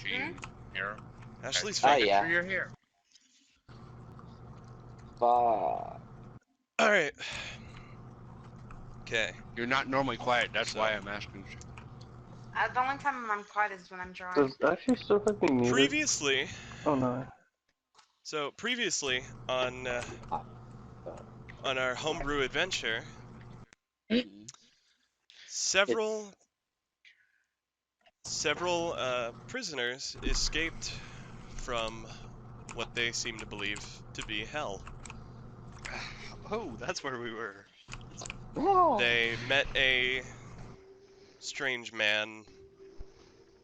machine here. Ashley's Make fine. sure you're here. Alright. Okay. You're not normally quiet, that's why I'm asking you. The only time I'm quiet is when I'm drawing. Does Ashley still have me muted? Previously, Oh no. so previously on our homebrew adventure, several prisoners escaped from what they seem to believe to be hell. Oh, that's where we were. They met a strange man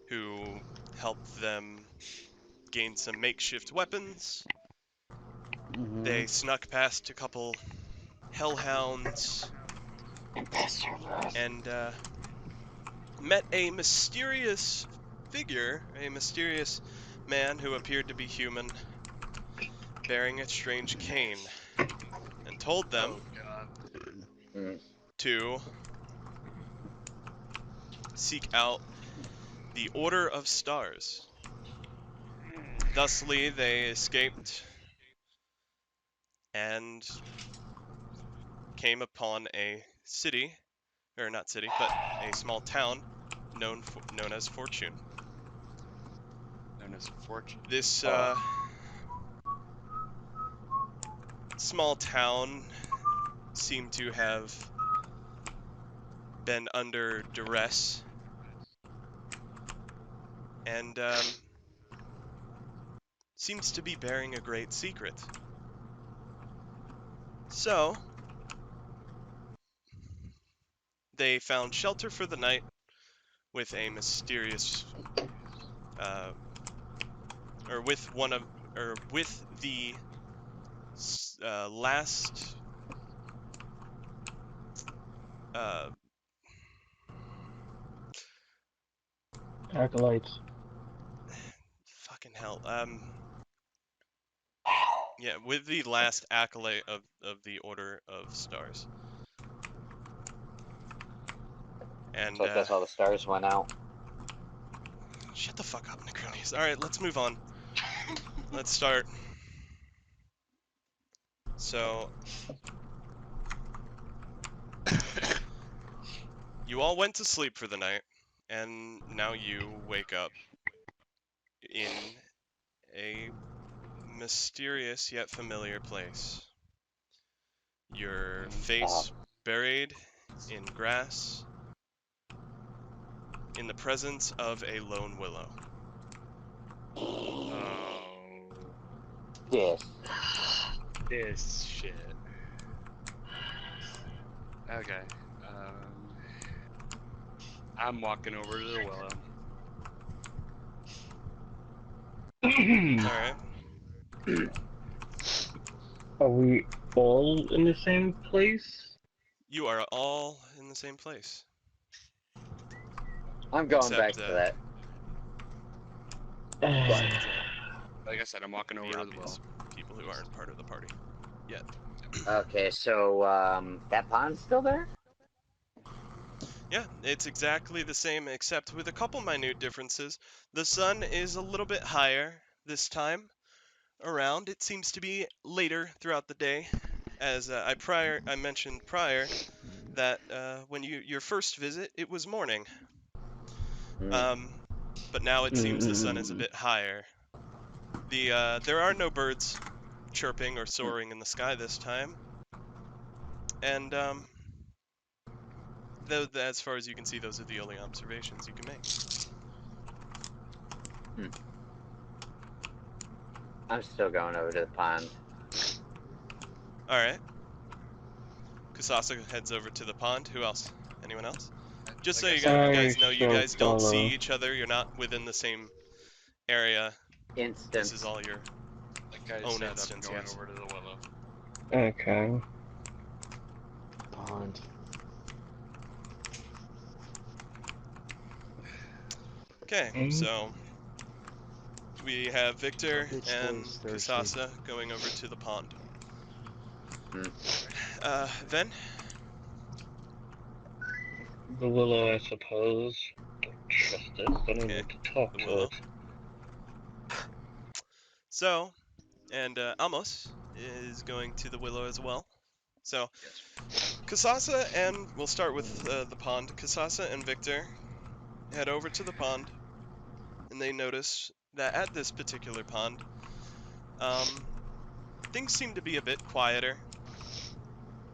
who helped them gain some makeshift weapons. They snuck past a couple hellhounds and met a mysterious figure, a mysterious man who appeared to be human, bearing a strange cane, and told them to seek out the Order of Stars. Thusly, they escaped and came upon a city, or not city, but a small town known as Fortune. Known as Fortune. This small town seemed to have been under duress and seems to be bearing a great secret. So, they found shelter for the night with a mysterious, with the last Acolytes. fucking hell. Yeah, with the last acolyte of the Order of Stars. And So I guess all the stars went out. shut the fuck up, Necronius. Alright, let's move on. Let's start. So, you all went to sleep for the night, and now you wake up in a mysterious yet familiar place. Your face buried in grass, in the presence of a lone willow. Oh. Yes. This shit. Okay. I'm walking over to the willow. Alright. Are we all in the same place? You are all in the same place. I'm going Except, back to that. Like I said, I'm walking over The to the obvious willow. people who aren't part of the party yet. Okay, so that pond's still there? Yeah, it's exactly the same except with a couple minute differences. The sun is a little bit higher this time around. It seems to be later throughout the day. As I mentioned prior that when your first visit, it was morning. But now it seems the sun is a bit higher. There are no birds chirping or soaring in the sky this time. And as far as you can see, those are the only observations you can make. I'm still going over to the pond. Alright. Kusasa heads over to the pond. Who else? Anyone else? Just so you guys know, you guys don't see each other. You're not within the same area. Instant. This is all your Like I own said, instance, I'm going yes. over to the willow. Okay. Pond. Okay, so we have Victor and Kusasa going over to the pond. Ven? The willow, I suppose. Don't trust it, but I need to talk to it. So, and Amos is going to the willow as well. So, Kasasa and we'll start with the pond. Kasasa and Victor head over to the pond, and they notice that at this particular pond, things seem to be a bit quieter.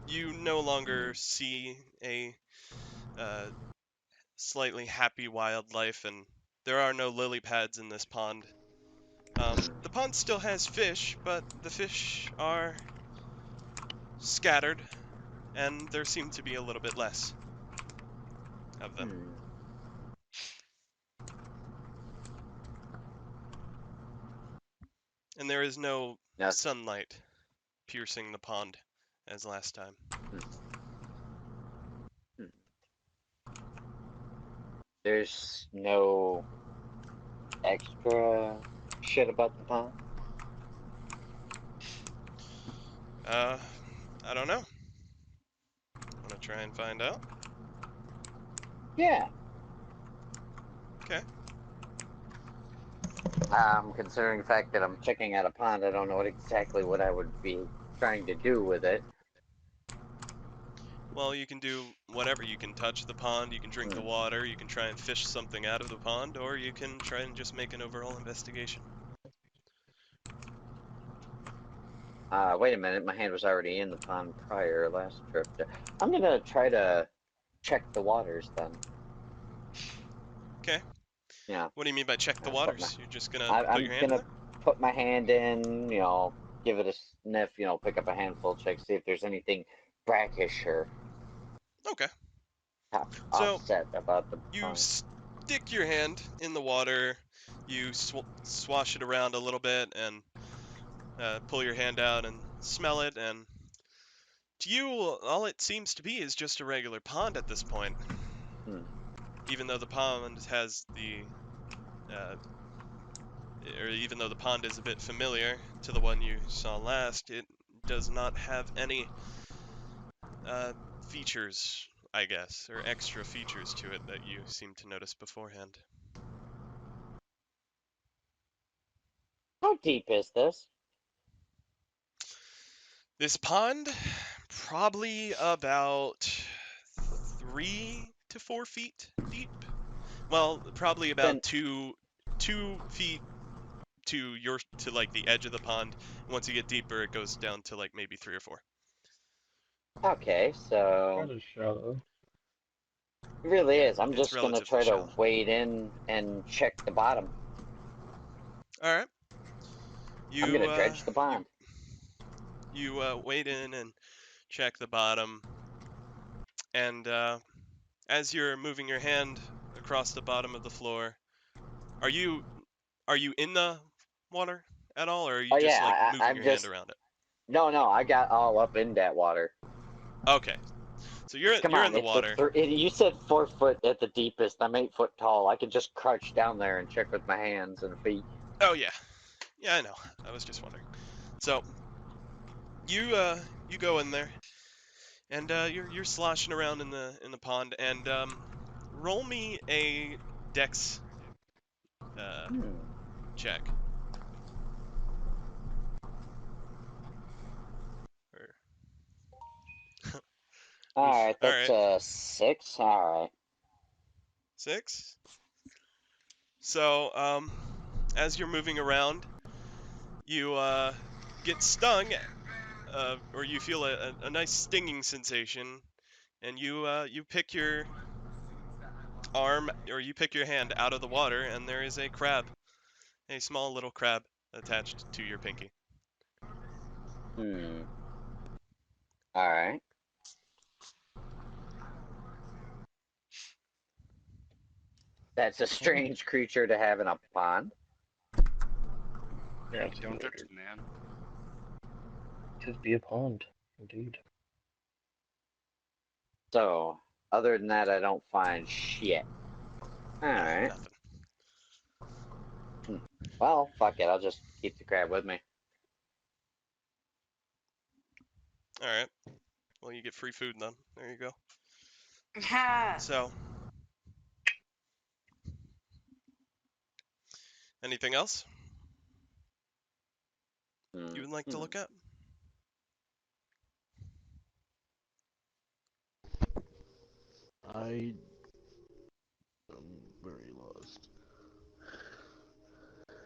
You no longer see a slightly happy wildlife, and there are no lily pads in this pond. The pond still has fish, but the fish are scattered, and there seem to be a little bit less of them. And there is no Yes. sunlight piercing the pond as last time. There's no extra shit about the pond? I don't know. Wanna try and find out? Yeah. Okay. Considering the fact that I'm checking out a pond, I don't know exactly what I would be trying to do with it. Well, you can do whatever. You can touch the pond, you can drink the water, you can try and fish something out of the pond, or you can try and just make an overall investigation. Wait a minute, my hand was already in the pond prior last trip. I'm gonna try to check the waters then. Okay. Yeah. What do you mean by check the waters? You're just gonna put I'm your hand in gonna there? put my hand in, give it a sniff, pick up a handful, check, see if there's anything brackish or Okay. So, offset about the you pond. stick your hand in the water, you swash it around a little bit, and pull your hand out and smell it, and to you, all it seems to be is just a regular pond at this point. Even though the pond has even though the pond is a bit familiar to the one you saw last, it does not have any features, I guess, or extra features to it that you seem to notice beforehand. How deep is this? This pond, probably about 3 to 4 feet deep. Well, probably about Then- 2 feet to like the edge of the pond. Once you get deeper, it goes down to like maybe 3 or 4. Okay, so Rather shallow. it really Yeah, is. I'm it's just gonna relatively try to shallow. wade in and check the bottom. All right. I'm gonna dredge the pond. You wade in and check the bottom, and as you're moving your hand across the bottom of the floor, are you in the water at all, or are you Oh just like yeah, moving I'm your hand just around it? no, I got all up in that water. Okay, so you're Come in on, the water. you said 4 foot at the deepest. I'm 8 foot tall. I could just crouch down there and check with my hands and feet. Oh yeah, I know. I was just wondering. So you go in there, and you're sloshing around in the pond, and roll me a dex check. All Oof. right, All that's right. a 6. All right. 6. So as you're moving around, you get stung, or you feel a nice stinging sensation, and you pick your arm, or you pick your hand out of the water, and there is a crab, a small little crab attached to your pinky. All right. That's a strange creature to have in a pond. Yeah, it's Don't judge weird. the man. Just be a pond, indeed. So, other than that, I don't find shit. All right. Nothing. Well, fuck it. I'll just keep the crab with me. All right. Well, you get free food then. There you go. Yeah. So, anything else? you would like to look at? I'm very lost.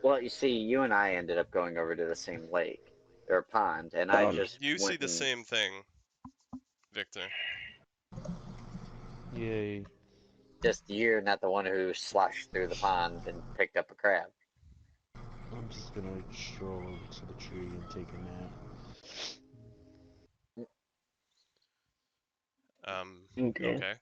Well, you see, you and I ended up going over to the same lake or pond, and I just You see went the and- same thing, Victor. Yay. Just you're not the one who sloshed through the pond and picked up a crab. I'm just gonna stroll over to the tree and take a nap. Okay. Okay.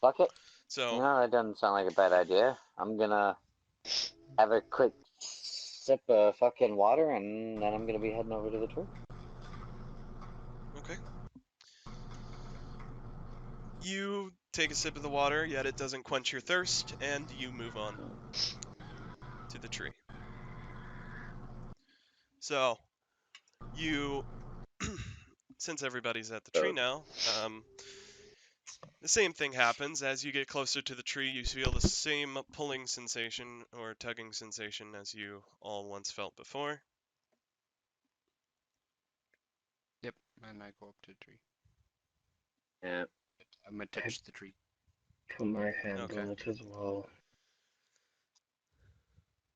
Fuck it. So, No, that doesn't sound like a bad idea. I'm gonna have a quick sip of fucking water, and then I'm gonna be heading over to the tree. okay. You take a sip of the water, yet it doesn't quench your thirst, and you move on to the tree. So, you, since everybody's at the tree now, the same thing happens. As you get closer to the tree, you feel the same pulling sensation or tugging sensation as you all once felt before. Yep, and I go up to the tree. Yeah. I'm gonna touch the tree. Put my hand Okay. on it as well.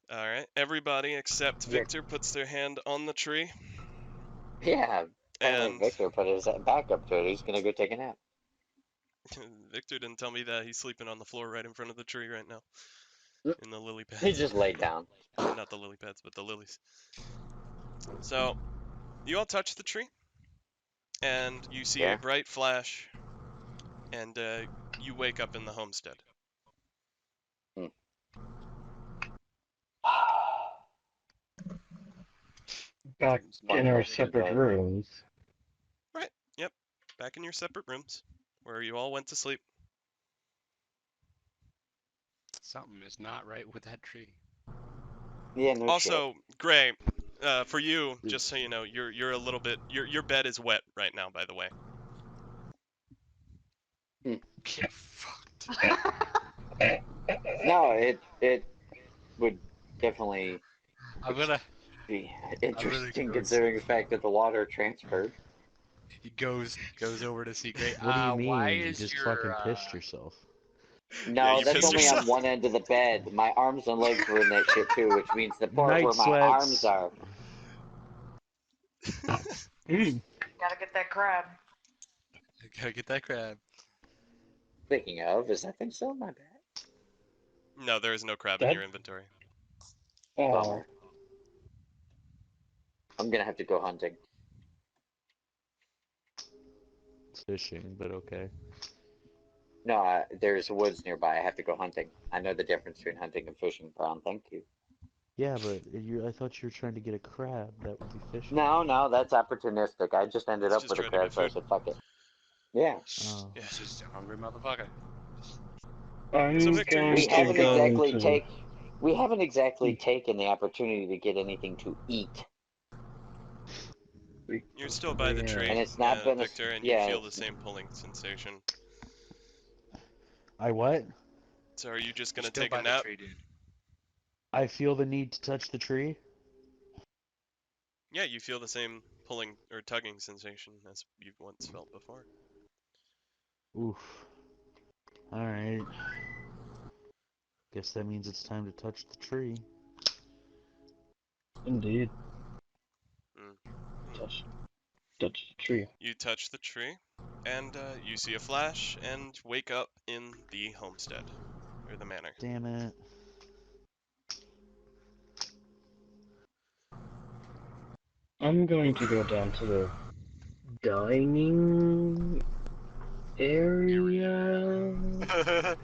All right, everybody except Yeah. Victor puts their hand on the tree, Yeah. Finally, and Victor put his back up to it. He's gonna go take a nap. Victor didn't tell me that he's sleeping on the floor right in front of the tree right now, Yep. in the lily pads. He just laid down. Not the lily pads, but the lilies. So, you all touch the tree, and you see Yeah. a bright flash, and you wake up in the homestead. Back in our separate rooms. Right, yep, back in your separate rooms, where you all went to sleep. Something is not right with that tree. Yeah, no shit. Also, Gray, for you, just so you know, you're a little bit, your bed is wet right now, by the way. Get fucked. No, it would definitely I'm gonna. be interesting go considering the fact that the water transferred. He goes over to see Gray. What do you mean? Why You is just your fucking pissed yourself. No, you that's pissed only yourself. on one end of the bed. My arms and legs were in that shit too, which means the part Night where my sweats. arms are. Gotta get that crab. I gotta get that crab. Speaking of, is that thing still in my bag? No, there is no crab in That- your inventory. Oh, Bummer. I'm gonna have to go hunting. It's fishing, but okay. No, there's woods nearby. I have to go hunting. I know the difference between hunting and fishing, Brown. Thank you. Yeah, but I thought you were trying to get a crab. That would be fishing. No, that's opportunistic. I just ended He's up just with a trying to crab, get so I food. said, fuck it. Yeah. Oh. Yeah. He's just a hungry motherfucker. I'm So, Victor, going you're We still haven't to go exactly into take we haven't exactly taken the opportunity to get anything to eat. You're still by the Yeah. tree, And it's not been a- Victor, and yeah, you feel the it's- same pulling sensation. I what? So are you just gonna Still take by a the nap? tree, dude. I feel the need to touch the tree. Yeah, you feel the same pulling or tugging sensation as you've once felt before. Oof. Alright. Guess that means it's time to touch the tree. Indeed. Mm. Touch the tree. You touch the tree, and you see a flash and wake up in the homestead, or the manor. Damn it. I'm going to go down to the dining area.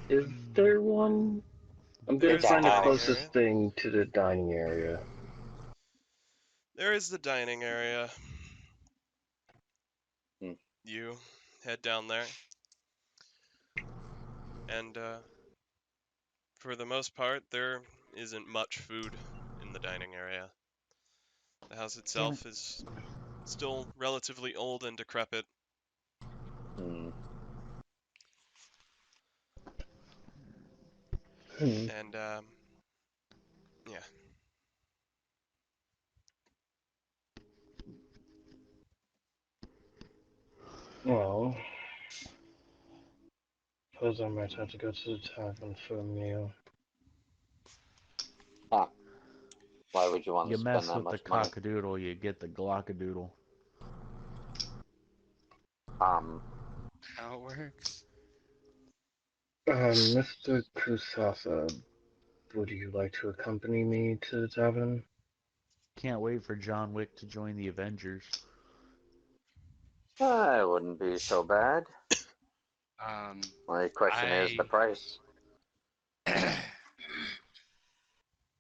Is there one? I'm going There's to a find the dining closest area. thing to the dining area. There is the dining area. Hmm. You head down there, and for the most part, there isn't much food in the dining area. The house itself is still relatively old and decrepit. And yeah. Well, suppose I might have to go to the tavern for a meal. Huh. Why would you want You to spend mess that with the much money? cockadoodle, you get the glockadoodle. How it works? Mr. Kusasa, would you like to accompany me to the tavern? Can't wait for John Wick to join the Avengers. It wouldn't be so bad. Um, My question is the price.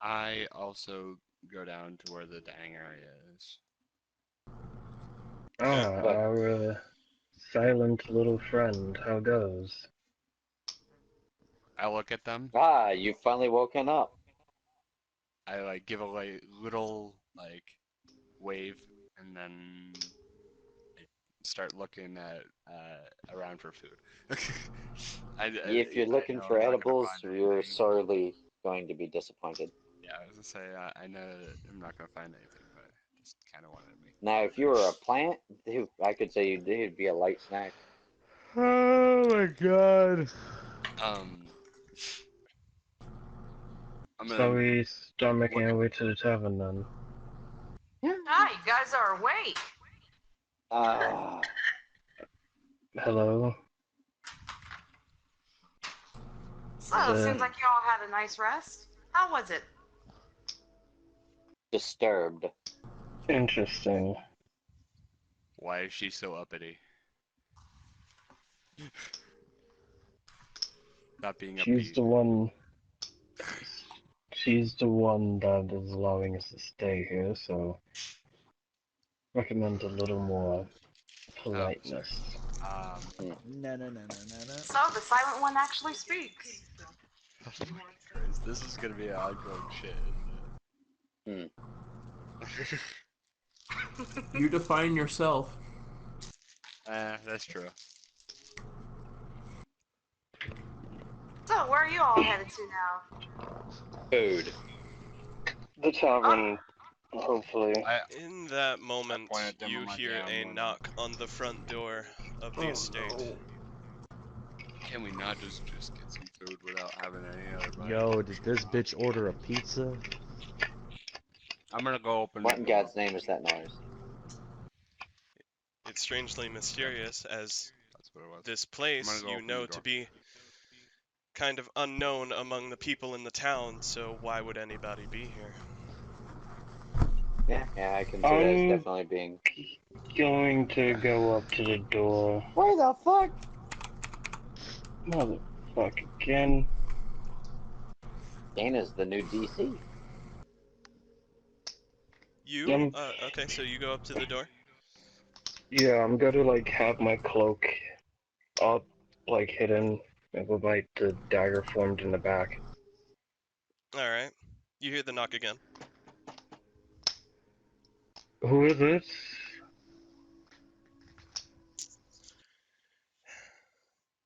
I also go down to where the dang area is. Ah, But- our silent little friend, how goes? I look at them. Ah, you've finally woken up. I like give a little like wave, and then I start looking at around for food. If you're looking know for I'm not gonna edibles, find you're anything. sorely going to be disappointed. Yeah, I was gonna say I know that I'm not gonna find anything, but I just kind of wanted to make. Now, if you were a plant, I could say you'd be a light snack. Oh my god. I'm So gonna. we start making our way to the tavern then. Ah, you guys are awake. Ah, Hello? So, it The- seems like you all had a nice rest. How was it? disturbed. Interesting. Why is she so uppity? Not being She's upbeat. the one. She's the one that is allowing us to stay here, so recommend a little more politeness. No, no, no, no, no, no. So, the silent one actually speaks. This is gonna be an ongoing shit, isn't it? You define yourself. That's true. So, where are you all headed to now? Food. The tavern, hopefully. In that moment, point at them you on my hear damn a one. knock on the front door of the estate. No. Can we not just get some food without having any other bite? Yo, did this bitch order a pizza? I'm gonna go open What the in door. God's name is that noise? It's strangely mysterious, as That's what it was. this I'm place gonna go you open the know door. to be kind of unknown among the people in the town, so why would anybody be here? Yeah, I can see that as definitely being. Going to go up to the door. Where the fuck? Motherfuck again. Dana's the new DC. You? Okay, so you go up to the door? Yeah, I'm gonna like have my cloak up, like hidden, with like the dagger formed in the back. Alright. You hear the knock again. Who is this?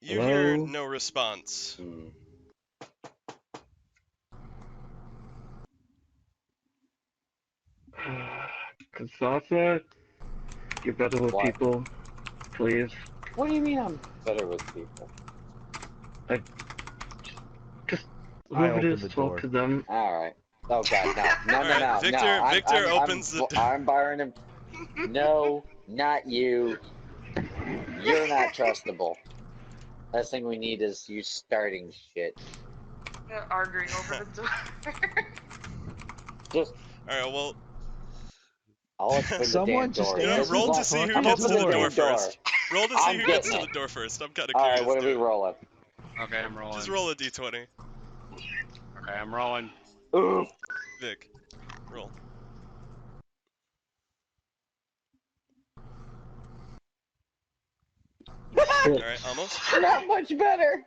You hear Hello? no response. Hmm. Kasasa? You're better with What? people, please. What do you mean I'm better with people? Whoever it opened is, the talk door. to them. Alright. Oh god, no. Alright, No. Victor- I'm, Victor I'm, opens I'm, the door. I'm Byron him. No, not you. You're not trustable. Last thing we need is you starting shit. Arguing over the door. Just, Alright, well, I'll open the Someone damn just door. you know, answer roll the to see who fucking gets to the door. door Open the damn first. Roll to see I'm who gets to getting the it. door first. I'm kind of curious. Alright, what are we dude. rolling? Okay, I'm rolling. Just roll a d20. Okay, I'm rolling. Ooh. Vic, roll. Alright, almost. Not much better.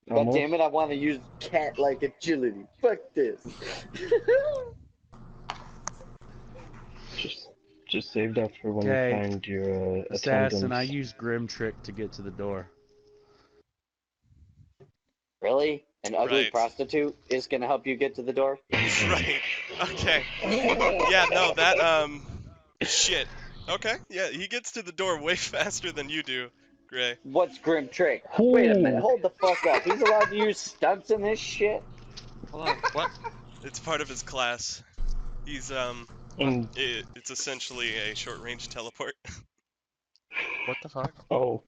God Almost. damn it, I want to use cat-like agility. Fuck this. Just save that for when Okay. you find your Assassin, I attendants. use Grim Trick to get to the door. Really? An ugly Right. prostitute is gonna help you get to the door? Right. Okay. Yeah, no, that, shit. Okay, yeah, he gets to the door way faster than you do, Gray. What's Grim Trick? Wait a minute, Ooh. hold the fuck up. He's allowed to use stunts in this shit? Hold on. What? It's part of his class. He's, And it's essentially a short-range teleport. What the fuck? oh,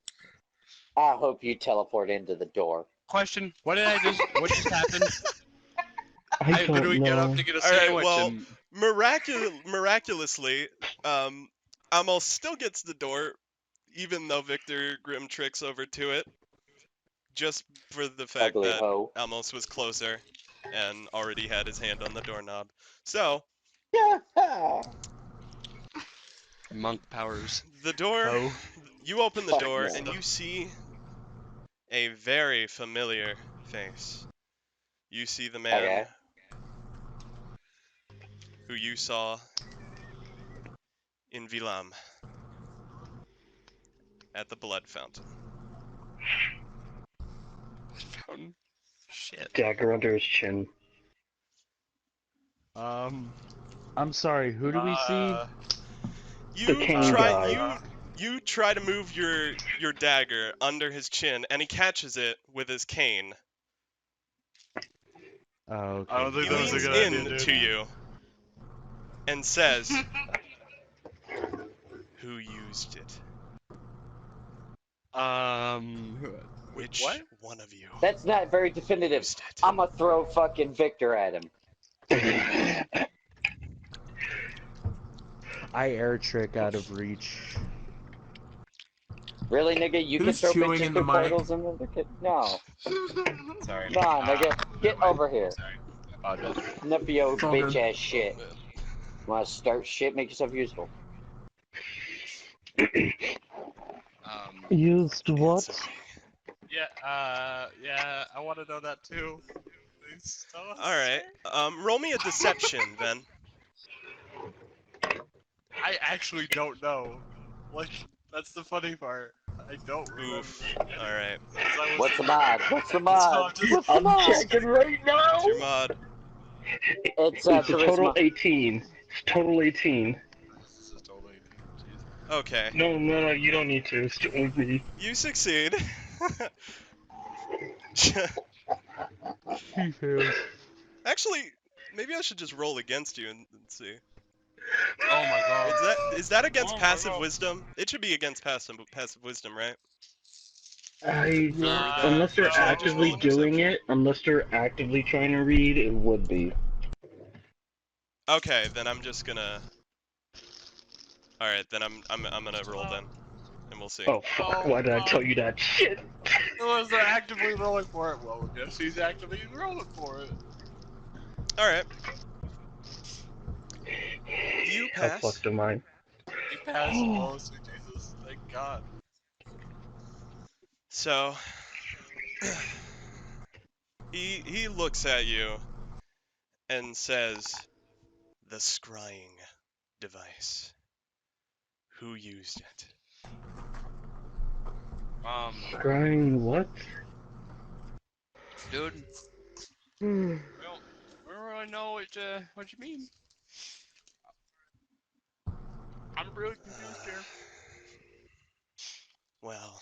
I hope you teleport into the door. Question. What did I just? What just happened? I I don't literally get up know. to get a All right, sandwich well, and miraculously, Amos still gets the door, even though Victor Grim tricks over to it, just for the fact Ugly that hoe. Amos was closer and already had his hand on the doorknob. So, monk powers. the door, Oh. you open the Fuck door no. and you see a very familiar face. You see the man Okay. who you saw in Vilam at the blood fountain. Fountain. Shit. Dagger under his chin. I'm sorry, who do we see? You cane try guy. you try to move your dagger under his chin, and he catches it with his cane. Oh, okay. I don't think He that was a leans good in idea, dude. to you and says, "Who used it? Which What? one of you That's not very definitive. used it?" I'ma throw fucking Victor at him. I air trick out of reach. Really, nigga? You can Who's throw chewing bitches in the through mic? portals in the kid? No. Sorry. Nah, nigga. Get over here. Sorry. Apologize. Enough of your It's all bitch good. ass shit. Wanna start shit? Make yourself useful. Used what? Answer me. Yeah, I want to know that too. Please tell us. All right. Roll me a deception then. I actually don't know. Like, that's the funny part. I don't remember. Oof. All right. What's the mod? What's the So mod? I'm just- What's the I'm mod? checking right now. What's your mod? It's It's a total charisma. 18. It's total 18. This is totally. Jeez. Okay. No, you don't need to. It's only. You succeed. He fails. Actually, maybe I should just roll against you and see. Oh my god. Is that against Oh my passive God. wisdom? It should be against passive wisdom, right? Unless they're Should I just roll actively a doing perception? it, unless they're actively trying to read, it would be. Okay, then I'm just gonna. All right, then I'm gonna roll then, and we'll see. Oh fuck! Why did I tell you that shit? Unless they're actively rolling for it. Well, guess he's actively rolling for it. All right. You How pass. fucked am I? He passed. Oh, sweet Jesus. Thank God. So he looks at you and says, "The scrying device. Who used it?" Scrying what? Dude, we don't really know what you mean. I'm really confused here. Well,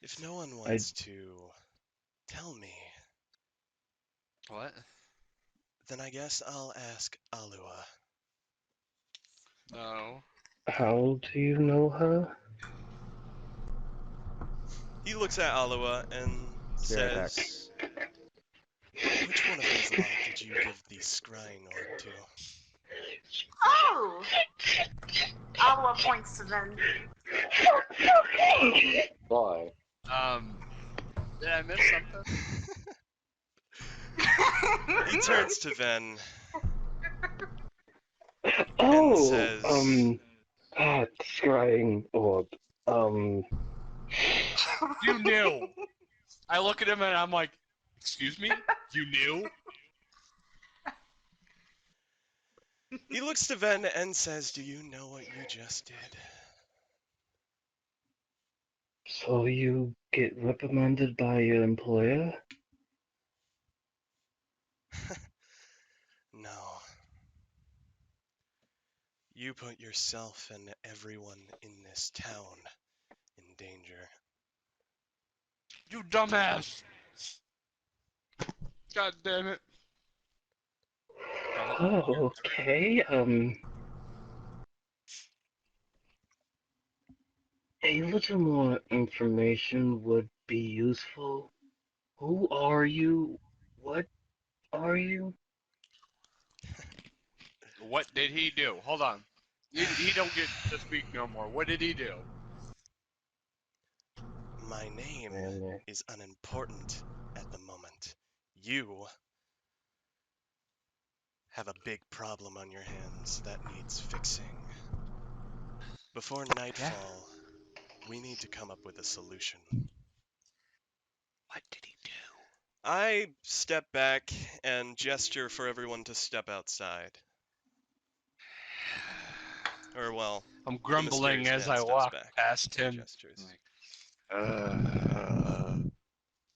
if no one wants to tell me, What? then I guess I'll ask Alua. No. How do you know her? He looks at Alua and Be right back. says, "Which one of these lot did you give the scrying orb to?" Oh! Alwa points to Ven. Boy. Did I miss something? He turns to Ven Oh, says- scrying orb. You knew. I look at him and I'm like, excuse me? You knew? He looks to Ven and says, "Do you know what you just did?" So you get reprimanded by your employer? No. You put yourself and everyone in this town in danger. You dumbass! God damn it! Oh, okay. A little more information would be useful. Who are you? What are you? What did he do? Hold on. He don't get to speak no more. What did he do? My name And, is unimportant at the moment. You have a big problem on your hands that needs fixing. Before nightfall, we need to come up with a solution. What did he do? I step back and gesture for everyone to step outside. Or, well, I'm the grumbling mysterious as man I steps walk back past and him. gestures.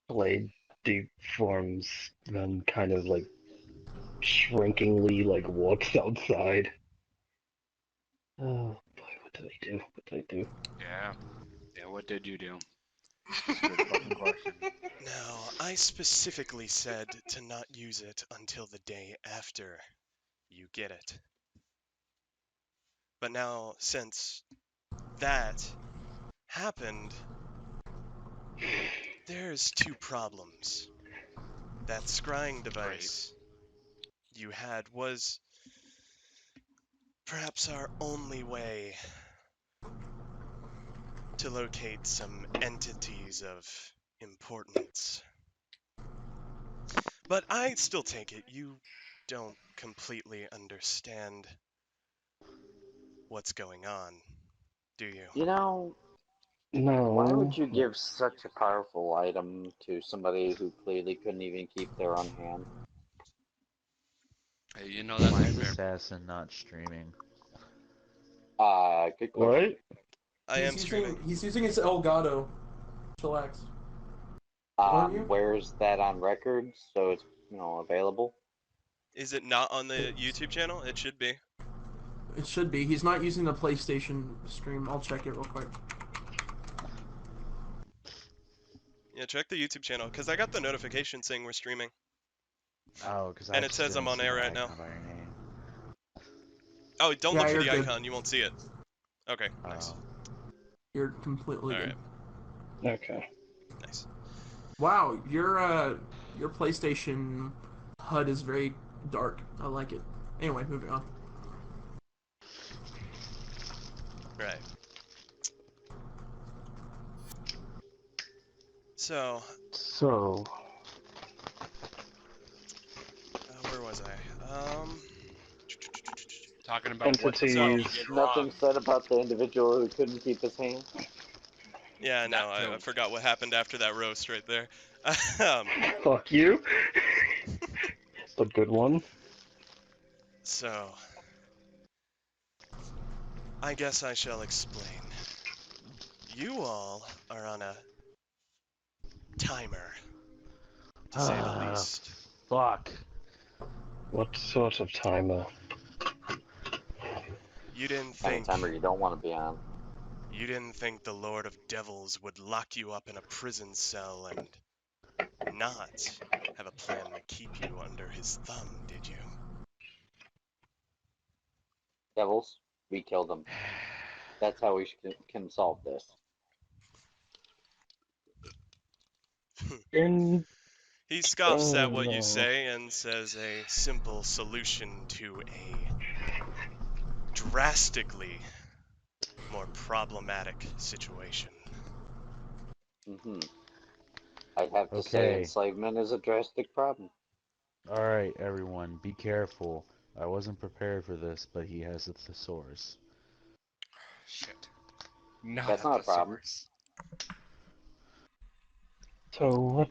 Blade deforms, then kind of like shrinkingly like walks outside. Oh boy, what did I do? What did I do? Yeah. Yeah, what did you do? That's a good fucking question. Now, I specifically said to not use it until the day after you get it. But now, since that happened, there's two problems. That scrying device you had was perhaps our only way to locate some entities of importance. But I still take it you don't completely understand what's going on, do you? You know, why No. would you give such a powerful item to somebody who clearly couldn't even keep their own hand? Hey, you know that's Why a is fair. Assassin not streaming? Good question. What? I am streaming. He's using his Elgato. Chillax. Aren't you? Where's that on record so it's available? Is it not on the It's- YouTube channel? It should be. It should be. He's not using the PlayStation stream. I'll check it real quick. Yeah, check the YouTube channel, because I got the notification saying we're streaming. Oh, because And it says I'm on air right now. By your name. Oh, don't Yeah, look for you're the good. icon, you won't see it. Okay, nice. You're completely good. Alright, Okay. nice. Wow, your PlayStation HUD is very dark. I like it. Anyway, moving on. Right. So, where was I? Talking about what the fuck Entities. he did Nothing wrong. said about the individual who couldn't keep his hand. Yeah, no, I killed. forgot what happened after that roast right there. Fuck you. It's a good one. So, I guess I shall explain. You all are on a timer, to say the least. Fuck. What sort of timer? You didn't Kind of think timer you don't want to be on. the Lord of Devils would lock you up in a prison cell and not have a plan to keep you under his thumb, did you? Devils, we killed them. That's how we can solve this. In He scoffs at what you no. say and says a simple solution to a drastically more problematic situation. I'd have to say Okay. enslavement is a drastic problem. Alright, everyone, be careful. I wasn't prepared for this, but he has a thesaurus. Shit. Not That's a not a problem. thesaurus. So what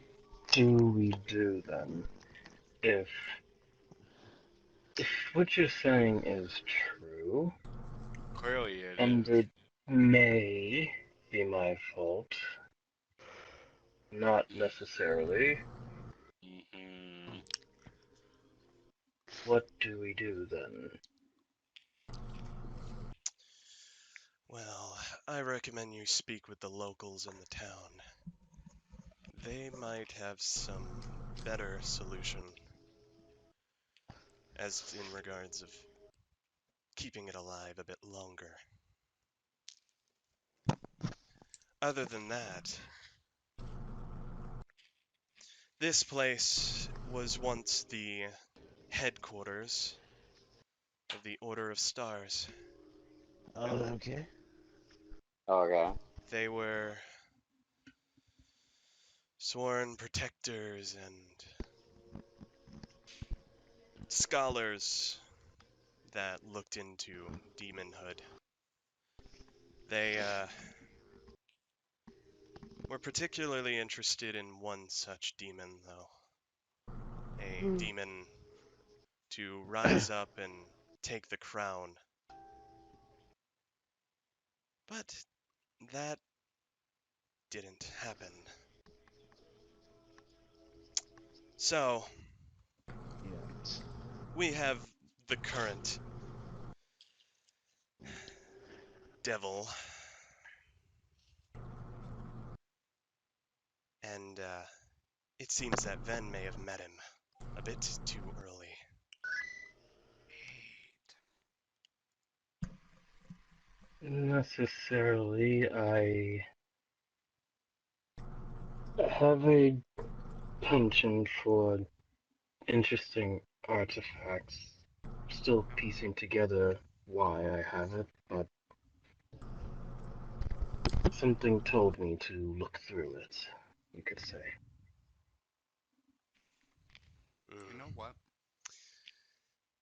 do we do then? If if what you're saying is true, Clearly it and is. it may be my fault, not necessarily, Mm-hmm. what do we do then? Well, I recommend you speak with the locals in the town. They might have some better solution as in regards of keeping it alive a bit longer. Other than that, this place was once the headquarters of the Order of Stars. Oh, okay. Okay. They were sworn protectors and scholars that looked into demonhood. They were particularly interested in one such demon, though. A demon to rise up and take the crown. But that didn't happen. So, Yikes. we have the current devil, and it seems that Ven may have met him a bit too early. Necessarily, I have a penchant for interesting artifacts. Still piecing together why I have it, but something told me to look through it, you could say. You know what?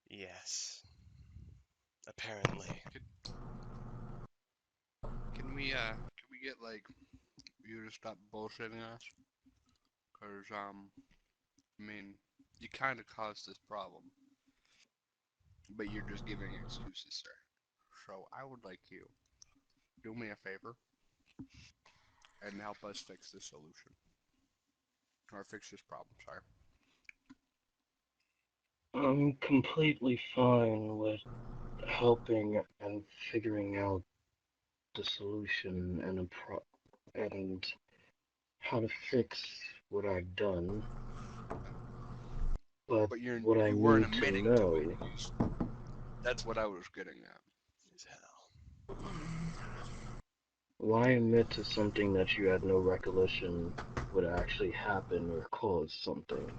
Yes. Apparently. Can we get like you to stop bullshitting us? Cause I mean, you kind of caused this problem, but you're just giving excuses, sir. So I would like you do me a favor and help us fix this solution or fix this problem. Sorry. I'm completely fine with helping and figuring out the solution and how to fix what I've done. But But what I you weren't need to admitting to it. know, That's what I was getting at. Is hell. why admit to something that you had no recollection would actually happen or cause something?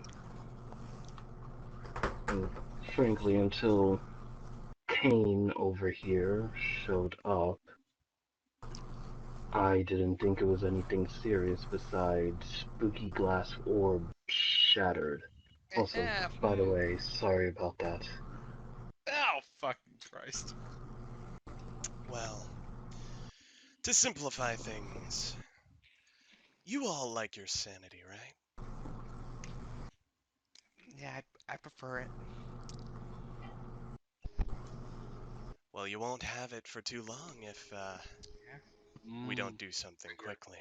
And frankly, until Kane over here showed up, I didn't think it was anything serious besides spooky glass orb shattered. Also, by the way, sorry about that. Oh, fucking Christ. Well, to simplify things, you all like your sanity, right? Yeah, I prefer it. Well, you won't have it for too long if we don't do something quickly.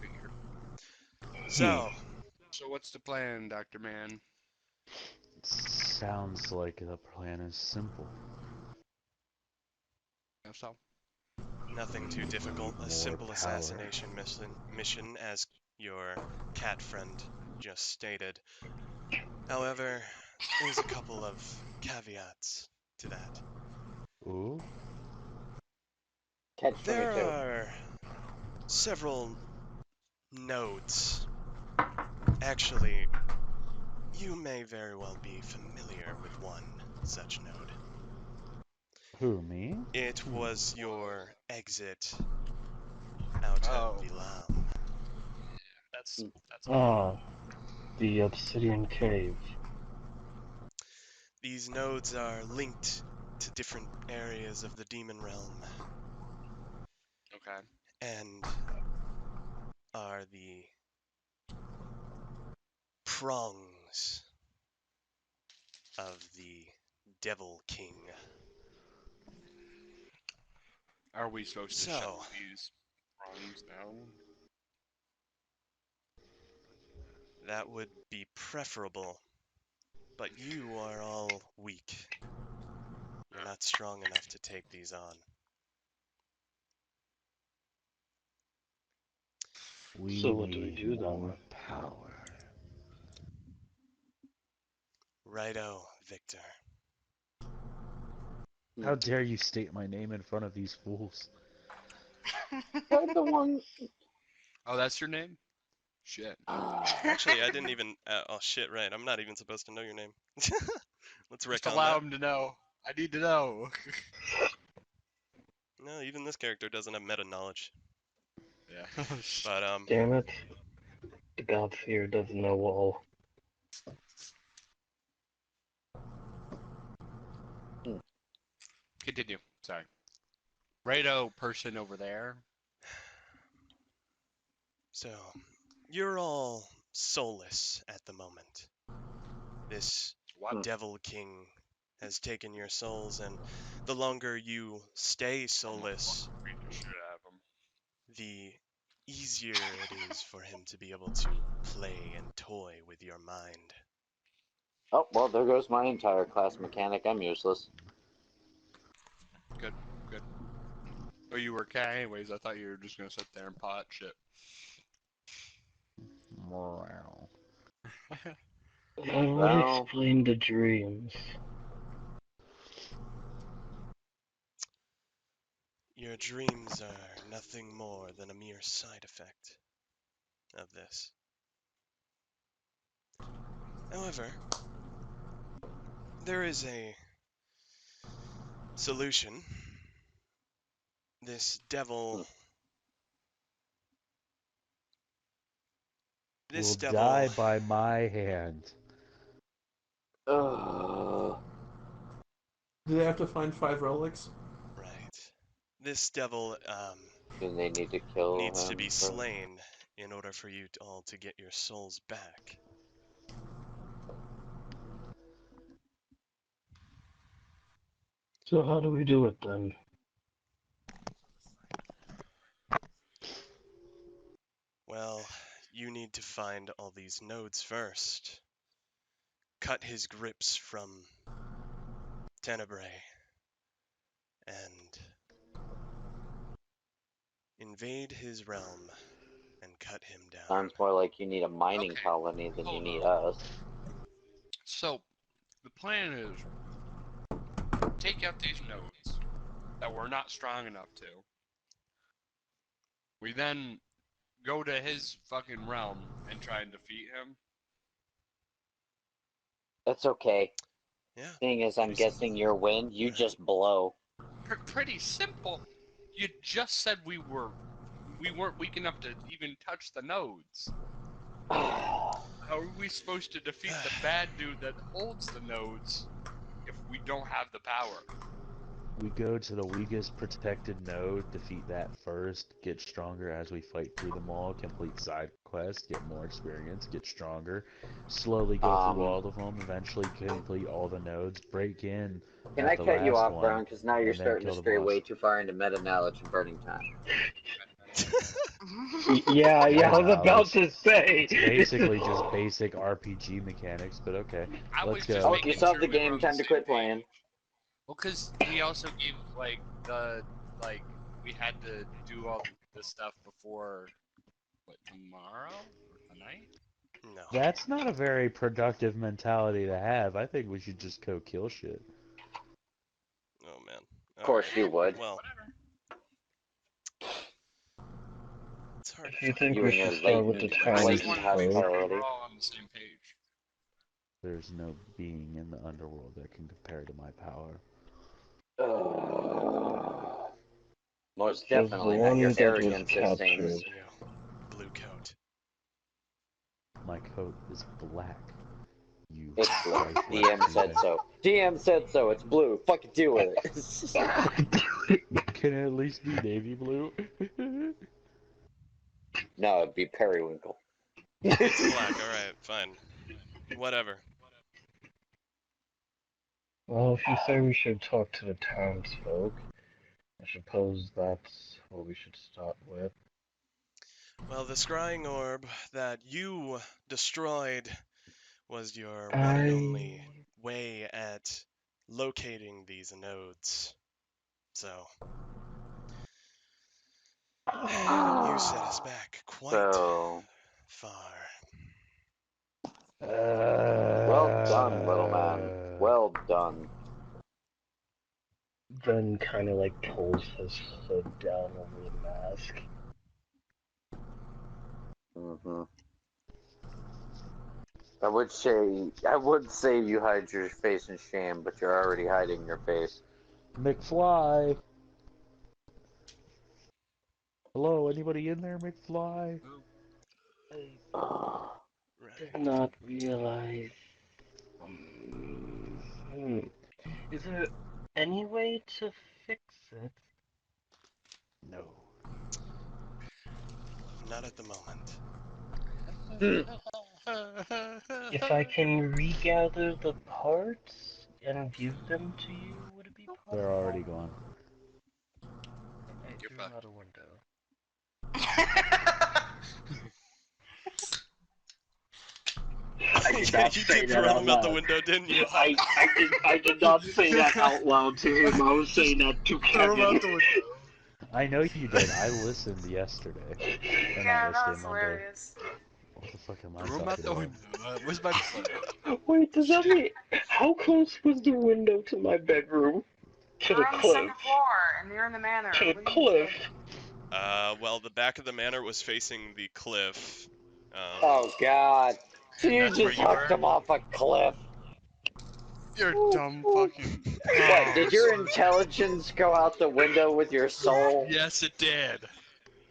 Figured. So, So what's the plan, Dr. Man? Sounds like the plan is simple. So, nothing too difficult. A More simple power. assassination mission, as your cat friend just stated. However, there's a couple of caveats to that. Ooh. Catch There 22. are several nodes. Actually, you may very well be familiar with one such node. Who, me? It was your exit out of Vylam. that's Ah, the Obsidian Cave. These nodes are linked to different areas of the demon realm okay. and are the prongs of the Devil King. Are we supposed to So- shut these rungs down? That would be preferable, but you are all weak. You're not strong enough to take these on. We So what do we need do then? more power. Righto, Victor. How dare you state my name in front of these fools? You're the one. Oh, that's your name? Shit. Actually, I didn't even. Oh shit! Right, I'm not even supposed to know your name. Let's Just retcon allow that. him to know. I need to know. No, even this character doesn't have meta knowledge. Yeah. But Damn it. The God Fear doesn't know all. Continue. Sorry. Rado person over there. so you're all soulless at the moment. This What? Devil King has taken your souls, and the longer you stay soulless, Beat the shit out of him. the easier it is for him to be able to play and toy with your mind. Oh, well, there goes my entire class mechanic. I'm useless. Good. Good. Oh, you were okay anyways. I thought you were just gonna sit there and pot shit. Morale. I would Well- explain the dreams. Your dreams are nothing more than a mere side effect of this. However, there is a solution. This devil. This Will devil. die by my hand. Ugh. Do they have to find 5 relics? Right. This devil And they need to kill needs to him be first. slain in order for you all to get your souls back. So how do we do it then? Well, you need to find all these nodes first. Cut his grips from Tenebrae and invade his realm and cut him down. Sounds more like you need a mining Okay, colony than you hold need on. us. So, the plan is take out these nodes that we're not strong enough to. We then go to his fucking realm and try and defeat him. That's okay. Yeah. Thing is, I'm Pretty simple. guessing your wind, you just blow. Pretty simple. You just said we weren't weak enough to even touch the nodes. How are we supposed to defeat the bad dude that holds the nodes if we don't have the power? We go to the weakest protected node, defeat that first, get stronger as we fight through them all, complete side quests, get more experience, get stronger, slowly go through all of them, eventually complete all the nodes, break in Can at I the cut you last off, one, Brown? Because now you're and then starting to kill the stray boss. way too far into meta knowledge and burning time. Yeah, I was Wow, about it's- to say. It's basically just basic RPG mechanics, but okay. I Let's was go. just Oh, making you solved sure the we were game. on the Time to same quit page. playing. Well, because he also gave we had to do all the stuff before tomorrow or tonight. No. That's not a very productive mentality to have. I think we should just go kill shit. Oh man. Of course Alright. you would. Well, Whatever. it's hard. If you think You we and your should start with the latent, I tiny just blatant wanted to make sure code. we hostility. were all on the same page. There's no being in the underworld that can compare to my power. Most Says the definitely not your one that was arrogance, it seems. captured. You. Blue coat. My coat is black. You It's blue. lifeless DM said heathen. so. DM said so. It's blue. Fucking deal with it. Can it at least be navy blue? No, it'd be periwinkle. It's black. Alright, fine. Whatever. Well, if you say we should talk to the townsfolk, I suppose that's what we should start with. Well, the scrying orb that you destroyed was your one and I... only way at locating these nodes. So, you set us back quite So, far. well done, little man. Well done. Then kind of like pulls his hood down over the mask. Mm-hmm. I would say you hide your face in shame, but you're already hiding your face. McFly. Hello, anybody in there, McFly? Oh, Right. Did not realize. Is there any way to fix it? No. Not at the moment. If I can regather the parts and give them to you, would it be possible? They're already gone. I You're threw them fucked. out a window. I did Yeah, not you say did that throw out them out the loud. window, didn't you? I did not say that out loud to him. I was saying that to Kevin. I know you did. I listened yesterday. Or not Yeah, that yesterday, was Monday. hilarious. What the fuck am I Threw him out talking the about? window. Where's my phone? Wait, does that mean how close was the window to my bedroom? To We're the on the cliff. second floor, and you're in the manor. To the What do you cliff. think? Well, the back of the manor was facing the cliff. oh God! So And you that's where just you hucked were? him off a cliff? You're dumb fucking. What? Oh, Did your intelligence go out the window with your soul? yes, it did.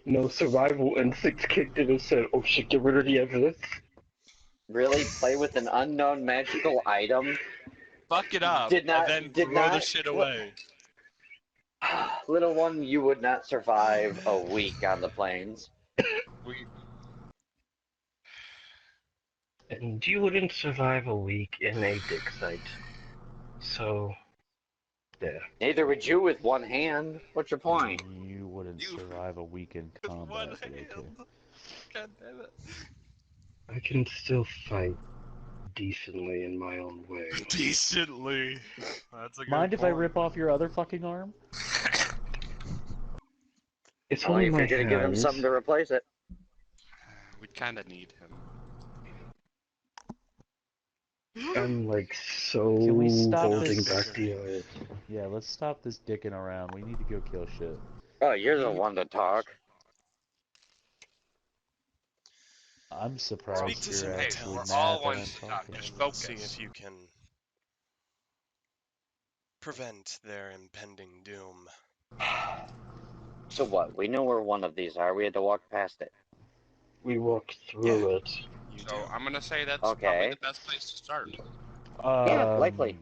No, survival instincts kicked in and said, "Oh shit, get rid of the evidence." Really? Play with an unknown magical item? Fuck it up, Did not. and then Did throw the not. shit away. Little one, you would not survive a week on the plains. We And you wouldn't survive a week in a dig site. So, yeah. Neither would you with one hand. What's your point? You wouldn't You- survive a week in with one combat, but okay. hand. God damn it. I can still fight decently in my own way. Decently. That's a good Mind if I point. rip off your other fucking arm? It's Only only if my you're gonna give him hands. something to replace it. We kind of need him. I'm like so Can we stop holding this? back the oil. Yeah, let's stop this dicking around. We need to go kill shit. Oh, you're the one to talk. I'm Speak surprised to you're some Hey, actually we're townsfolk all mad one that I'm shot. talking. Just and focus. see if you can prevent their impending doom. So what? We know where one of these are. We had to walk past it. We walked through it. You So do. I'm gonna say that's Okay. probably the best place to start. Yeah, likely.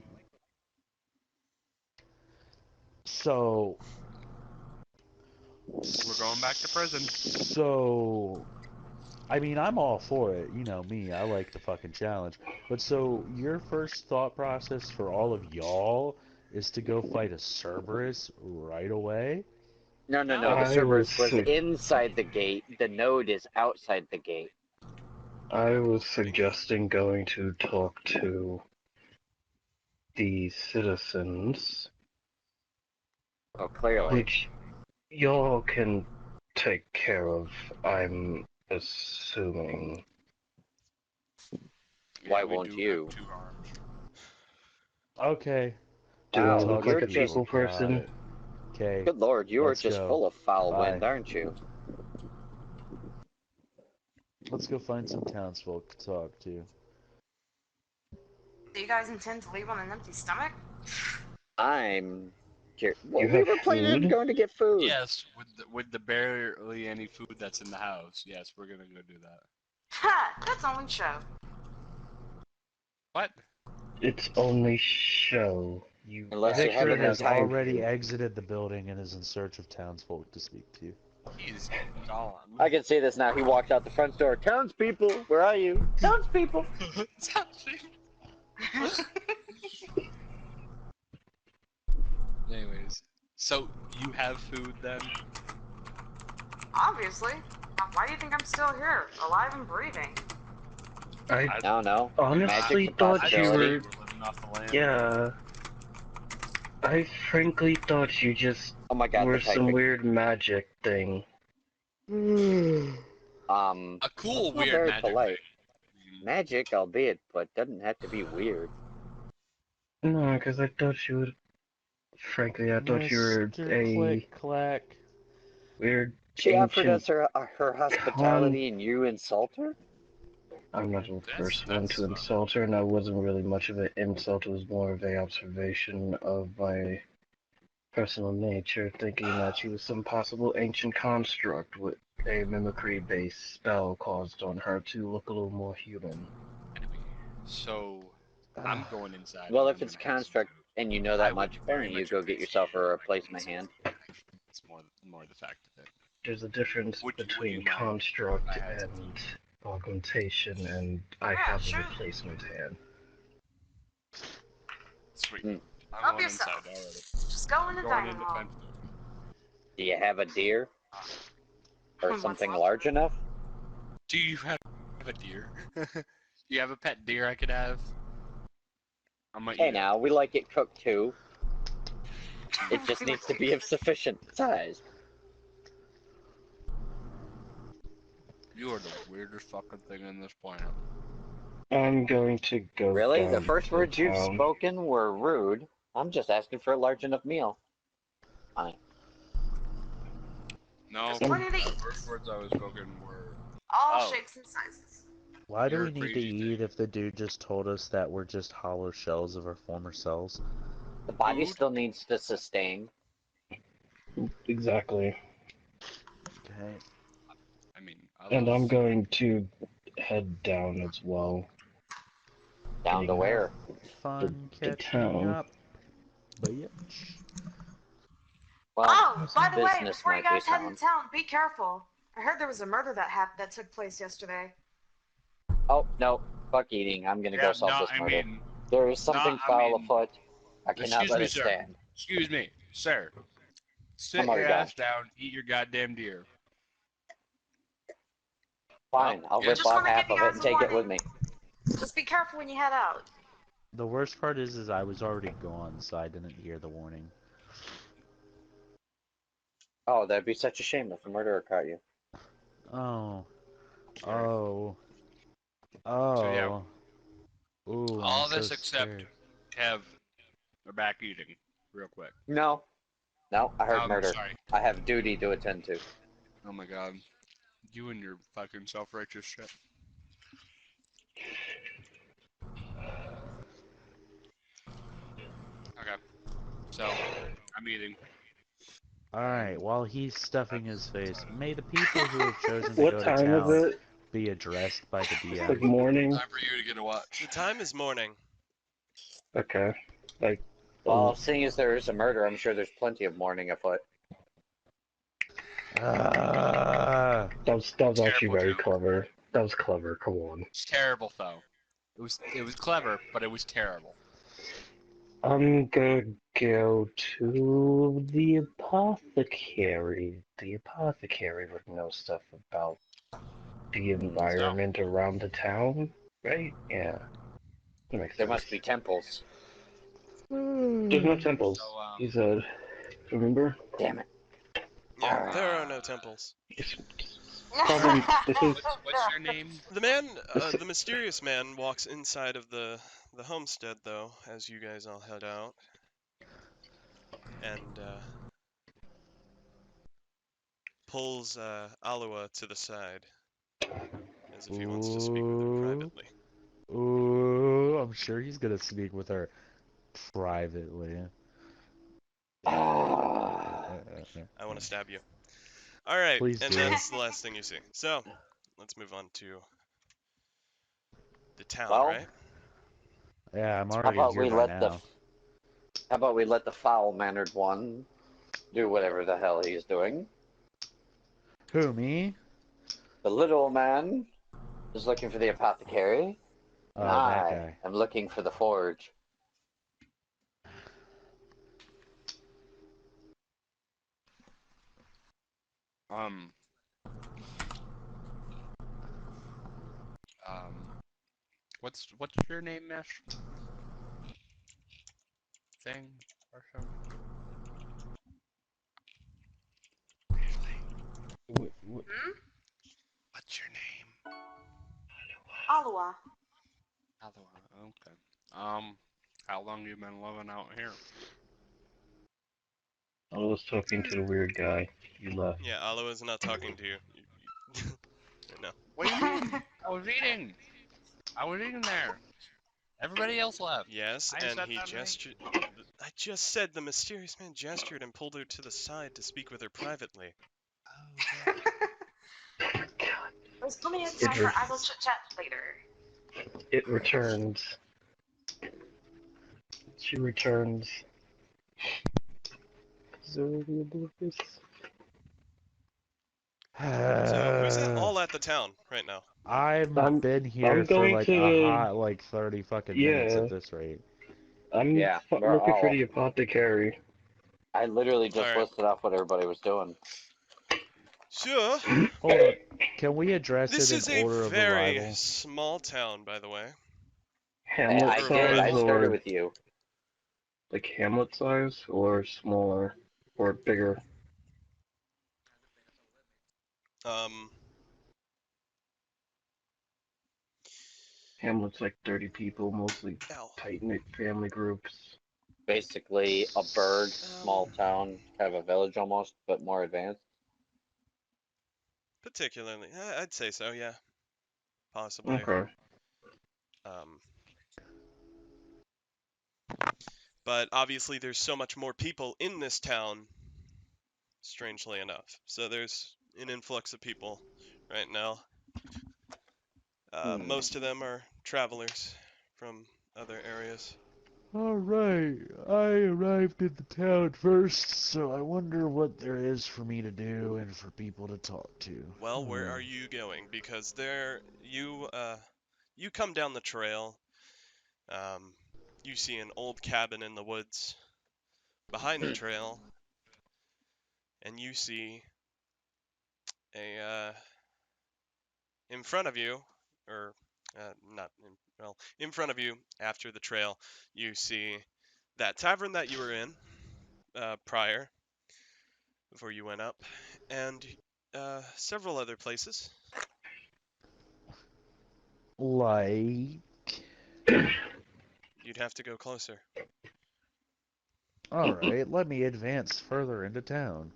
So We're going back to prison. So, I mean, I'm all for it. You know me, I like the fucking challenge. But so, your first thought process for all of y'all is to go fight a Cerberus right away? No. The I Cerberus was was su- inside the gate. The node is outside the gate. I was suggesting going to talk to the citizens, Oh, clearly. which y'all can take care of, I'm assuming. Why we won't do you? have 2 arms. Okay. Do Wow, I look you're like a just- people person? Okay. Good lord, you are Let's just go. full of foul Bye. wind, aren't you? Let's go find some townsfolk to talk to. Do you guys intend to leave on an empty stomach? I'm curious. Well, You we have were planning on food? going to get food. Yes, with the barely any food that's in the house. Yes, we're gonna go do that. Ha! That's only show. What? It's only show. You Unless you have Victor an has entire- already exited the building and is in search of townsfolk to speak to. He's gone. I can see this now. He walked out the front door. Townspeople, where are you? Townspeople. Anyways, so you have food then? Obviously. Why do you think I'm still here, alive and breathing? I I don't know. honestly Magic's a thought you possibility. were. We're living off the land. Yeah. I frankly thought you just Oh my god, were the some typing. weird magic thing. A cool, That's not weird very magic polite. thing. Magic, albeit, but doesn't have to be weird. No, because I thought you would. Frankly, I thought you were Mr. a Click Clack. weird She offered ancient us her hospitality and you insult her? I'm not the first one That's to insult her, and that wasn't really much of an insult. It was more of a observation of my personal nature, thinking that she was some possible ancient construct with a mimicry-based spell caused on her to look a little more human. Anyway, so I'm going inside. Well, and if I'm it's gonna have some construct food. and you know I that would much, why very don't you much go get yourself a appreciate if I replacement gained hand? some food. It's more the fact of it. There's a difference Would you between mind if construct I had some and augmentation, and I Yeah, have sure. a replacement hand. Sweet. Mm. I'm Help going yourself. inside already. Just go in the Going dining into hall. fenced area. Do you have a deer? Or What's something that? large enough? Do you have a deer? Do you have a pet deer I could have? I might Hey eat now, we like it cooked too. It just needs to be of sufficient size. You are the weirdest fucking thing in this planet. I'm going to go Really? The down first to words you've town. spoken were rude. I'm just asking for a large enough meal. Fine. No, There's plenty to the eat. first words I was spoken were, All oh, shapes and sizes. Why do You're we a need to crazy eat thing. if the dude just told us that we're just hollow shells of our former selves? The body Food? still needs to sustain. Exactly. Okay. I mean, I And love I'm going to head down as well. Down to Getting where? Fun the catching town. up, bitch. Well, Oh, by the way, business before you might be guys head into sound. town, be careful. I heard there was a murder that took place yesterday. Oh, no. Fuck eating. I'm gonna go solve this murder. There is something foul afoot. I cannot excuse let me, it sir. stand. Excuse me, sir. Sit I'm your already ass down, eat your goddamn deer. Fine, I'll Yeah. rip Just off want to give half you of it guys and a take it with warning. me. Just be careful when you head out. The worst part is I was already gone, so I didn't hear the warning. Oh, that'd be such a shame if a murderer caught you. Oh. Sorry. Oh. So yeah, Oh. Ooh, all I'm so this except scared. have are back eating real quick. No. No, I heard murder. Sorry. I have duty to attend to. Oh my god. You and your fucking self-righteous shit. Okay. So, I'm eating. Alright, while he's stuffing his face, may the people who have chosen to What go to time is town it? be addressed by the Like DM. morning? Time for you to get a watch. The time is morning. Okay. Like, Well, seeing as there is a murder, I'm sure there's plenty of mourning afoot. Ah. that was actually Terrible very joke. clever. That was clever, come on. It's terrible though. It was clever, but it was terrible. I'm gonna go to the apothecary. The apothecary would know stuff about the environment around the town, right? Yeah. That makes There sense. must be temples. There's no temples, So, he said. Remember? Damn it. Yeah, there are no temples. Problem, this is... What's your name? The man, This- the mysterious man, walks inside of the homestead, though, as you guys all head out, and pulls Alua to the side, as if he wants to speak with her privately. Ooh, I'm sure he's gonna speak with her privately. I want to stab you. All right, Please and do. that's the last thing you see. So, let's move on to the town, Well, right? Yeah, I'm how already about here we by let now. how about we let the foul-mannered one do whatever the hell he's doing? Who, me? The little man is looking for the apothecary, and Oh, that I guy. am looking for the forge. Um, what's your name, Mesh? Thing or something? Hmm? What's your name? Alua. Alua. Okay. How long you been living out here? I was talking to the weird guy. You left. Yeah, Aloe is not talking to you. No. What do you mean? I was eating. I was eating there. Everybody else left. Yes, I and said he that name. gestured. I just said the mysterious man gestured and pulled her to the side to speak with her privately. Oh, okay. There's plenty of It, time for idle chit chat later. it returns. She returns. Zodiac Lucas. So, who's all at the town right now? I've I'm been here I'm for going like a to hot like 30 fucking minutes yeah. at this rate. I'm Yeah, we're looking for all. the apothecary. I literally just Alright. listed off what everybody was doing. Sure. Hold on. Can we address This it is in a order of very arrival? small town, by the way. Hamlet I Or did. I size arrival. started or with you. like Hamlet size or smaller or bigger? Um, Hamlet's like 30 people, mostly ow. tight-knit family groups. Basically, a burg, small town, kind of a village almost, but more advanced. Particularly, I'd say so, yeah. Possibly. Okay. Um, but obviously there's so much more people in this town, strangely enough. So there's an influx of people right now. Most of them are travelers from other areas. Alright, I arrived in the town first, so I wonder what there is for me to do and for people to talk to. Well, where are you going? Because you come down the trail. You see an old cabin in the woods behind the trail, and you see a in front of you, or not in, well, in front of you after the trail, you see that tavern that you were in prior, before you went up, and several other places. Like... You'd have to go closer. Alright, let me advance further into town.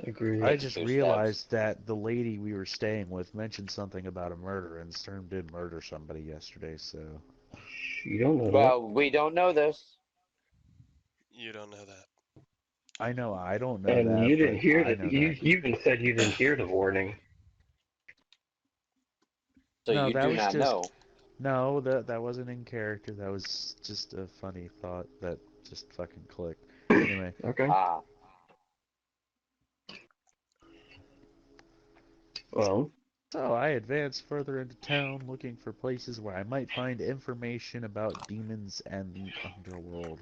Agreed. I Take just 2 steps. realized that the lady we were staying with mentioned something about a murder, and Sturm did murder somebody yesterday, so... You don't know that. Well, we don't know this. You don't know that. I know I don't know And that, you didn't but hear I that. know You that. even said you didn't hear the warning. So No, you that do was not just... know. No, that wasn't in character. That was just a funny thought that just fucking clicked. Anyway, Okay. Ah, Well, so I advanced further into town looking for places where I might find information about demons and the underworld.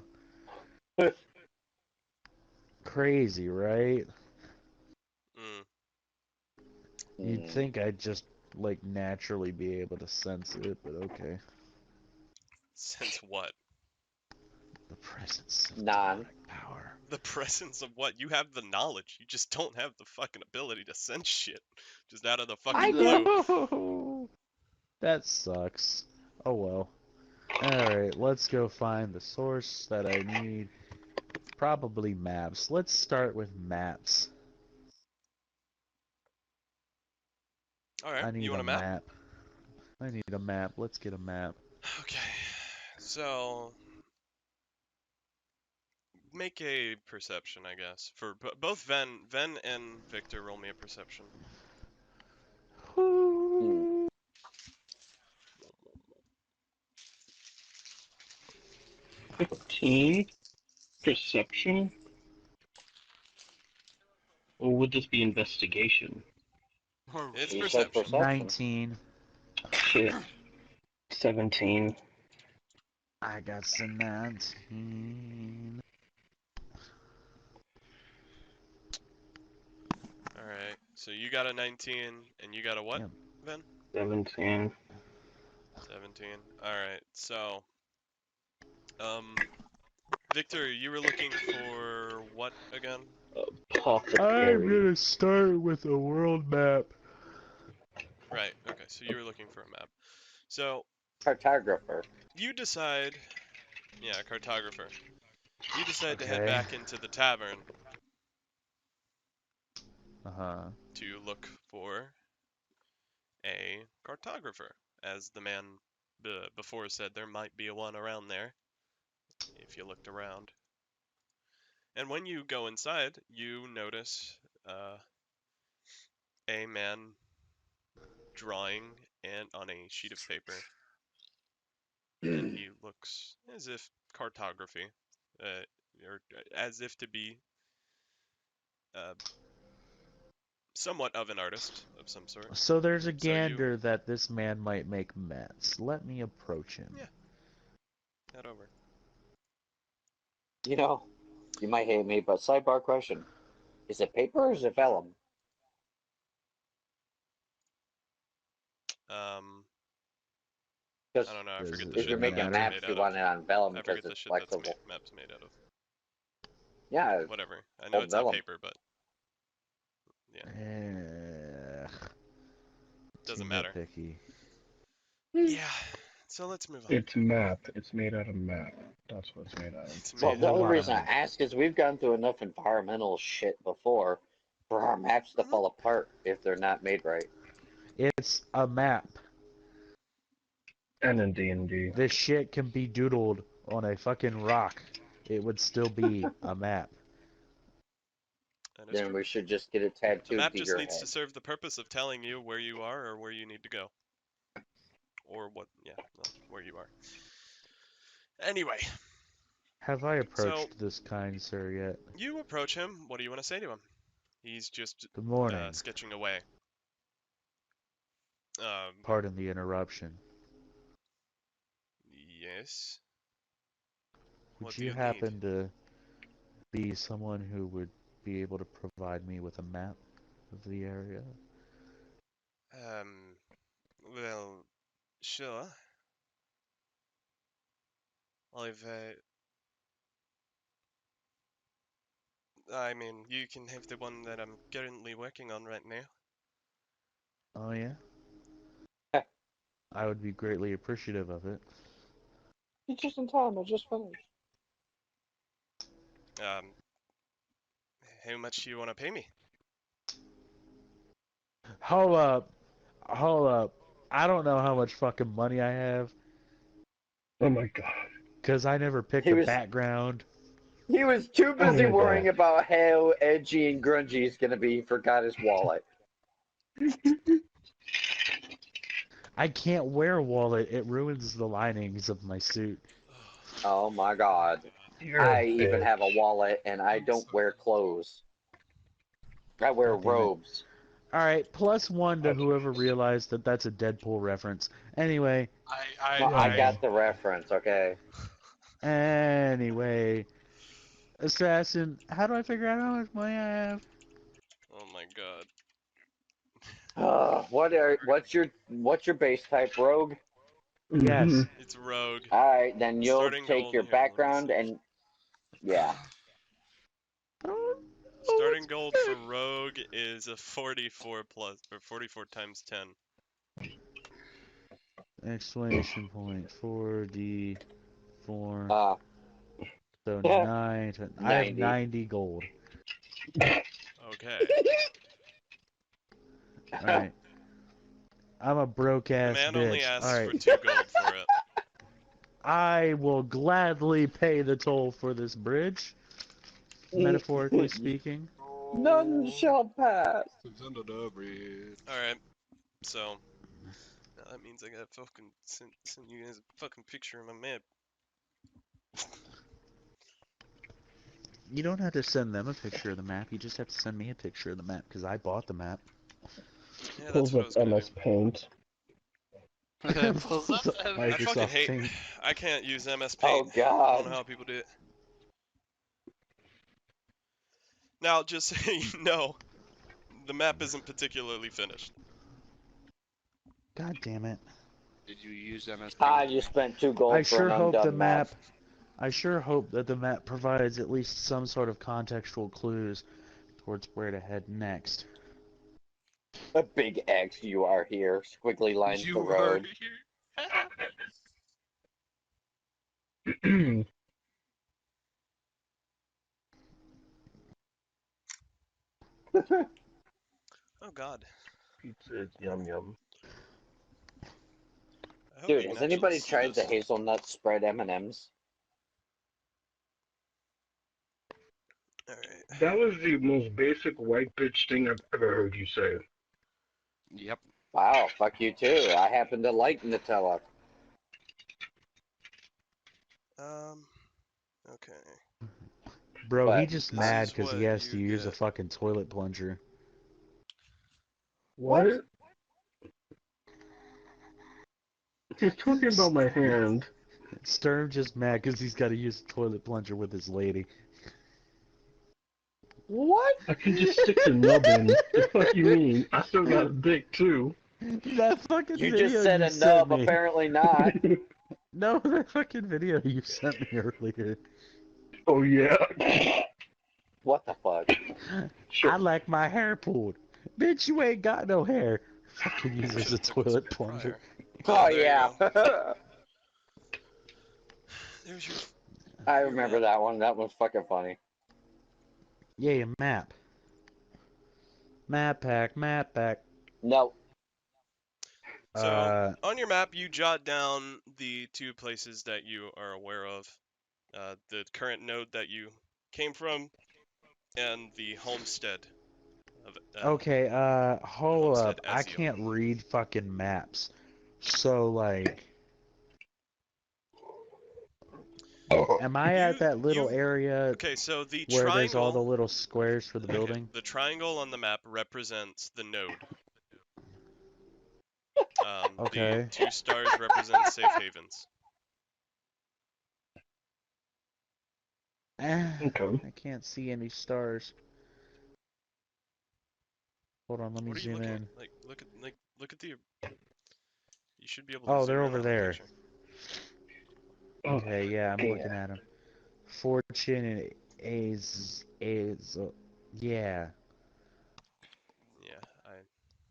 Crazy, right? Mm. You'd think I'd just, like, naturally be able to sense it, but okay. Sense what? The presence of non. demonic power. The presence of what? You have the knowledge. You just don't have the fucking ability to sense shit. Just out of the fucking blue. No! That sucks. Oh well. Alright, let's go find the source that I need. Probably maps. Let's start with maps. Alright, I you need want a a map? map. I need a map. Let's get a map. Okay. So, make a perception, I guess. For both Ven and Victor, roll me a perception. 15 perception. Or would this be investigation? It's You said perception. perception. 19. Shit. 17. I got some 19. so you got a 19, and you got a what, Yeah. Vin? 17. 17. Alright, so, Victor, you were looking for what again? I'm Apothecary. gonna start with a world map. Right, okay, so you were looking for a map. So, Cartographer. you decide, yeah, cartographer. You decide to head Okay. back into the tavern Uh-huh. to look for a cartographer. As the man before said, there might be one around there, if you looked around. And when you go inside, you notice a man drawing and on a sheet of paper, and he looks as if cartography, or as if to be somewhat of an artist of some sort. So there's a So you gander that this man might make mats. Let me approach him. Yeah. head over. You know, you might hate me, but sidebar question. Is it paper or is it vellum? Um, Because I don't know. I Does forget it the if you're shit that making map's maps, made you out of. want it on vellum I because forget the it's shit that's flexible. map's made out of. Yeah, Whatever. I know old it's not vellum. paper, but Eh, too doesn't matter. nitpicky. Yeah. So let's move on. It's map. It's made out of map. That's what it's made out of. It's a Well, made the whole only out lot of. of reason I map. ask is we've gone through enough environmental shit before for our maps to fall apart if they're not made right. It's a map. And in D&D. This shit can be doodled on a fucking rock. It would still be a map. That is Then true. we should just get it The tattooed map to just your needs to head. serve the purpose of telling you where you are or where you need to go. Or what, yeah, well, where you are. Anyway, Have I so approached this kind sir yet? you approach him. What do you want to say to him? He's just Good morning. sketching away. Pardon the interruption. Yes. Would What do you you need? happen to be someone who would be able to provide me with a map of the area? Well, sure. I mean, you can have the one that I'm currently working on right now. Oh yeah? I would be greatly appreciative of it. It's just in time. I just finished. How much do you want to pay me? Hold up. Hold up. I don't know how much fucking money I have, Oh my god. because I never picked He a was background. he was too Oh busy my worrying God. about how edgy and grungy he's gonna be. He forgot his wallet. I can't wear a wallet. It ruins the linings of my suit. Oh my god. You're I a even bitch. have a wallet and I I'm don't wear clothes. I wear God damn it. robes. Alright, +1 to whoever realized that that's a Deadpool reference. Anyway, No, I Yeah. got the reference, okay? anyway. Assassin, how do I figure out how much money I have? Oh my god. What's your base type, rogue? Mm-hmm. Yes. It's rogue. Alright, then you'll Starting take gold your here, let me background see. and yeah. Starting gold for rogue is a 44 plus, or 44 times 10. Exclamation point. 4D4. Uh So 9. I have 90. 90 gold. Okay. Alright. I'm a broke The ass man only bitch. asks Alright. for 2 gold for it. I will gladly pay the toll for this bridge. Metaphorically speaking. None shall pass. It's under the bridge. Alright, so that means I gotta fucking send you guys a fucking picture of my map. You don't have to send them a picture of the map. You just have to send me a picture of the map because I bought the map. Yeah, that's Pulls what I up was gonna do. MS Paint. Pulls up I fucking Microsoft hate. Paint. I can't use MS Oh Paint. I don't know god. how people do it. Now, just so you know, the map isn't particularly finished. God damn it. Did you use them as You spent 2 I gold for sure an hope the undone map. I sure hope that the map provides at least some sort of contextual clues towards where to head next. A big X, you are here. Squiggly lines the You are road. here. Oh God. Pizza is yum yum. I hope Dude, you has can actually anybody see tried the this. hazelnut spread M&Ms? All right. That was the most basic white bitch thing I've ever heard you say. Yep. Wow, fuck you too. I happen to like Nutella. Okay. Bro, he But just This mad is because he what has to you use a get. fucking toilet plunger. What? He's talking about my hand. Sturm just mad because he's got to use a toilet plunger with his lady. what? I can just stick the nub in. The fuck you mean? I still got a dick too. That fucking You video just said you a sent nub, me. apparently not. No, that fucking video you sent me earlier. Oh yeah. What the fuck? Sure. I like my hair pulled. Bitch, you ain't got no hair. Fucking uses a Should've took this toilet plunger. prior. Oh There you yeah. go. There's your. I your remember map. that one. That was fucking funny. Yeah, map. Map pack, map pack. No. So on your map, you jot down the 2 places that you are aware of, the current node that you came from, and the homestead of. Okay, hold Homestead up. I Ezio. can't read fucking maps. So, like, am I at that little area Okay, so the where there's all the triangle. little squares for the Okay, building? the triangle on the map represents the node. Okay. The 2 stars represent safe havens. Okay. I can't see any stars. Hold on, let me What are you zoom looking at? in. Look at the. You should be able to Oh, zoom they're in over on the there. picture. Oh, Okay, yeah, I'm looking yeah. at them. Fortune and is yeah. Yeah,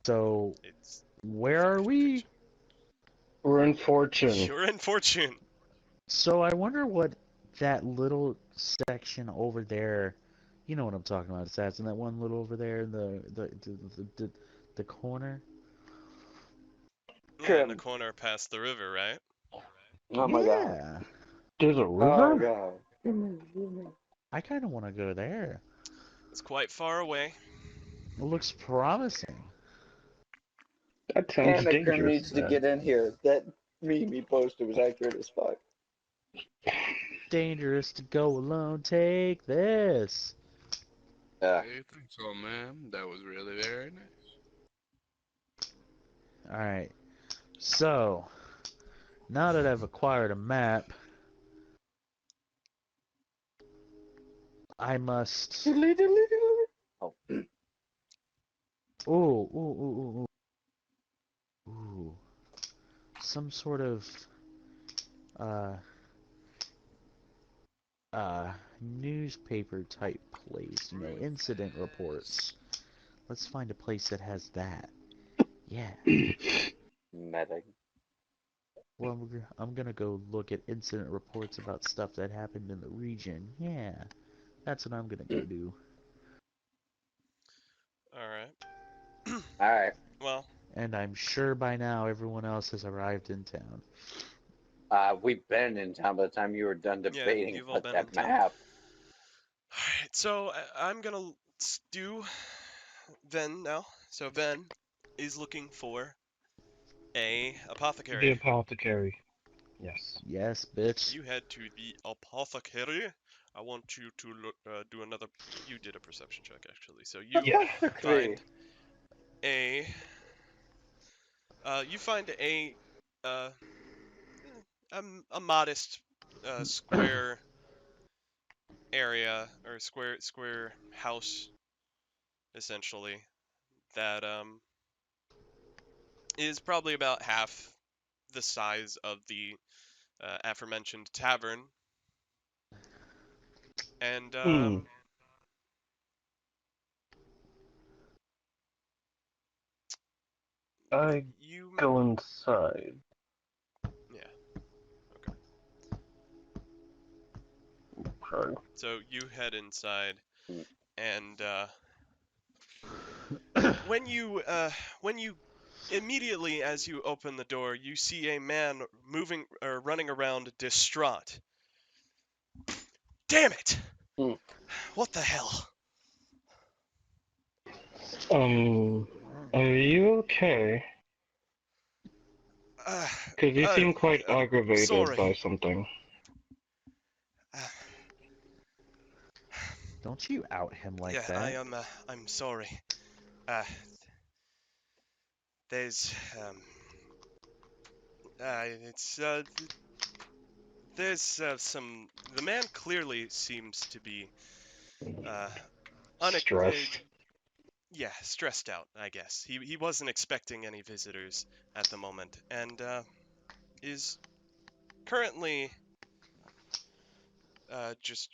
So, it's where are fucked we? picture. We're in fortune. You're in fortune. So I wonder what that little section over there, you know what I'm talking about, Assassin, that one little over there in the corner? Yeah, in the corner past the river, right? Oh my god. Yeah. There's a Oh river? god. I kind of want to go there. It's quite far away. It looks promising. That sounds Anakin dangerous, needs to man. get in here. That meme he posted was accurate as fuck. Dangerous to go alone. Take this. Yeah. I think so, man. That was really very nice. Alright. So, now that I've acquired a map, I must... Oh. Ooh. Some sort of newspaper type place, you know, incident reports. Let's find a place that has that. Yeah. Medic. Well, I'm gonna go look at incident reports about stuff that happened in the region. Yeah. That's what I'm gonna go do. Alright. Alright. Well. And I'm sure by now everyone else has arrived in town. We've been in town by the time you were done Yeah, debating you've all about been in that town. map. Alright, so I'm gonna do Ven now. So Ven is looking for a The apothecary. apothecary. Yes. Yes, bitch. You head to the apothecary. I want you to do another. You did a perception check actually, so you Yeah. find a. You find uh, a modest square area or square house, essentially. that is probably about half the size of the aforementioned tavern. And I you, go inside. yeah. Sorry. So you head inside, Mm. and when you immediately as you open the door, you see a man moving or running around distraught. Damn it! Mm. What the hell? Are you okay? Because you seem quite aggravated sorry. by something. Don't you out him like Yeah, that. I am. I'm sorry. There's it's there's some. The man clearly seems to be Stressed. yeah, stressed out. I guess he wasn't expecting any visitors at the moment, and is currently just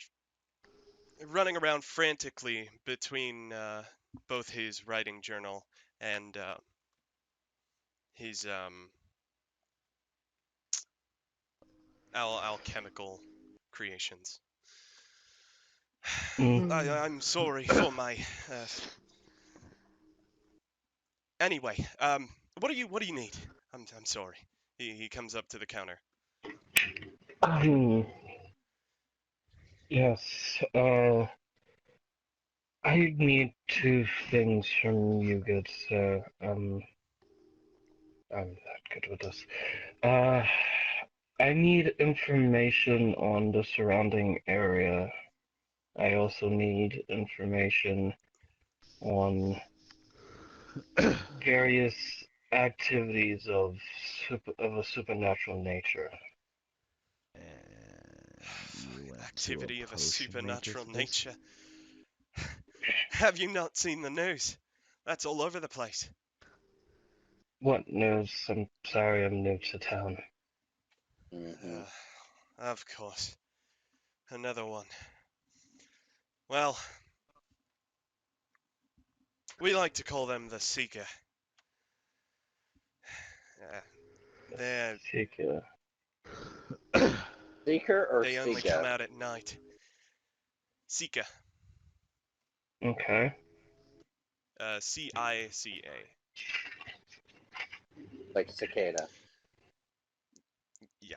running around frantically between both his writing journal and his alchemical creations. I'm sorry for my. Anyway, what do you need? I'm sorry. He comes up to the counter. Yes, I need two things from you, good sir. I'm not good with this. I need information on the surrounding area. I also need information on various activities of a supernatural nature. And you went Activity to of a potion maker supernatural for this? nature. Have you not seen the news? That's all over the place. What news? I'm sorry, I'm new to town. Mm-hmm. Of course. Another one. Well, we like to call them the Seeker. They're Seeker. Seeker or they only Seeker? come out at night. Seeker. Okay. Cica. Like cicada. Yeah,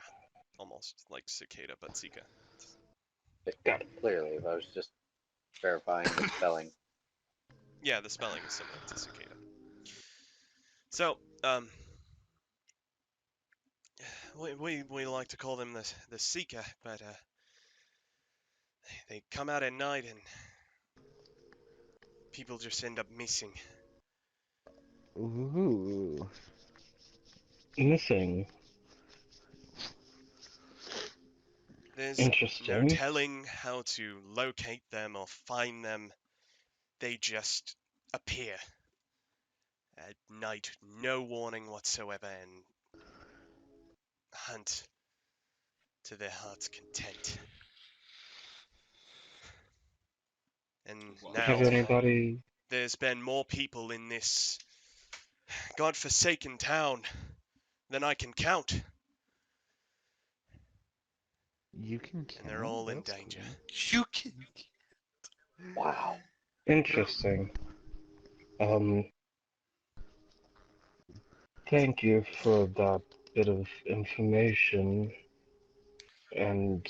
almost like cicada, but Seeker. Got it. Clearly, I was just verifying the spelling. Yeah, the spelling is similar to cicada. So, we like to call them the Seeker, but they come out at night and people just end up missing. Ooh. Missing. There's no Interesting. telling how to locate them or find them. They just appear at night, no warning whatsoever, and hunt to their heart's content. And Have now anybody... there's been more people in this godforsaken town than I can count, You can and count? they're all in That's danger. cool. You can. Wow. Interesting. Thank you for that bit of information. And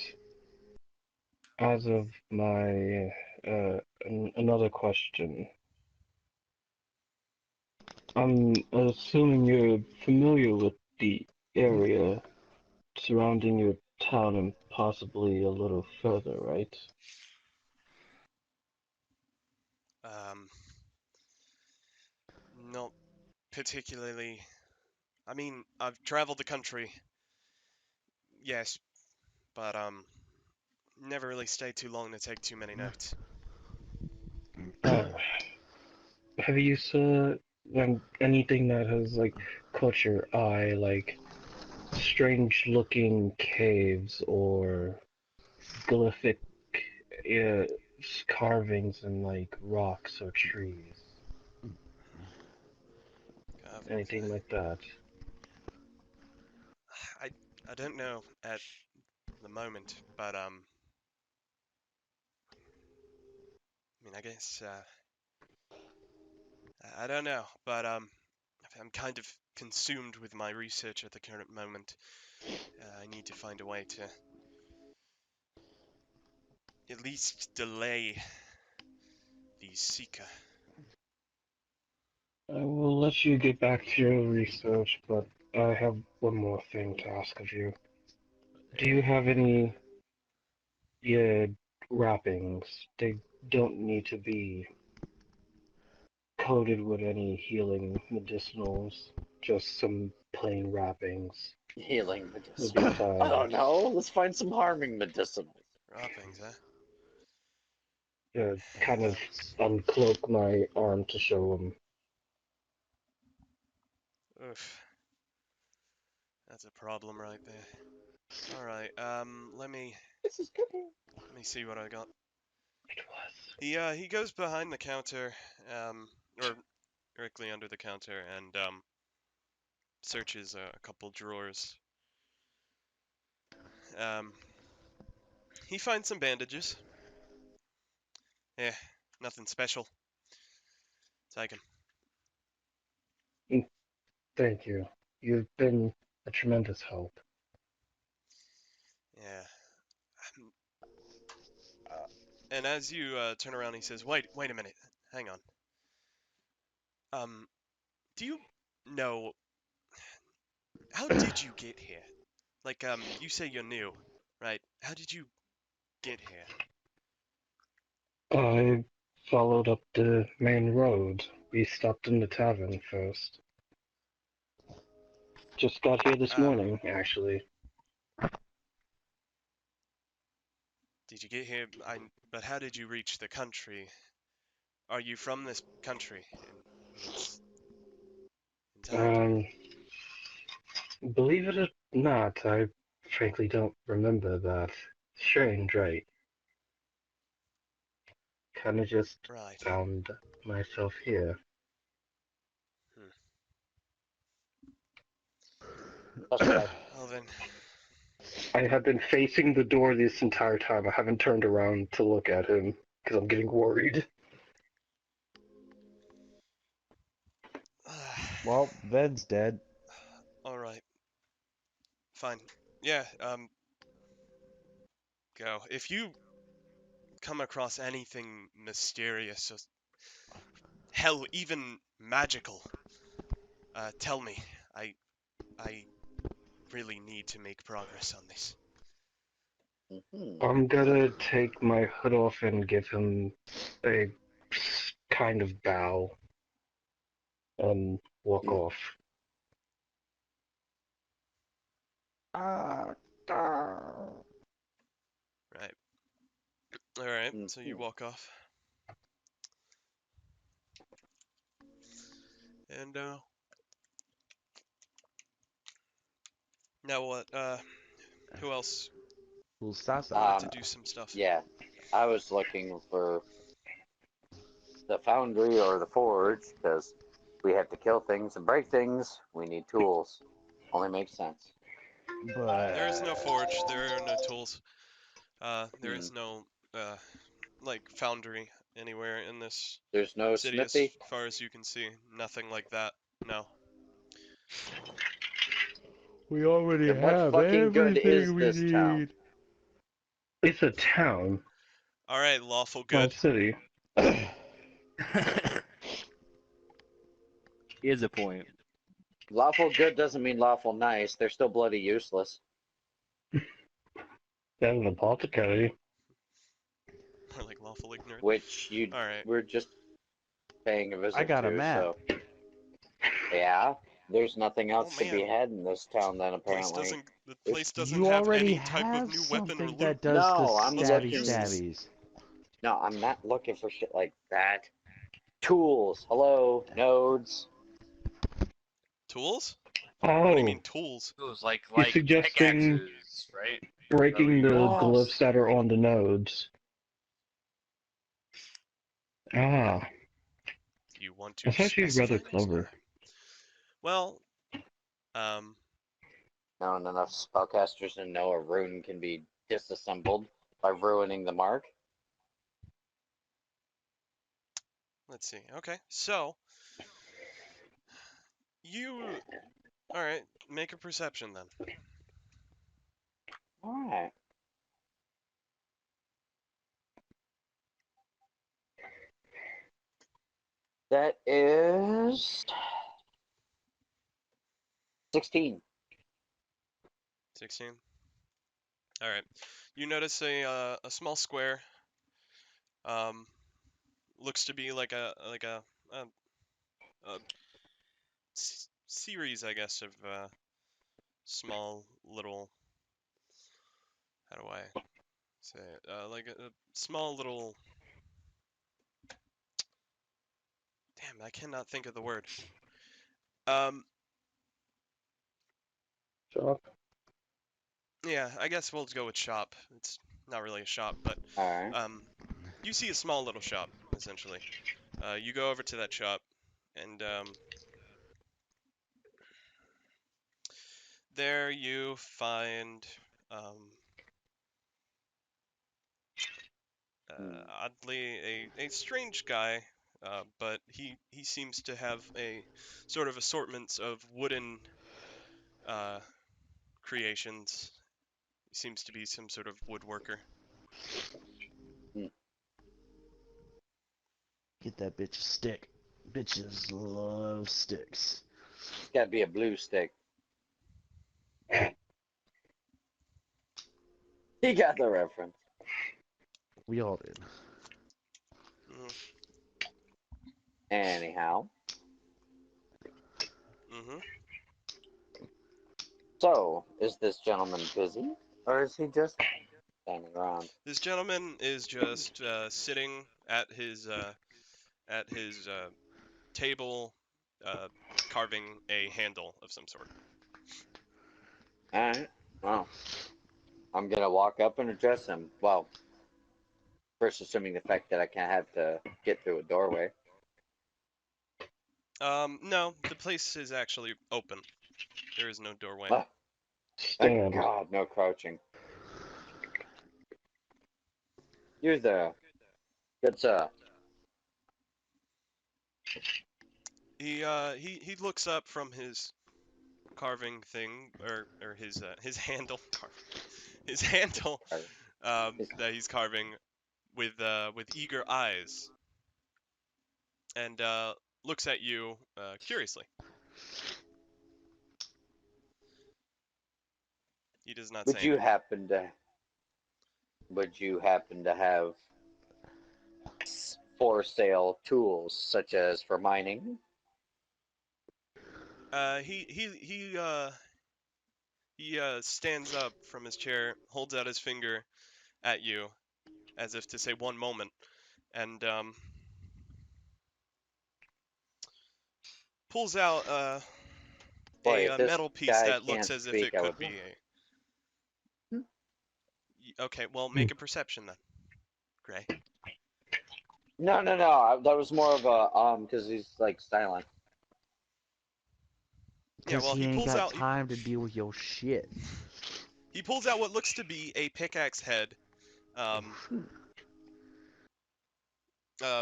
as of my, another question. I'm assuming you're familiar with the area surrounding your town and possibly a little further, right? Not particularly. I mean, I've traveled the country, yes, but never really stayed too long to take too many notes. Uh, have you, sir, And anything that has like caught your eye, like strange looking caves or glyphic uh, carvings in like rocks or trees. Anything like that. I don't know at the moment, but I mean, I guess I don't know, but I'm kind of consumed with my research at the current moment. I need to find a way to at least delay the Seeker. I will let you get back to your research, but I have one more thing to ask of you. Do you have any wrappings? They don't need to be coated with any healing medicinals, just some plain wrappings Healing would be medicinal. I fine. don't know. Let's find some harming medicinal. Wrappings, huh? Kind of uncloak my arm to show him. Oof. That's a problem right there. Alright, This is cooking. let me see what I got. It was. He goes behind the counter, or directly under the counter, and searches a couple drawers. He finds some bandages. Yeah, nothing special. Take 'em. Thank you. You've been a tremendous help. Yeah. And as you turn around, he says, wait a minute. Hang on. Do you know, how did you get here? Like, you say you're new, right? How did you get here? I followed up the main road. We stopped in the tavern first. Just got here this morning, actually. Did you get here? But how did you reach the country? Are you from this country? Um, believe it or not, I frankly don't remember that. Strange, right? Kinda just Right. found myself here. Well then. I have been facing the door this entire time. I haven't turned around to look at him because I'm getting worried. Well, Ven's dead. Alright. Fine. Yeah, go. If you come across anything mysterious, or hell, even magical, tell me. I really need to make progress on this. I'm gonna take my hood off and give him a kind of bow and walk off. Right. Alright, so you walk off. And, now what, who else wanted to do some stuff? Yeah, I was looking for the foundry or the forge because we have to kill things and break things. We need tools. Only makes sense. But There is no forge. There are no tools. There is no like foundry anywhere in this There's no city, smithy. as far as you can see. Nothing like that. No. we already Then what have fucking good is everything we this town? need. It's a town, All right, lawful not good. a city. He has a point. Lawful good doesn't mean lawful nice. They're still bloody useless. That's an apothecary. Or like lawful ignorant. Which you All right. we're just paying a visit I got to. a map. So yeah, there's nothing else to be man. had in this town then apparently. The place doesn't You have already any type have of new weapon or something loot. that does No, the I'm stabby looking- stabbies. No, I'm not looking for shit like that. Tools. Hello, nodes. Tools? Oh, What do you mean tools? It was like You're suggesting pickaxes, right? breaking the Oh, glyphs that are on the nodes. Ah, You want to that's actually specify rather that? clever. Well, Not enough spellcasters to know a rune can be disassembled by ruining the mark. let's see. Okay, so you, all right, make a perception then. All right. That is 16. 16. All right. You notice a small square. Looks to be like a series, I guess, of small little. How do I say it? Like a small little. Damn, I cannot think of the word. Um, Shop. yeah, I guess we'll go with shop. It's not really a shop, but All right. you see a small little shop essentially. You go over to that shop, and there you find oddly a strange guy, but he seems to have a sort of assortments of wooden creations. He seems to be some sort of woodworker. Get that bitch a stick. Bitches love sticks. It's got to be a blue stick. He got the reference. We all did. Anyhow. Mm-hmm. So, is this gentleman busy? Or is he just standing around? This gentleman is just sitting at his table, carving a handle of some sort. Alright. Well, I'm going to walk up and address him. Well, first assuming the fact that I can't have to get through a doorway. No, the place is actually open. There is no doorway. Ah, thank Stand. God, no crouching. You're there. Good sir. He looks up from his carving thing or his handle his handle that he's carving with eager eyes and looks at you curiously. He does not say anything. Would you happen to have for sale tools such as for mining? He stands up from his chair, holds out his finger at you as if to say one moment, and pulls out Boy, a if this metal piece guy that looks can't as if speak, it I could would. be a. Okay, well, make a perception then, Gray. No. That was more of a because he's like silent. Yeah, Because well, he ain't got time to deal with your shit. He pulls out what looks to be a pickaxe head,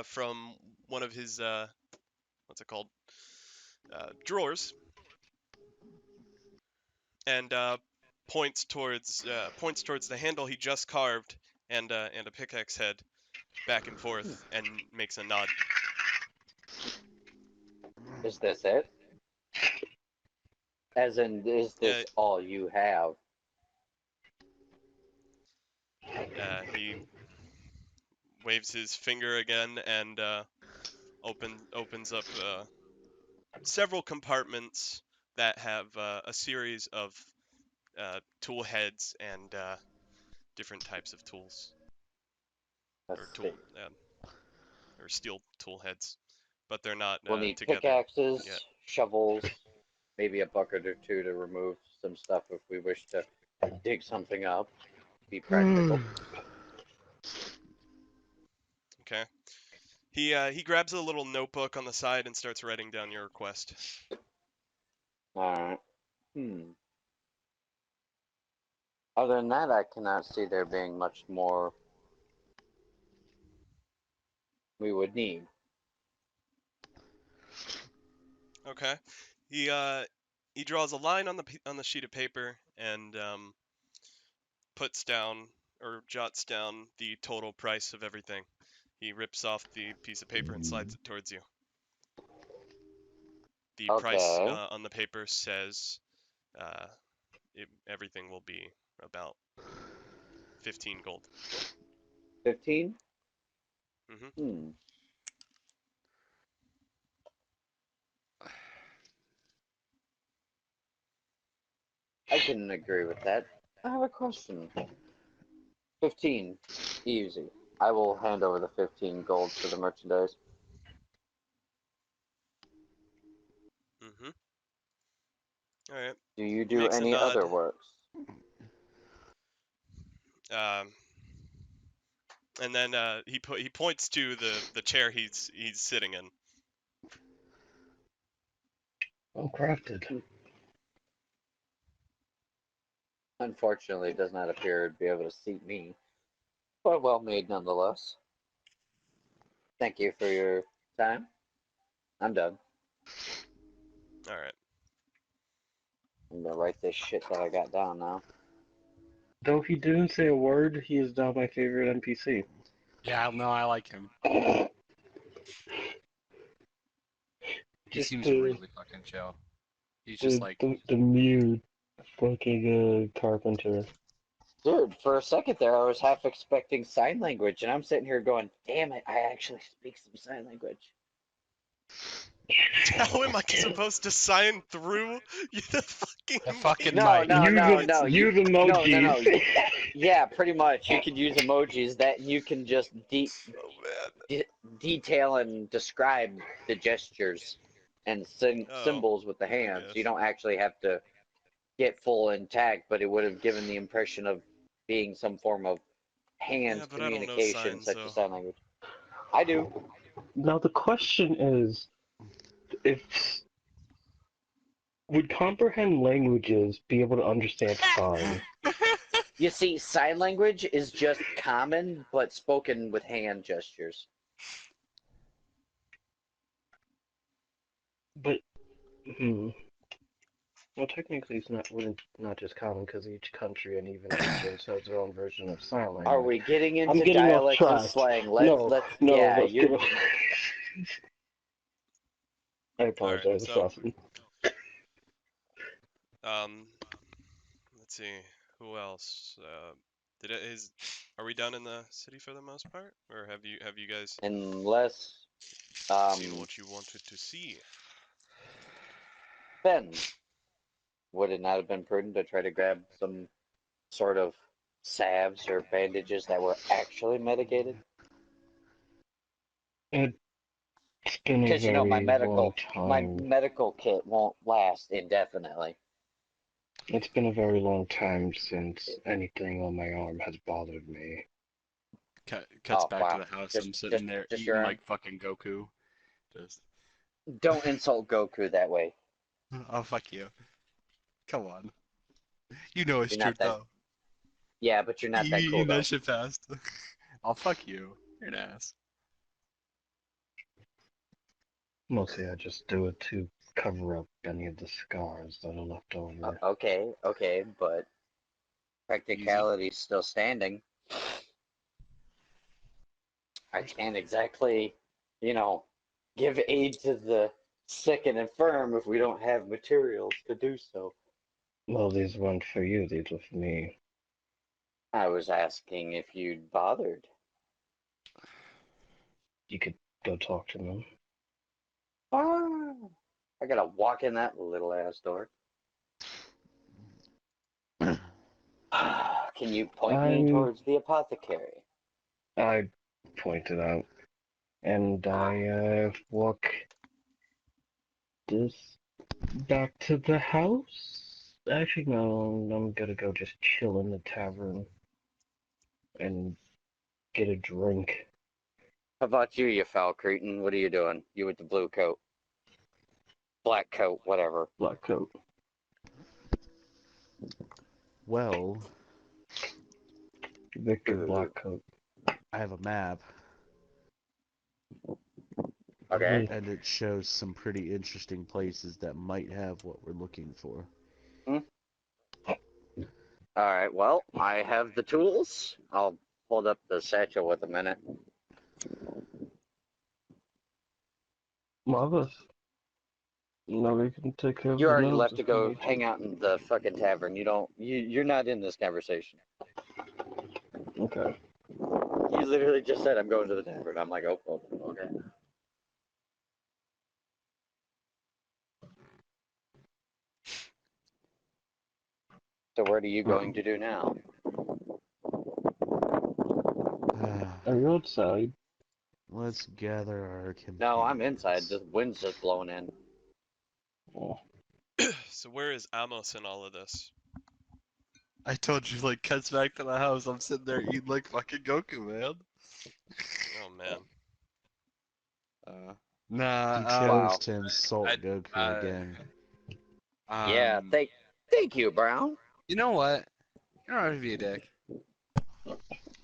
from one of his what's it called, drawers, and points towards the handle he just carved and a pickaxe head back and forth, and makes a nod. Is this it? As in, is this all you have? He waves his finger again and opens up several compartments that have a series of tool heads and different types of tools, or or steel tool heads, but they're not We'll need together pickaxes, yet. shovels, maybe a bucket or two to remove some stuff if we wish to dig something up. Be practical. Okay. He grabs a little notebook on the side and starts writing down your request. Alright. Other than that, I cannot see there being much more we would need. Okay. He draws a line on the sheet of paper and puts down or jots down the total price of everything. He rips off the piece of paper and slides it towards you. The price Okay. on the paper says everything will be about 15 gold. 15? Mm-hmm. I can agree with that. I have a question. 15. Easy. I will hand over the 15 gold for the merchandise. Mm-hmm. All right. Do you He do makes a any other nod. works? And then he points to the chair he's sitting in. Well crafted. Unfortunately, it does not appear to be able to seat me, but well made nonetheless. Thank you for your time. I'm done. All right. I'm gonna write this shit that I got down now. Though he didn't say a word, he is now my favorite NPC. Yeah, no, I like him. He Just seems the, really fucking chill. He's just like, the mute fucking carpenter. Dude, for a second there, I was half expecting sign language, and I'm sitting here going, damn it, I actually speak some sign language. How am I supposed to sign through the fucking? the fucking No, mic. no, no, no. Use No, no, emojis. no. Yeah, pretty much. You could use emojis that you can just Oh man. detail and describe the gestures and Oh, symbols with the I hands. You guess. don't actually have to get full intact, but it would have given the impression of being some form of Yeah, hands but I don't know communication, signs, such so. as sign language. I do. Now the question is, if would comprehend languages be able to understand sign? You see, sign language is just common, but spoken with hand gestures. But well, technically, it's not just common because each country and even ancients has their own version of sign language. Are we getting I'm into getting off dialects and track. slang? No, yeah, let's you're. get off. I apologize, so- assassin. Let's see. Who else? Are we done in the city for the most part, or have you guys Unless, seen what you wanted to see? Ben, would it not have been prudent to try to grab some sort of salves or bandages that were actually medicated? It's been a Because you know very long my time. medical kit won't last indefinitely. It's been a very long time since anything on my arm has bothered me. Cuts Oh, back to wow. the house. Just- I'm sitting there just eating your like fucking Goku. Just, Don't insult Goku that way. oh fuck you. Come on. You know it's You're true not that. though. Yeah, but you're not that You cool though. that shit fast. I'll fuck you. You're an ass. Mostly I just do it to cover up any of the scars that are left over. Okay, but practicality's still standing. I can't exactly, give aid to the sick and infirm if we don't have materials to do so. Well, these weren't for you, these were for me. I was asking if you'd bothered. You could go talk to them. Ah, I gotta walk in that little ass door. Can you point me towards the apothecary? I pointed out, and I walk this Back to the house? Actually, no, I'm gonna go just chill in the tavern and get a drink. How about you, you foul cretin? What are you doing? You with the blue coat, black coat, whatever. Black coat. Well, Victor Black Coat. I have a map, Okay. and it shows some pretty interesting places that might have what we're looking for. All right. Well, I have the tools. I'll hold up the satchel with a minute. Marvelous. Now we can take care of You the already nodes left if to we go need to. hang out in the fucking tavern. You're not in this conversation. Okay. You literally just said I'm going to the tavern. I'm like, oh, okay. So what are you going to do now? Are you outside? Let's gather our companions. No, I'm inside. The wind's just blowing in. Oh. So where is Amos in all of this? I told you, like, cuts back to the house. I'm sitting there eating like fucking Goku, man. Oh man. He Nah. chose Wow. to insult I- Goku again. Yeah, thank you, Brown. You know what? You don't have to be a dick.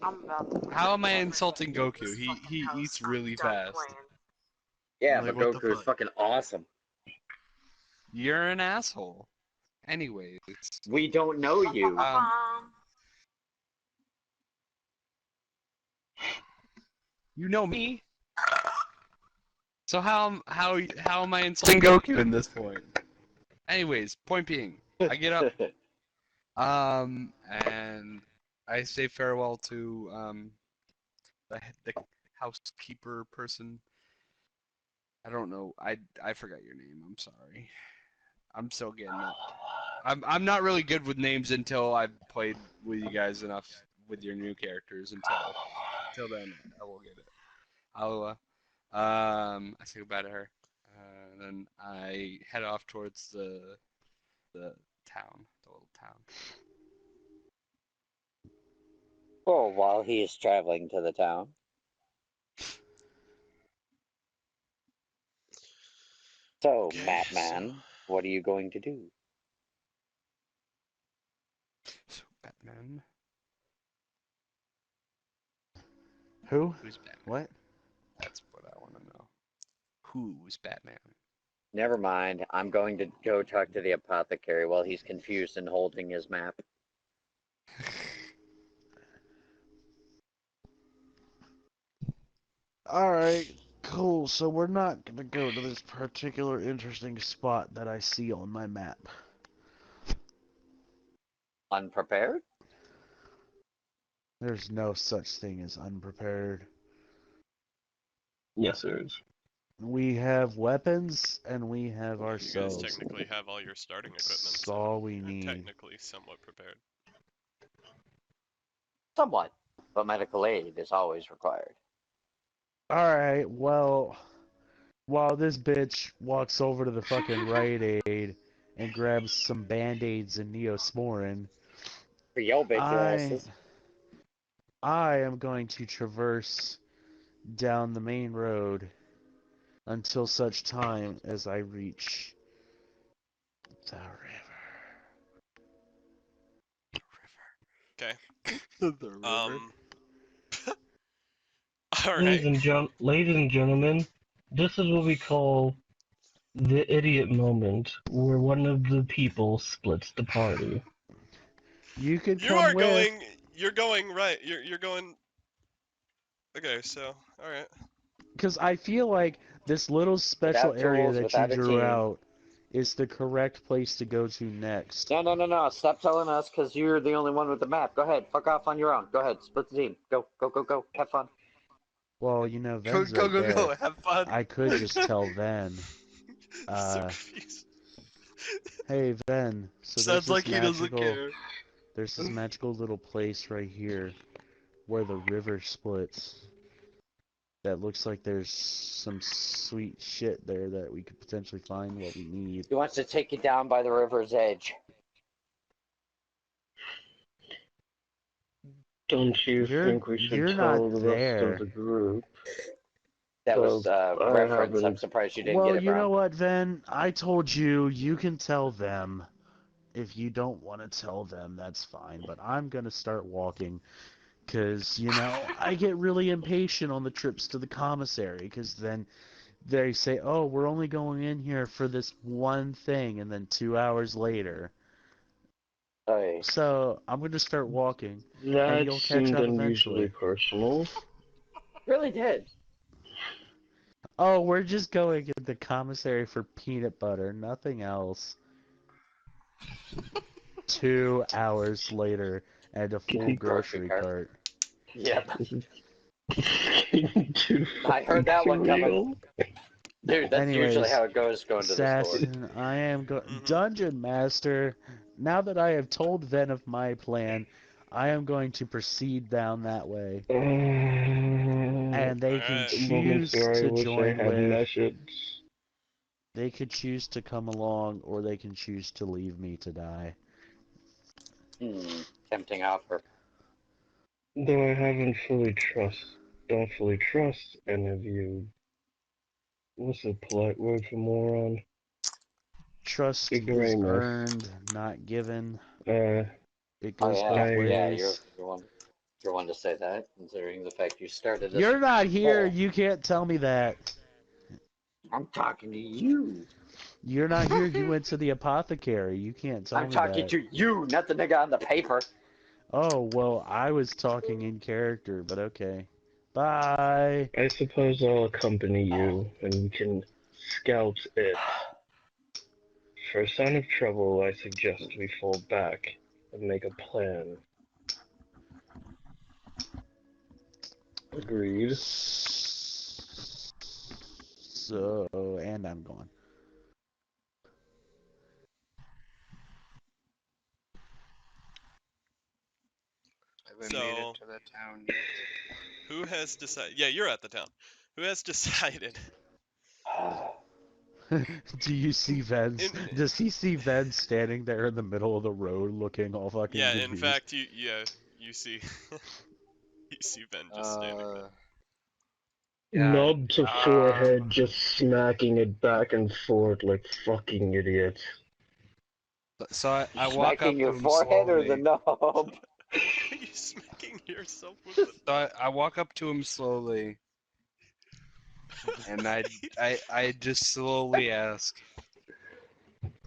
I'm about to. How am I get insulting this Goku? He fucking house. eats I'm really done fast. playing. Yeah, Like, but what the Goku is fuck? fucking awesome. You're an asshole. Anyways, We don't know you. you know me. So how am I insulting Goku in this point? Anyways, point being, I get up, and I say farewell to the housekeeper person. I don't know. I forgot your name. I'm sorry. I'm still getting it. I'm not really good with names until I've played with you guys enough with your new characters. Until then, I will get it. I say goodbye to her, and then I head off towards the town, the little town. Oh, while he is traveling to the town. So, Okay, Matman, what are you going to do? So Batman. Who? Who's Batman? What? That's what I want to know. Who's Batman? Never mind. I'm going to go talk to the apothecary while he's confused and holding his map. Alright, cool. So we're not gonna go to this particular interesting spot that I see on my map. Unprepared? There's no such thing as unprepared. Yes, there is. We have weapons and we have You guys ourselves. technically have all your starting equipment, That's so all we you're need. technically somewhat prepared. Somewhat. But medical aid is always required. Alright, well, while this bitch walks over to the fucking Rite Aid and grabs some band-aids and Neosporin, For your bitch asses. I am going to traverse down the main road until such time as I reach the river. Okay. The river. All right. Ladies and gentlemen, this is what we call the idiot moment, where one of the people splits the party. You could You come are with. going. You're going right. You're going. Okay, so all right. Because I feel like this little special Without area tools, that you without a drew team. out is the correct place to go to next. No. Stop telling us because you're the only one with the map. Go ahead. Fuck off on your own. Go ahead. Split the team. Go. Have fun. Well, you know, Go Ven's right there. go. Have fun. I could just tell Ven. So confused. Hey, Ven. So there's Sounds this like he doesn't care. There's this magical little place right here where the river splits. That looks like there's some sweet shit there that we could potentially find what we need. He wants to take you down by the river's edge. Don't you think we should You're not tell the rest of there. the group? That was I reference. I'm haven't. surprised you didn't Well, get it, you know Brown. what, Ven? I told you, you can tell them. If you don't want to tell them, that's fine. But I'm going to start walking because, you know, I get really impatient on the trips to the commissary because then they say, oh, we're only going in here for this one thing, and then 2 hours later. Hey. So I'm going to start walking, and That you'll catch seemed up unusually eventually. personal. Really did. Oh, we're just going to the commissary for peanut butter, nothing else. 2 hours later, and a full grocery cart. Yep. Too I heard that one coming. real. Dude, that's usually Anyways, how it goes going to the store. Assassin, I am Mhm. Dungeon Master. Now that I have told Ven of my plan, I am going to proceed down that way. And they can Alright. choose Sorry, I to wish I join had with. message. They could choose to come along, or they can choose to leave me to die. Tempting offer. Though I don't fully trust any of you. What's the polite word for moron? Trust is Ignoramus. earned, not given. Uh, It Oh goes yeah, both yeah. ways. You're one to say that, considering the fact you started this. You're not here. whole- You can't tell me that. I'm talking to you. You're not here. You went to the apothecary. You can't tell I'm me talking that. to you, not the nigga on the paper. Oh, well, I was talking in character, but okay. Bye. I suppose I'll accompany you, and we can scout it. For a sign of trouble, I suggest we fall back and make a plan. Agreed. So, and I'm gone. Haven't made So, it to the town yet. who has decided? Yeah, you're at the town. Who has decided? Do you see Ven? In, Does he see Ven standing there in the middle of the road looking all fucking yeah, confused? in fact, you see, you see Ben just standing there. Yeah. Knob to forehead, just smacking it back and forth like fucking idiots. So I walk up Smacking to your him forehead or the slowly. knob? Are you smacking yourself with the? So I walk up to him slowly, and I just slowly ask,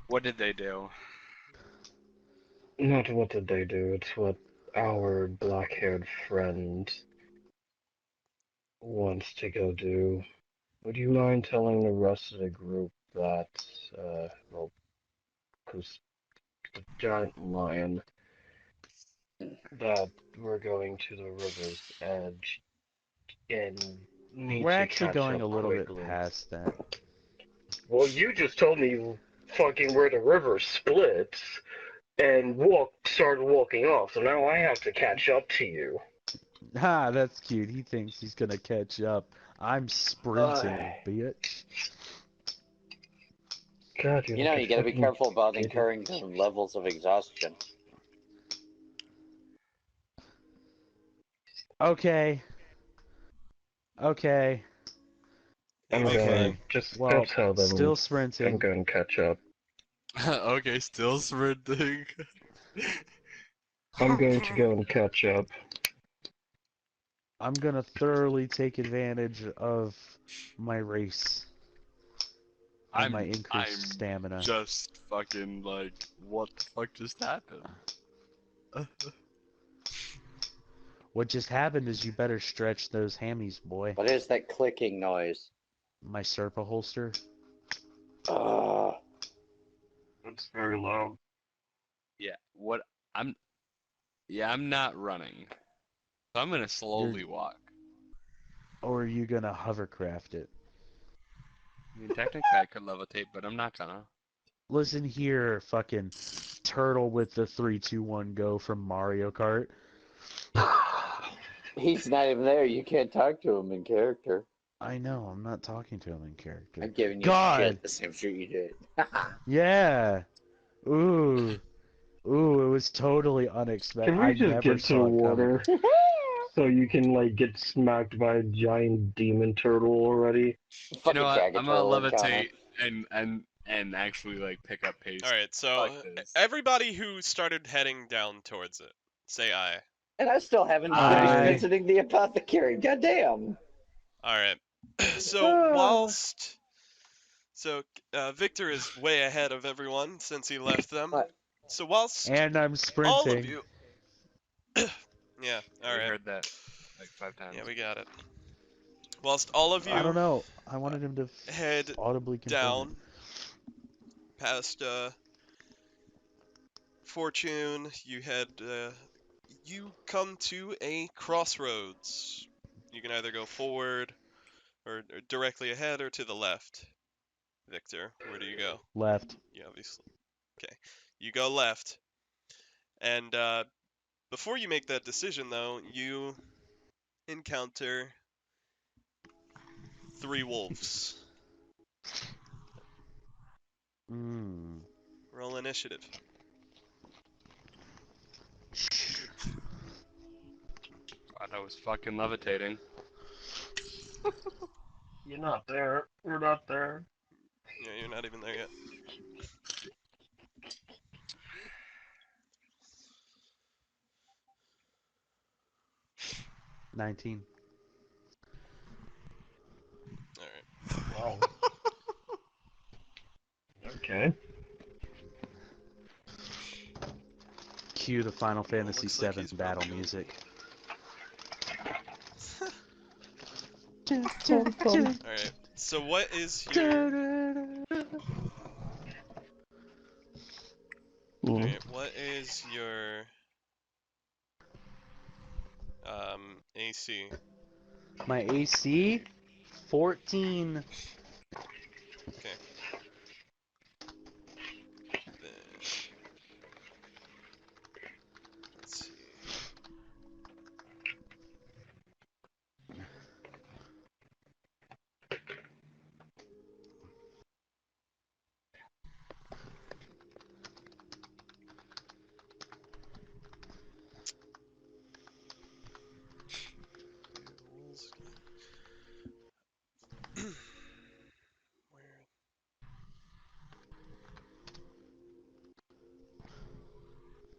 "What did they do?" Not what did they do, it's what our black-haired friend wants to go do. Would you mind telling the rest of the group that, well, because the giant lion, that we're going to the river's edge and need We're to actually catch going up a little bit quickly. past that. Well, you just told me fucking where the river splits and started walking off, so now I have to catch up to you. Ha, that's cute. He thinks he's gonna catch up. I'm sprinting, bitch. God, you're You know, like a you gotta be fucking careful about idiot. incurring some levels of exhaustion. Okay. Okay. I'm You'll be going, fine. just go Well, tell them still I'm sprinting. going to catch up. Okay, still sprinting. I'm going to go and catch up. I'm gonna thoroughly take advantage of my race. Of my increased stamina. Just fucking like, what the fuck just happened? What just happened is you better stretch those hammies, boy. What is that clicking noise? My Serpa holster. It's very loud. Yeah, what I'm I'm not running. So I'm gonna slowly walk. Or are you gonna hovercraft it? I mean, technically I could levitate, but I'm not gonna. Listen here, fucking turtle with the 3, 2, 1 go from Mario Kart. He's not even there. You can't talk to him in character. I know, I'm not talking to him in character. I'm giving you God! shit the same shit you did. Yeah! Ooh. Ooh, it was totally unexpected. Can we I just never get to the saw it coming. water so you can like get smacked by a giant demon turtle already? You Fucking know what? I'm gonna Gagaturtle encounter. levitate and actually like pick up pace. Alright, so Fuck this. everybody who started heading down towards it, say aye. And I still haven't finished I- visiting the apothecary. Goddamn. Alright. So Victor is way ahead of everyone since he left them. What? So whilst And I'm sprinting. all of you Yeah, We alright. heard that like 5 times. Yeah, we got it. Whilst all of you I don't know. I wanted him to head audibly confirm down past Fortune, you come to a crossroads. You can either go forward or directly ahead or to the left. Victor, where do you go? it. Left. You obviously. Okay. You go left. And before you make that decision, though, you encounter 3 wolves. Roll initiative. God, I was fucking levitating. You're not there. You're not there. Yeah, you're not even there yet. $19. Alright. Wow. Okay. Cue the Final Fantasy looks like VII he's battle probably music. Alright. So what is your Alright, what is your AC? My AC? 14. Okay. Then, let's see. Where?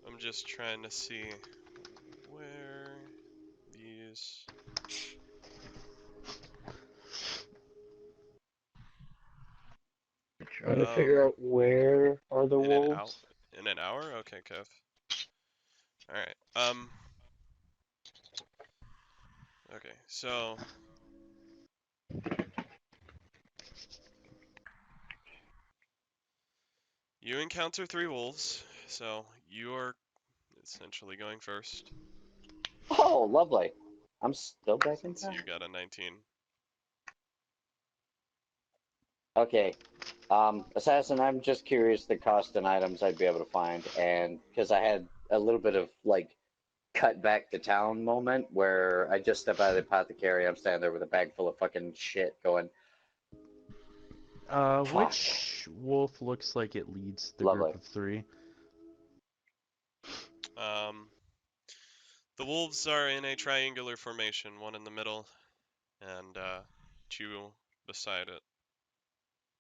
I'm just trying to see where these. Trying to figure out where are the wolves. In an hour? Okay, Kev. Alright. Okay, so you encounter 3 wolves, so you're essentially going first. Oh, lovely. I'm still back in So time. you got a 19. Okay. Assassin, I'm just curious the cost and items I'd be able to find, and because I had a little bit of like cut back to town moment where I just step out of the apothecary, I'm standing there with a bag full of fucking shit going. Fuck. Which wolf looks like it leads the Lovely. group of 3? The wolves are in a triangular formation, one in the middle, and 2 beside it.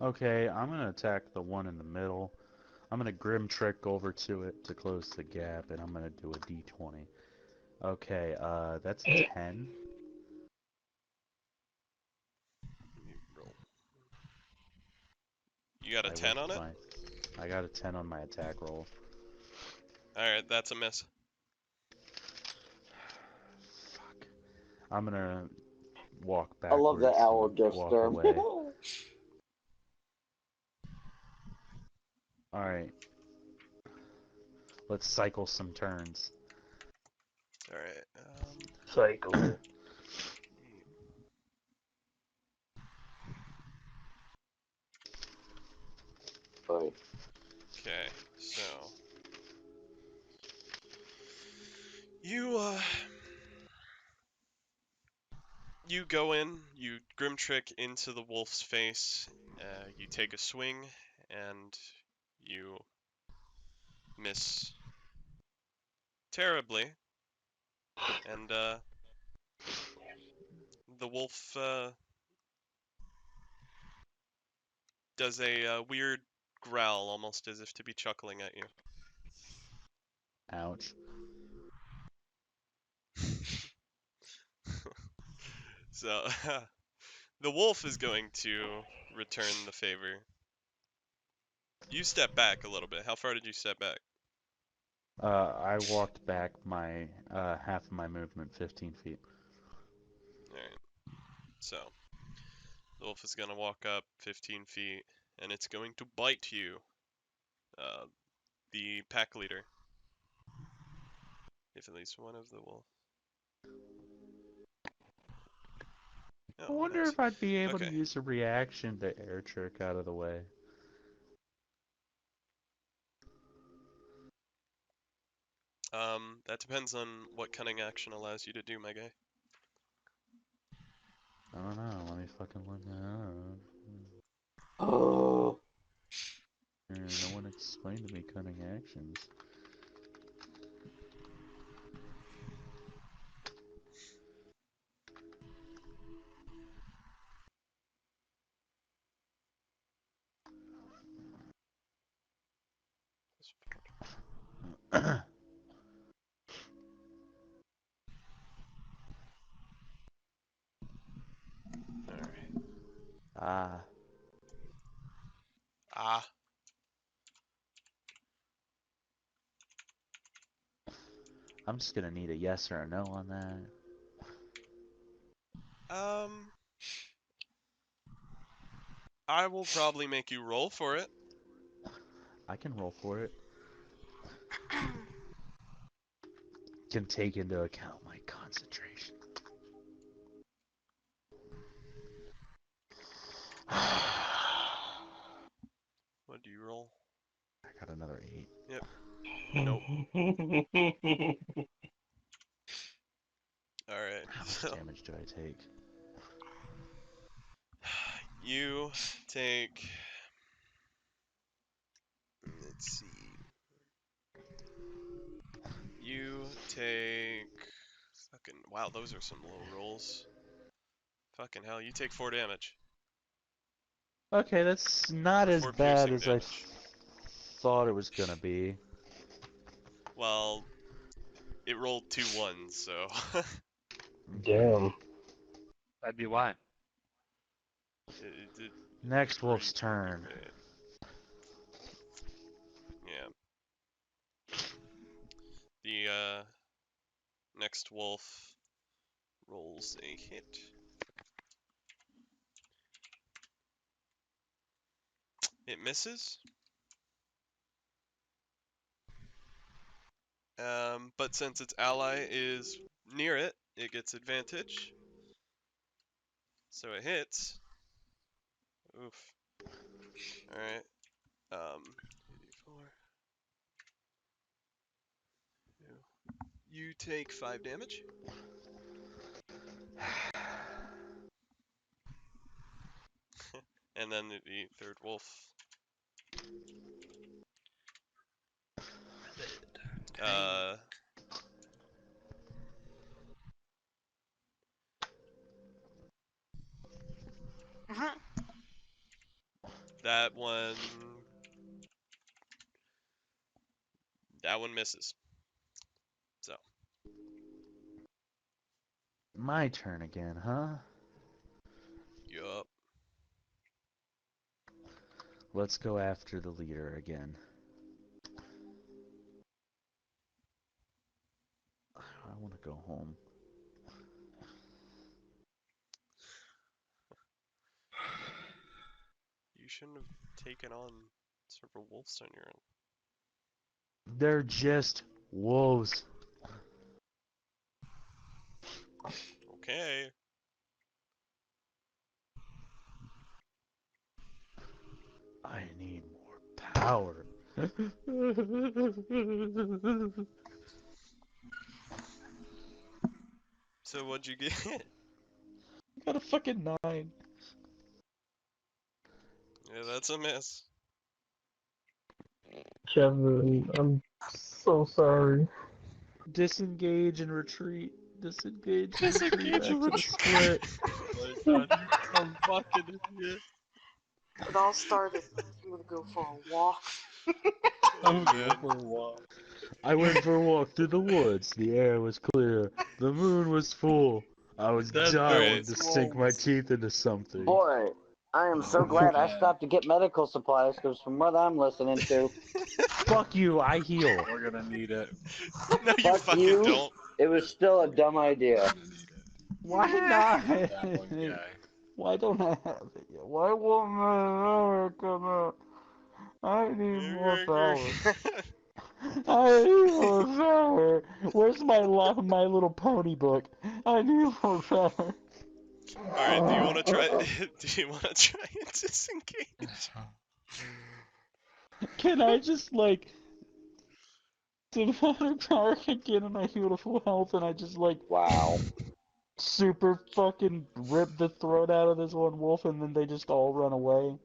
Okay, I'm gonna attack the one in the middle. I'm gonna Grim Trick over to it to close the gap, and I'm gonna do a D20. Okay, that's 10. You got a 10 on it? I got a 10 on my attack roll. Alright, that's a miss. Fuck. I'm gonna walk I backwards. love the owl and gift walk term. away. Alright. Let's cycle some turns. Alright, Cycle. okay, so you You go in, you grim trick into the wolf's face, you take a swing, and you miss terribly. And the wolf does a weird growl, almost as if to be chuckling at you. Ouch. So, the wolf is going to return the favor. You step back a little bit. How far did you step back? I walked back my half of my movement, 15 feet. Alright. So, the wolf is going to walk up 15 feet, and it's going to bite you, the pack leader. If at least one of the wolf. I Oh, wonder nice. if I'd be able to Okay. use a reaction to air trick out of the way. That depends on what cunning action allows you to do, my guy. I don't know. Let me fucking look that up. Oh. No one explained to me cunning actions. Alright. Ah, Ah. I'm just gonna need a yes or a no on that. I will probably make you roll for it. I can roll for it. Can take into account my concentration. What do you roll? I got another 8. Yep. Nope. Alright. How much So, damage do I take? you take... Let's see. You take... Fucking... Wow, those are some low rolls. Fucking hell, you take 4 damage. Okay, that's not as 4 bad piercing as I damage. thought it was gonna be. Well, it rolled 2 ones, so... Damn. That'd be why. it did Next wolf's pretty turn. bad. Yeah. The next wolf rolls a hit. It misses. But since its ally is near it, it gets advantage. So it hits. Oof. Alright. 84. You take 5 damage. And then the third wolf. Uh, Mhm. that one. That one misses. So. My turn again, huh? Yup. Let's go after the leader again. I want to go home. You shouldn't have taken on several wolves on your They're just wolves. own. Okay. I need more power. So what'd you get? Got a fucking 9. Yeah, that's a miss. Kevin, I'm so sorry. Disengage and retreat. Disengage and Disengage retreat and back to the split. Oh my god, I'm fucking idiot. It all started. I'm gonna go for a walk. Oh, man. for a walk. I went for a walk through the woods. The air was clear. The moon was full. I was That dying Alright. to sink my teeth into something. Boy, I am so Oh, glad I man. stopped to get medical supplies because from what I'm listening to, Fuck you, I heal. We're gonna need it. No, you fuck fucking you, don't. it was still a dumb We're idea. gonna need it. Why not? That one guy. Why don't I have it yet? Why won't my power come out? I need more power. I need more power. Where's my My Little Pony book? I need more power. Alright, do you want to try? Do you want to try and disengage? Can I just like divine power kick in and I heal to full health and I just like Wow. super fucking rip the throat out of this one wolf and then they just all run away?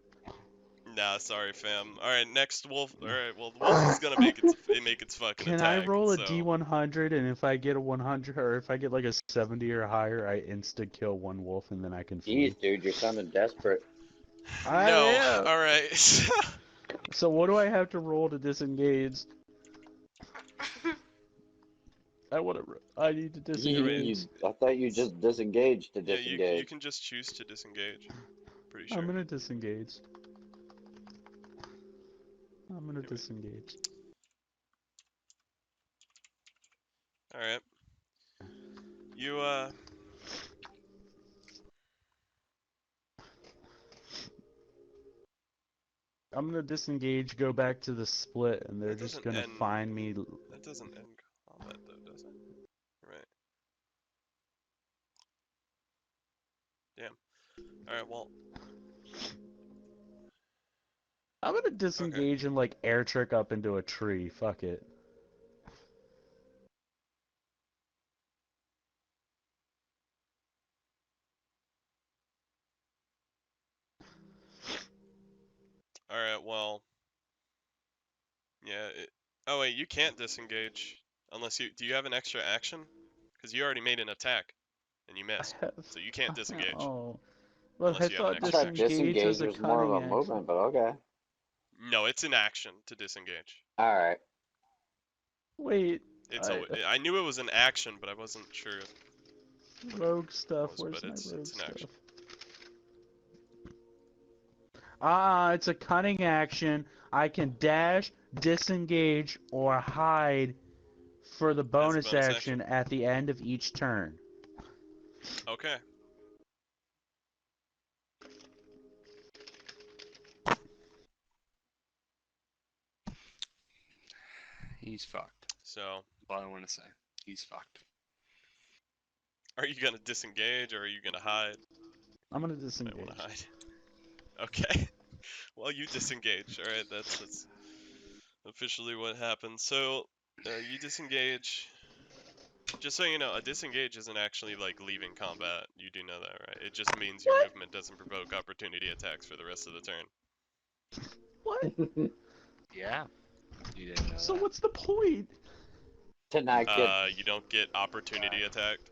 Nah, sorry, fam. Alright, next wolf. Alright, well, the wolf is gonna make its fucking Can attack. I roll a so... D100 and if I get a 100 or if I get like a 70 or higher, I insta kill one wolf and then I can flee? Jeez, dude, you're sounding desperate. I No. am. Alright. So what do I have to roll to disengage? I need to disengage. I thought you just disengaged to Yeah, disengage. you can just choose to disengage. Pretty sure. I'm gonna disengage. I'm gonna disengage. Alright. You, I'm gonna disengage, go back to the split, and they're That just doesn't gonna end- find me. That doesn't end combat, though, does it? Right. Damn. Alright, well, I'm gonna disengage and like air trick up into a tree. Fuck it. alright, well. Yeah, oh wait, you can't disengage. Unless you, do you have an extra action? Because you already made an attack, and you missed. I have. So you can't disengage. Oh, but Unless I you have an thought I extra thought disengage was disengage a was more of cunning a action. movement, but okay. No, it's an action to disengage. Alright. Wait, It's I knew it was an action, but I wasn't sure. rogue stuff. was, Where's but my it's rogue an stuff? action. Ah, it's a cunning action. I can dash, disengage, or hide for the bonus bonus action at the end of each turn. Okay. He's fucked. So, That's all I want to say. He's fucked. are you gonna disengage or are you gonna hide? I'm gonna I disengage. want to hide. Okay. Well, you disengage. All right, that's officially what happened. So, you disengage. Just so you know, a disengage isn't actually like leaving combat. You do know that, right? It just means your movement doesn't provoke opportunity attacks for the rest of the turn. What? Yeah. You didn't know So that. what's the point? To not get. You don't get opportunity attacked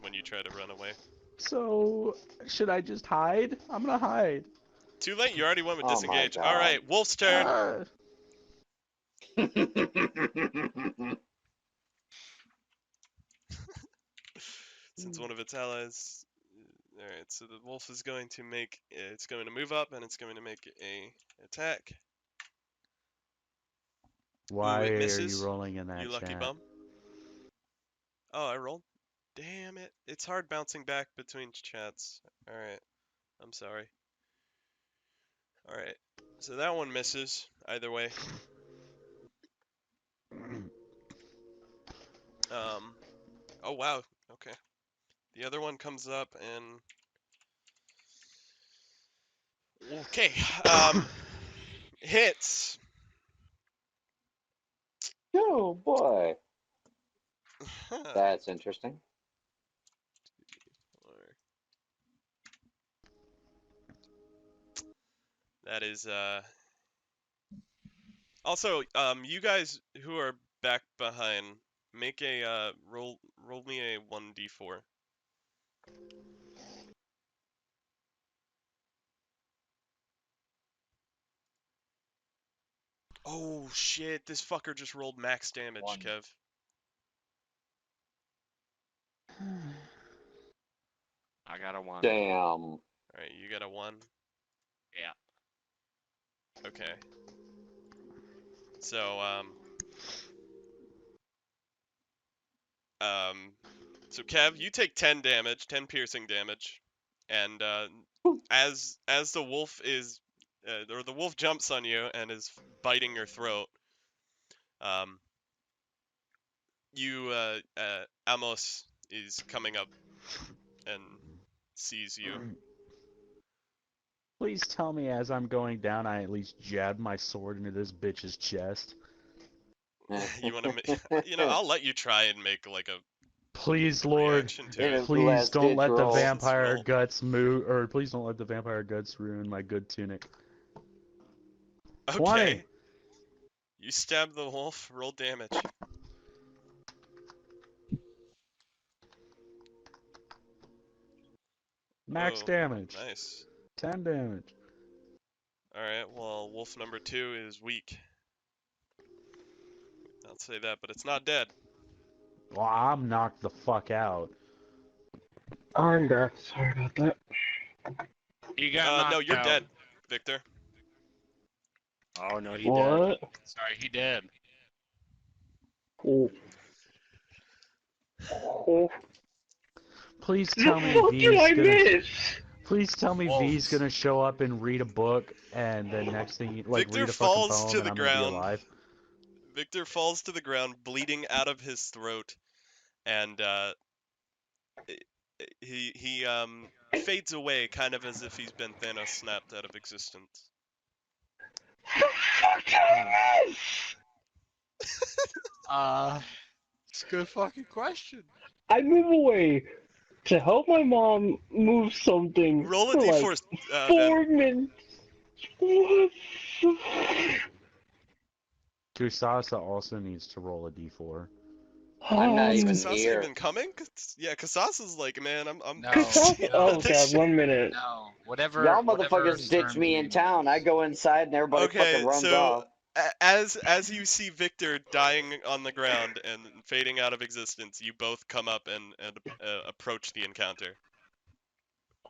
when you try to run away. So should I just hide? I'm gonna hide. Too late. You already went with Oh my disengage. God. All right, Wolf's turn. Ah, Since one of its allies. All right, so the wolf is going to make. It's going to move up and it's going to make a attack. why Ooh, it are misses. you rolling in that You lucky chat? bum. Oh, I rolled. Damn it! It's hard bouncing back between chats. All right, I'm sorry. All right, so that one misses either way. Oh wow. Okay. The other one comes up and. Okay. Hits. Oh boy. That's interesting. That is Also, you guys who are back behind, make a roll me a 1d4. Oh shit, this fucker just rolled max damage, One. Kev. I got a 1. Damn. Alright, you got a 1. Yeah. Okay. So, so Kev, you take 10 damage, 10 piercing damage, and as the wolf is, or the wolf jumps on you and is biting your throat, Amos is coming up and sees you. Please tell me as I'm going down, I at least jab my sword into this bitch's chest. You want to, I'll let you try and make like a Please, Lord, reaction to it. please Last don't ditch let the roll. vampire Roll. guts move, or please don't let the vampire guts ruin my good tunic. Okay. 20. You stab the wolf, roll damage. Max Whoa, damage. nice. 10 damage. Alright, well, wolf number 2 is weak. I'll say that, but it's not dead. Well, I'm knocked the fuck out. I'm back. Sorry about that. You got knocked No, you're out. dead, Victor. Oh no, he dead. What? Sorry, he dead. Oh. Oh. Please The tell me fuck did V's I gonna. miss? Please tell me Wolves. V's gonna show up and read a book, and then next thing, like Victor read a fucking falls poem, to and the I'm gonna be ground. alive. Victor falls to the ground, bleeding out of his throat, and he fades away, kind of as if he's been Thanos snapped out of existence. The fuck did I miss? It's a good fucking question. I move away to help my mom move something Roll a for like d4, Ven. 4 minutes. What the Kusasa also needs to roll a d4. I'm not Is even Kasasa here. even coming? Yeah, Kasasa's like, man, I'm No. Kusasa? Oh god, 1 minute. No. Whatever. Y'all whatever motherfuckers ditch Stern's me in name town. I is. go inside and everybody Okay, fucking runs so off. as you see Victor dying on the ground and fading out of existence, you both come up and approach the encounter.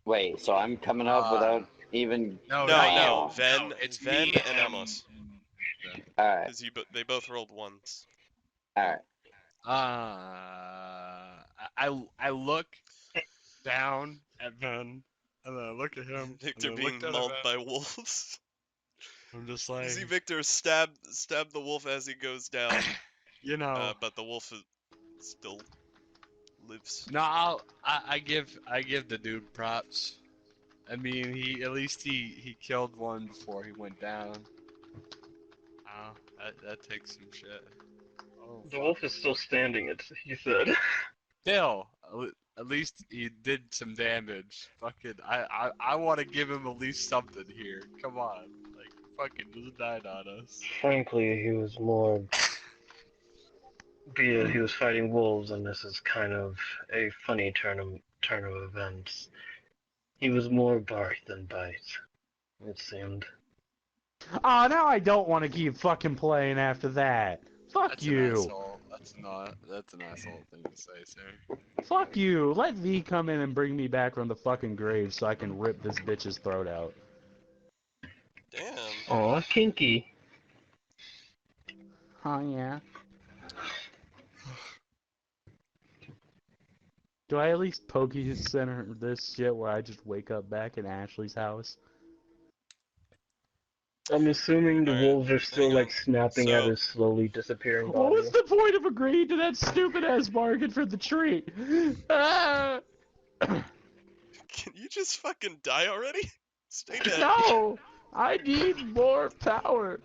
Wait, so I'm coming up without even. No, No, not no, you. Ven, No, it's Ven me and Amos, Alright, because they both rolled ones. alright. I look down at Ven, and then I look at him, Victor and I look being down mauled at by wolves. I'm just You like, see Victor stab the wolf as he goes down, you know. but the wolf still lives. No, I give the dude props. I mean, he killed one before he went down. That takes some shit. Oh, The wolf is still standing, he said. Still, at least he did some damage. Fucking, I want to give him at least something here. Come on, like fucking just died on us. Frankly, he was more. He was fighting wolves, and this is kind of a funny turn of events. He was more bark than bite, it seemed. Oh, now I don't want to keep fucking playing after that. Fuck That's you. an asshole. That's an asshole thing to say, sir. Fuck you. Let V come in and bring me back from the fucking grave so I can rip this bitch's throat out. Damn. Aw, kinky. Oh, yeah. Do I at least Pokey Center this shit where I just wake up back in Ashley's house? I'm assuming the Alright, wolves are still hang on. like snapping at So- his slowly disappearing What body. was the point of agreeing to that stupid ass bargain for the tree? Ah! Can you just fucking die already? Stay dead. No! I need more power.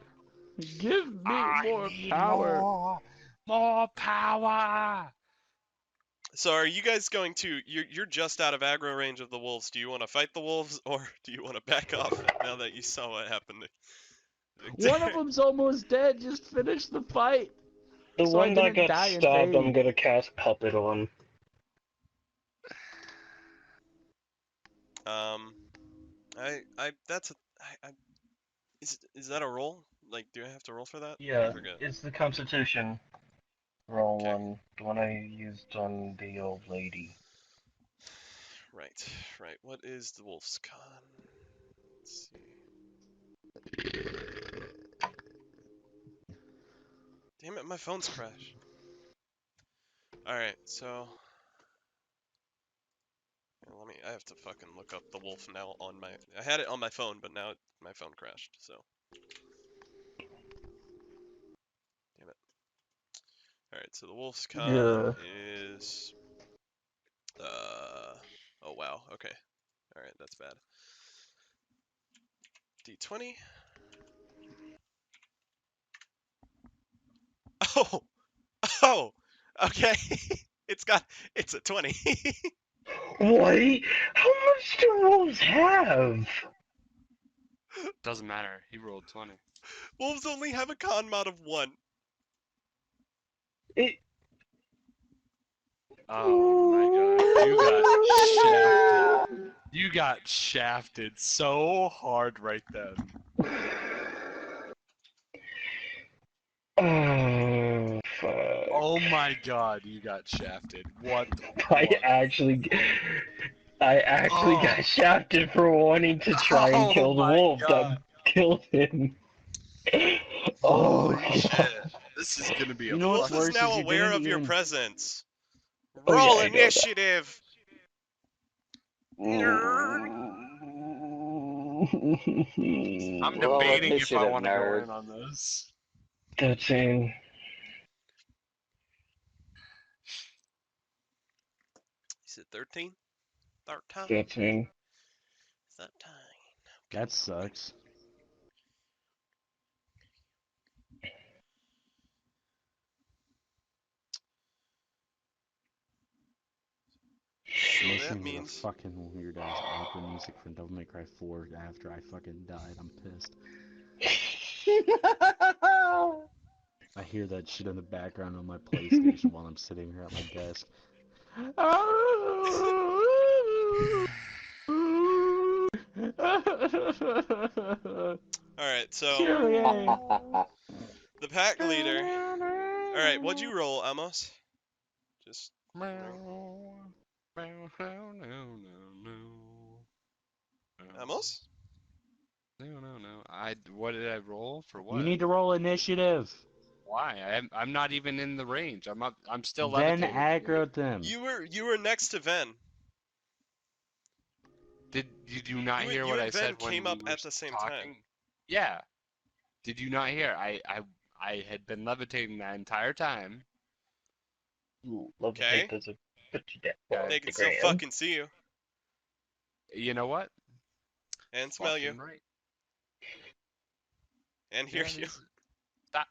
Give me more power. More power. So are you guys going to? You're just out of aggro range of the wolves. Do you want to fight the wolves, or do you want to back off now that you saw what happened to Victor? One of them's almost dead. Just finish the fight. The So I one that didn't got die in stabbed, I'm vain. gonna cast Puppet on. That's a, is that a roll? Like, do I have to roll for that? I Yeah, forget. it's the Constitution roll Okay. one, the one I used on the old lady. Right. What is the wolf's con? Let's see. Damn it, my phone's crashed. Alright, so... Here, I have to fucking look up the wolf now on my... I had it on my phone, but now my phone crashed, so... Damn it. Alright, so the wolf's con Yeah. is... Oh wow, okay. Alright, that's bad. D20. Oh! Oh! Okay. It's a 20. What? How much do wolves have? Doesn't matter. He rolled 20. Wolves only have a con mod of 1. It. Oh my god. You got shafted so hard right then. Oh, fuck. Oh my god, you got shafted. What the I fuck? actually got shafted for wanting to try and Oh kill the my wolf God. that killed him. Oh, Holy shit. This is gonna be a You know what's Wolf is worse now is you aware didn't of your even- presence. Oh, Roll yeah, I know that. initiative! I'm Roll debating if I initiative, want to go nerd. in on this. 13. Is it 13? 13? 13. 13. That sucks. So Listening that to the means... fucking weird ass opera music from Devil May Cry 4 after I fucking died. I'm pissed. I hear that shit in the background on my PlayStation while I'm sitting here at my desk. Alright, so... Kyrie. The pack leader... Alright, what'd you roll, Amos? Just... Amos? No. What did I roll for what? You need to roll initiative. Why? I'm not even in the range. I'm still Then levitating. aggro them. You were next to Ven. Did you not hear You what and I Ven said when came we up were at the same talking? time. Yeah. Did you not hear? I had been levitating that entire time. Okay. Does it put you down? Yeah, They can still fucking see you. You know what? And smell you. Fucking right. And hear Yeah, you. Stop.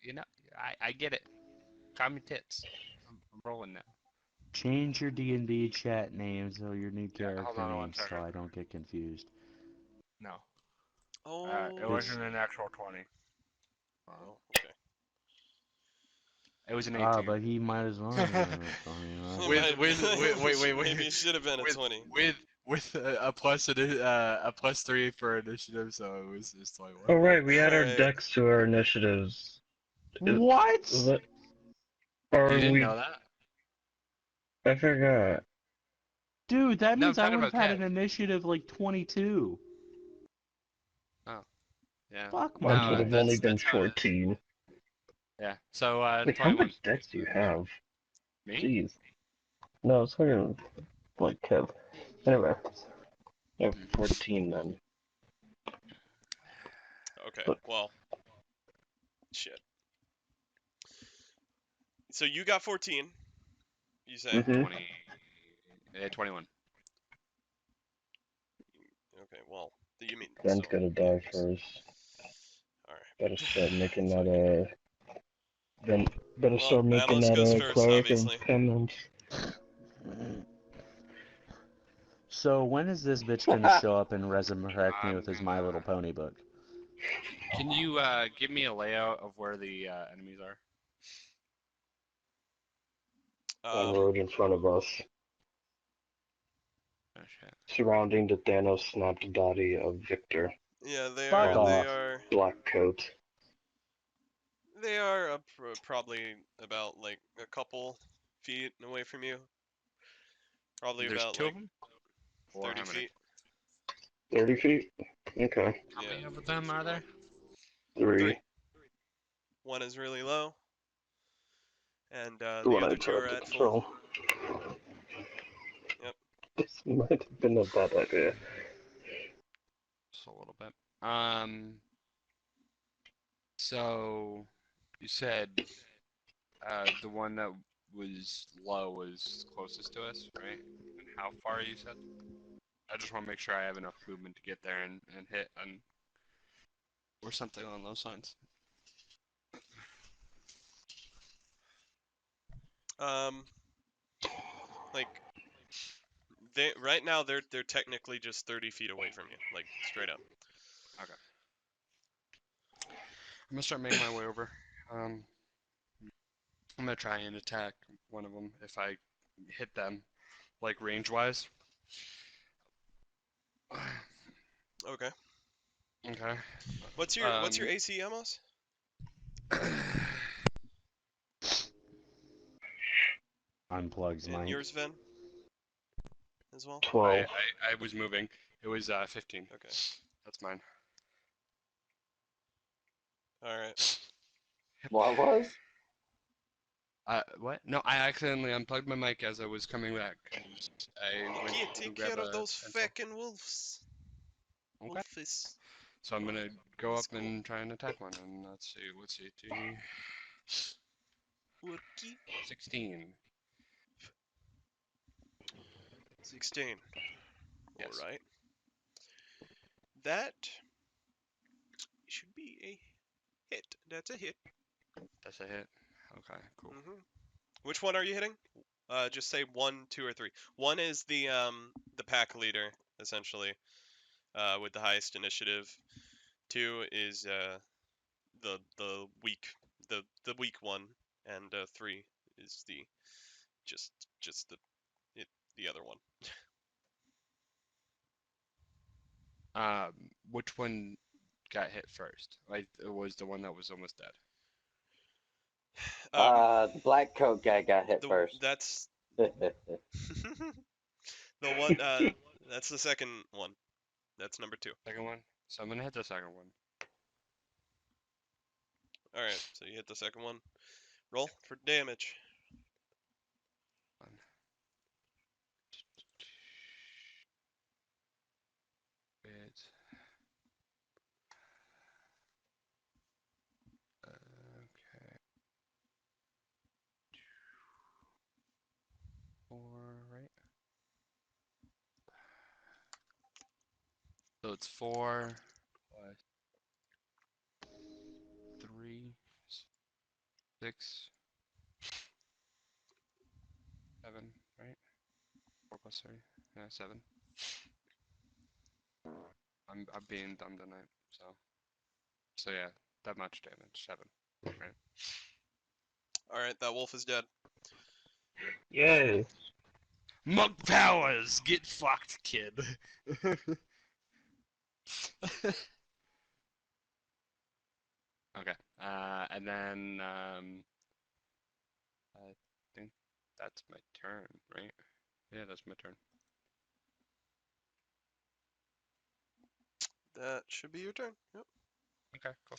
You know, I get it. Calm your tits. I'm rolling now. Change your D&D chat name so your new character hold on one name so second. I don't get confused. No. Oh. It wasn't an actual 20. Oh, okay. It was an 18. Ah, but he might as well have been a 20, Wait. Maybe it should have been a 20. With a plus 3 for initiative, so it was 21. Oh, right, we add our Alright. decks to our initiatives. What? Was it? Or You didn't we... know that? I forgot. Dude, that No, means I'm I talking would have about had Kev. an initiative like 22. Yeah. Fuck Mine No, would have only been that's how it is. 14. Yeah. So Wait, how 21. much decks do you have? Me? Jeez. No, it's fucking like Kev. Anyway. I have 14 then. Okay, But- well. Shit. So you got 14. You say? Mhm. 20. 21. Okay, well. You mean. Ben's So, gotta die first. Alright. Better start making that, Ben, better Well, start making Amos that, goes first, cleric obviously. of penance. So when is this bitch gonna show up and resurrect me with his My Little Pony book? Can you give me a layout of where the enemies are? On road in front of us, Oh shit. surrounding the Thanos snapped body of Victor. Yeah, they Fuck are. They off. are. Black coat. They are probably about like a couple feet away from you. Probably There's about two like of them? Or 30 how many? feet. 30 feet? Okay. How Yeah. many of them are there? 3. Three. One is really low, and The the one I other two are tried to at full. control. Yep. This might have been a bad idea. Just a little bit. So you said the one that was low was closest to us, right? And how far you said? I just want to make sure I have enough movement to get there and hit and or something along those lines. Like they right now they're technically just 30 feet away from you, like straight up. Okay. I'm gonna start making my way over. I'm gonna try and attack one of them if I hit them, like range-wise. Okay. Okay. What's your AC, Amos? Unplugs And Mike. yours, Ven? As well? 12. I was moving. It was 15. Okay. That's mine. Alright. What was? What? No, I accidentally unplugged my mic as I was coming back. I went Can't to take grab care of a those pencil. feckin' wolves. Okay. Wolfies. So I'm gonna go Let's up go. and try and attack one. And let's see, what's it? 16. 16. Yes. Alright. That should be a hit. That's a hit. That's a hit. Okay, cool. Which one are you hitting? Just say 1, 2, or 3. 1 is the pack leader, essentially, with the highest initiative. 2 is the weak weak one, and 3 is the just the other one. Which one got hit first? Like, it was the one that was almost dead. The black coat guy got hit first. That's the one. That's the second one. That's number 2. Second one? So I'm gonna hit the second one. All right. So you hit the second one. Roll for damage. It's okay. 4, right? So it's 4 plus 3, 6, 7, right? 4 plus 3, yeah, 7. I'm being dumb tonight, so yeah, that much damage, 7, right? All right. That wolf is dead. Yay! Monk powers, get fucked, kid. Okay, and then I think that's my turn, right? Yeah, that's my turn. That should be your turn. Yep. Okay, cool.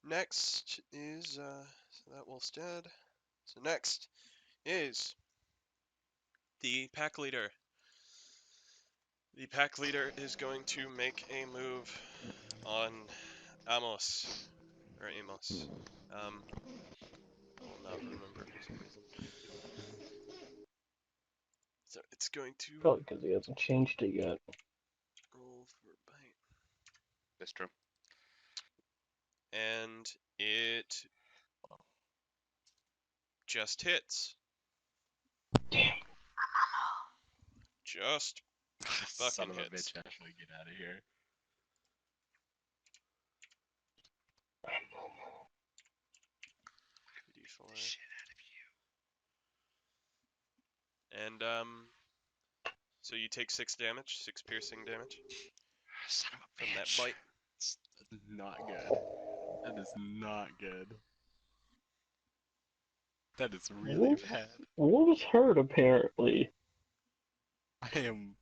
Next is so that wolf's dead. So next is the pack leader. The pack leader is going to make a move on Amos. Or Amos. I will not remember for some reason. So it's going to Probably because he hasn't changed it yet. roll for bite. That's true. And it just hits. just Son fucking of a hits. bitch, actually get out of here. D4. Shit. And so you take 6 damage, 6 piercing damage Son of a from that bitch. bite. That's not good. That is not good. That is really bad. Wolves hurt, apparently. I am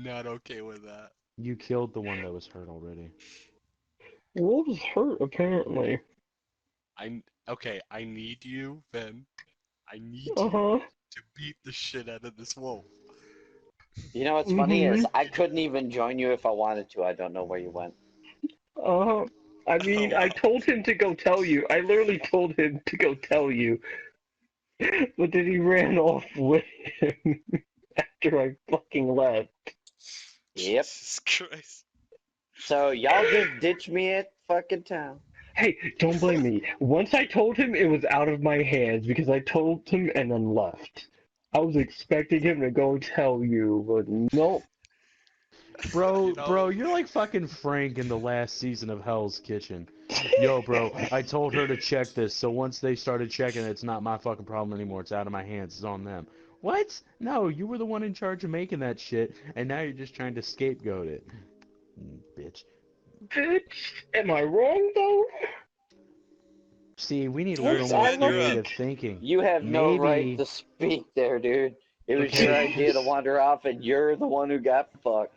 not okay with that. You killed the one that was hurt already. Wolves hurt, apparently. Okay, I need you, Ben. I need you Uh-huh. to beat the shit out of this wolf. You know what's funny is I couldn't even join you if I wanted to. I don't know where you went. Uh-huh. I mean, I wow. told him to go tell you. I literally told him to go tell you. But then he ran off with him after I fucking left. Yep. Jesus Christ. So y'all just ditch me at fucking town. Hey, don't blame me. Once I told him, it was out of my hands because I told him and then left. I was expecting him to go tell you, but nope. Bro, You know, bro, you're like fucking Frank in the last season of Hell's Kitchen. Yo, bro, I told her to check this, so once they started checking, it's not my fucking problem anymore. It's out of my hands. It's on them. What? No, you were the one in charge of making that shit, and now you're just trying to scapegoat it. Bitch. Bitch, am I wrong though? See, we need a Alright, little Once so more I Ben, you're up. creative thinking. You have no right Maybe. to speak there, dude. It was Okay. your idea to wander off, and you're the one who got fucked.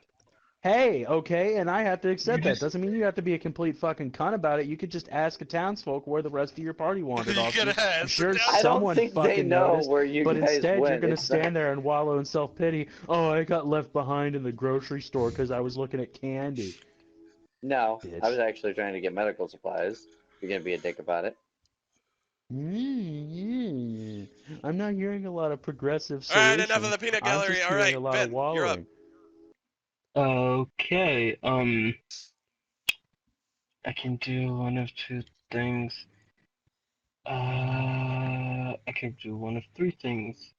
Hey, okay, and I have to You accept that. just Doesn't mean you have to be a complete fucking cunt about it. You could just ask a townsfolk where the rest of your party wandered you off gotta to. I'm ask the sure I don't someone think they fucking know noticed, where you but guys instead you're went. gonna It's stand there and wallow in self-pity. Oh, I got left behind in the grocery store because I was looking at candy. No, I was Bitch. actually trying to get medical supplies. You're gonna be a dick about it. I'm not hearing a lot of progressive Alright, enough of solutions. the peanut I'm gallery. just hearing Alright, a lot of Ben, you're up. wallowing. Okay, I can do one of two things. I can do one of three things.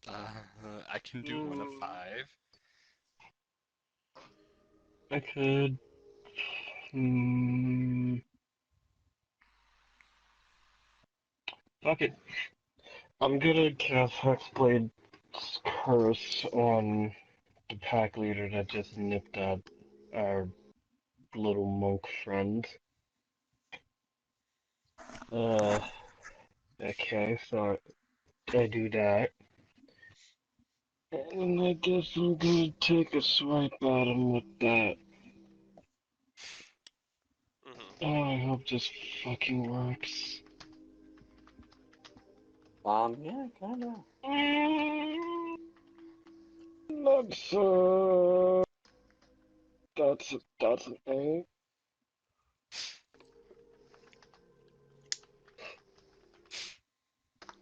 I can do one of 5. I could. Fuck it. I'm gonna cast Hexblade's Curse on the pack leader that just nipped at our little monk friend. Okay, so I do that. And I guess I'm gonna take a swipe at him with that. Mm-hmm. Oh, I hope this fucking works. Yeah, kinda. That's that's an A.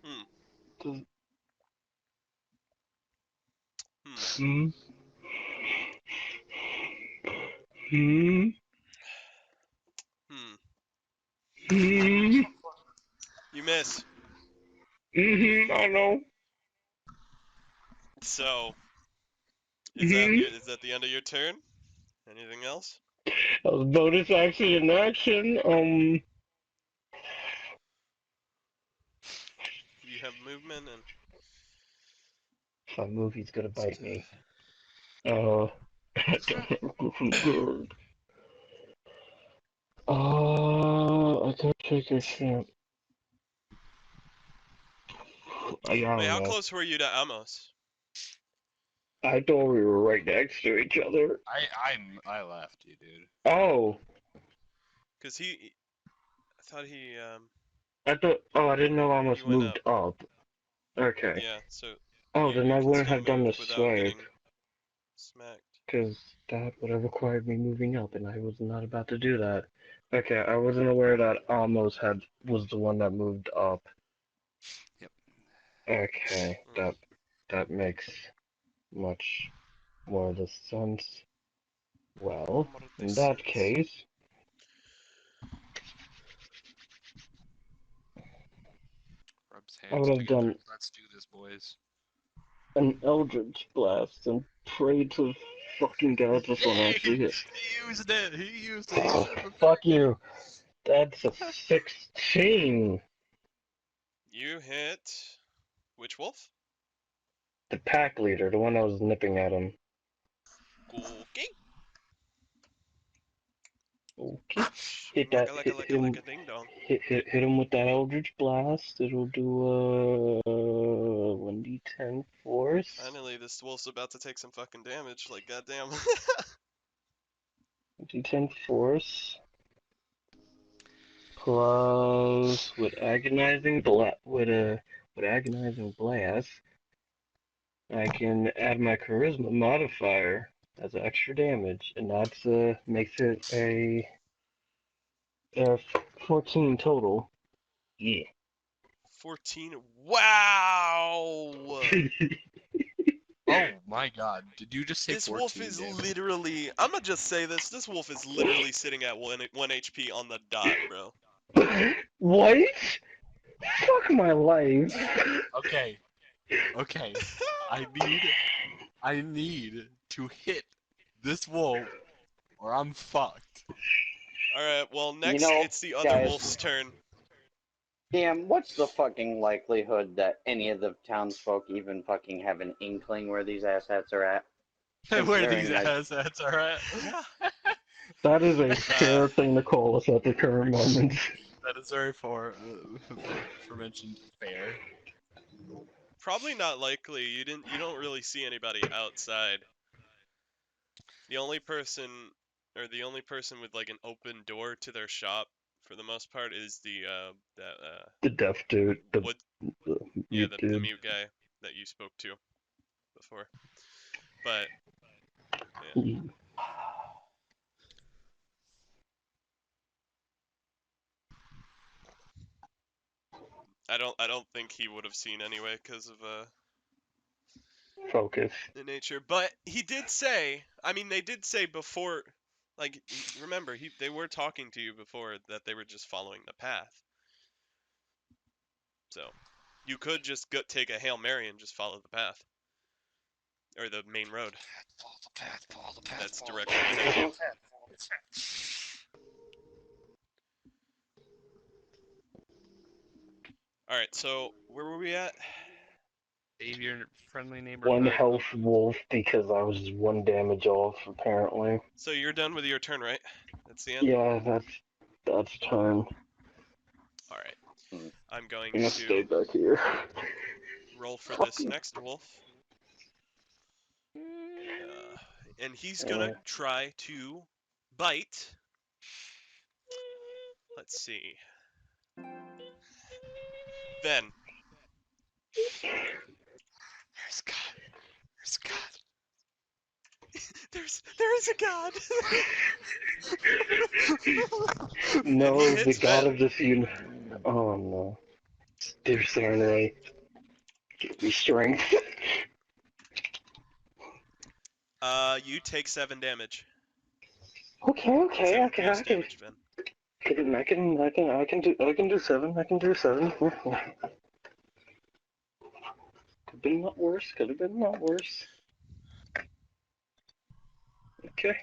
Hmm. Does, Hmm. hmm, Hmm. hmm, You miss. I know. So, Hmm. is that the end of your turn? Anything else? That was bonus action in action. You have movement and If I move, he's gonna bite me. I don't look good. I gotta take a shit. I wait, don't how know. close were you to Amos? I thought we were right next to each other. I left you, dude. Oh, Cause I thought he I thought. Oh, I didn't know I he almost went up. moved up. Okay. Yeah, so Oh, you then you I can wouldn't still have done the move without swipe, getting smacked. because that would have required me moving up, and I was not about to do that. Okay, I wasn't aware that almost was the one that moved up. Yep. Okay, Mm. that makes much more of the sense. Well, More in that distance. case, Rubs I hands would have together. done. Let's do this, boys. an Eldritch Blast and pray to fucking God this one actually hit. He used it. He used it. Oh, fuck you. That's a 16. You hit which wolf? The pack leader, the one that was nipping at him. Okay. Okay. Hit that. Hit Like him. a ding dong. Hit him with that Eldritch Blast. It'll do 1d10 force. Finally, this wolf's about to take some fucking damage. Like, goddamn. 1d10 force. Plus with agonizing blast, I can add my charisma modifier as extra damage, and that's makes it a 14 total. Yeah. 14. Wow! Oh my god. Did you just say This 14 wolf is damage? literally. I'm gonna just say this. This wolf is literally sitting at 1 HP on the dot, bro. What? Fuck my life. Okay. Okay. I need to hit this wolf or I'm fucked. Alright, well, next know, it's the other guys- wolf's turn. Damn, what's the fucking likelihood that any of the townsfolk even fucking have an inkling where these asshats are at? Where Considering, these like- assets are at. That is a fair thing to call us at the current moment. That is very for mentioned fair. Probably not likely. You don't really see anybody outside. The only person with like an open door to their shop for the most part is The deaf dude. The yeah, mute the dude. mute guy that you spoke to before. But yeah. I don't think he would have seen anyway because of Focus. the nature. But he did say, I mean, they did say before, like, remember, they were talking to you before that they were just following the path. So you could just take a Hail Mary and just follow the path. Or the main road. Follow the path. That's directly ahead of you. Alright, so where were we at? Save your friendly neighborhood. One health wolf because I was 1 damage off apparently. So you're done with your turn, right? That's the end? Yeah, that's turn. Alright. I'm going I'm gonna stay to back here. roll for this next wolf. And he's gonna try to bite. Let's see. Then. There's God. There's God. There is a god. No, And he the hits god Ben. of this universe. Oh no. Dear Sarnay. Give me strength. You take 7 damage. Okay. 7 pierce damage, Ben. I can do 7. I can do 7. Could have been a lot worse. Could have been a lot worse. Okay.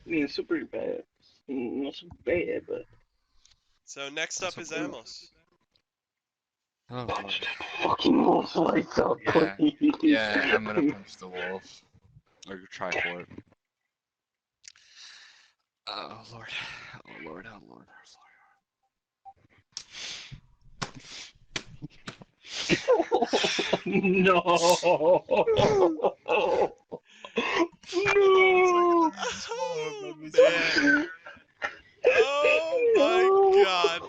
I mean, it's still pretty bad. Not so bad, but. So next up is Amos. Oh, Punch that fucking wolf's lights out, Yeah. please. Yeah, I'm gonna punch the wolf. Or try for it. Oh lord. Oh lord, oh lord, No. No. Oh, man. Oh my god.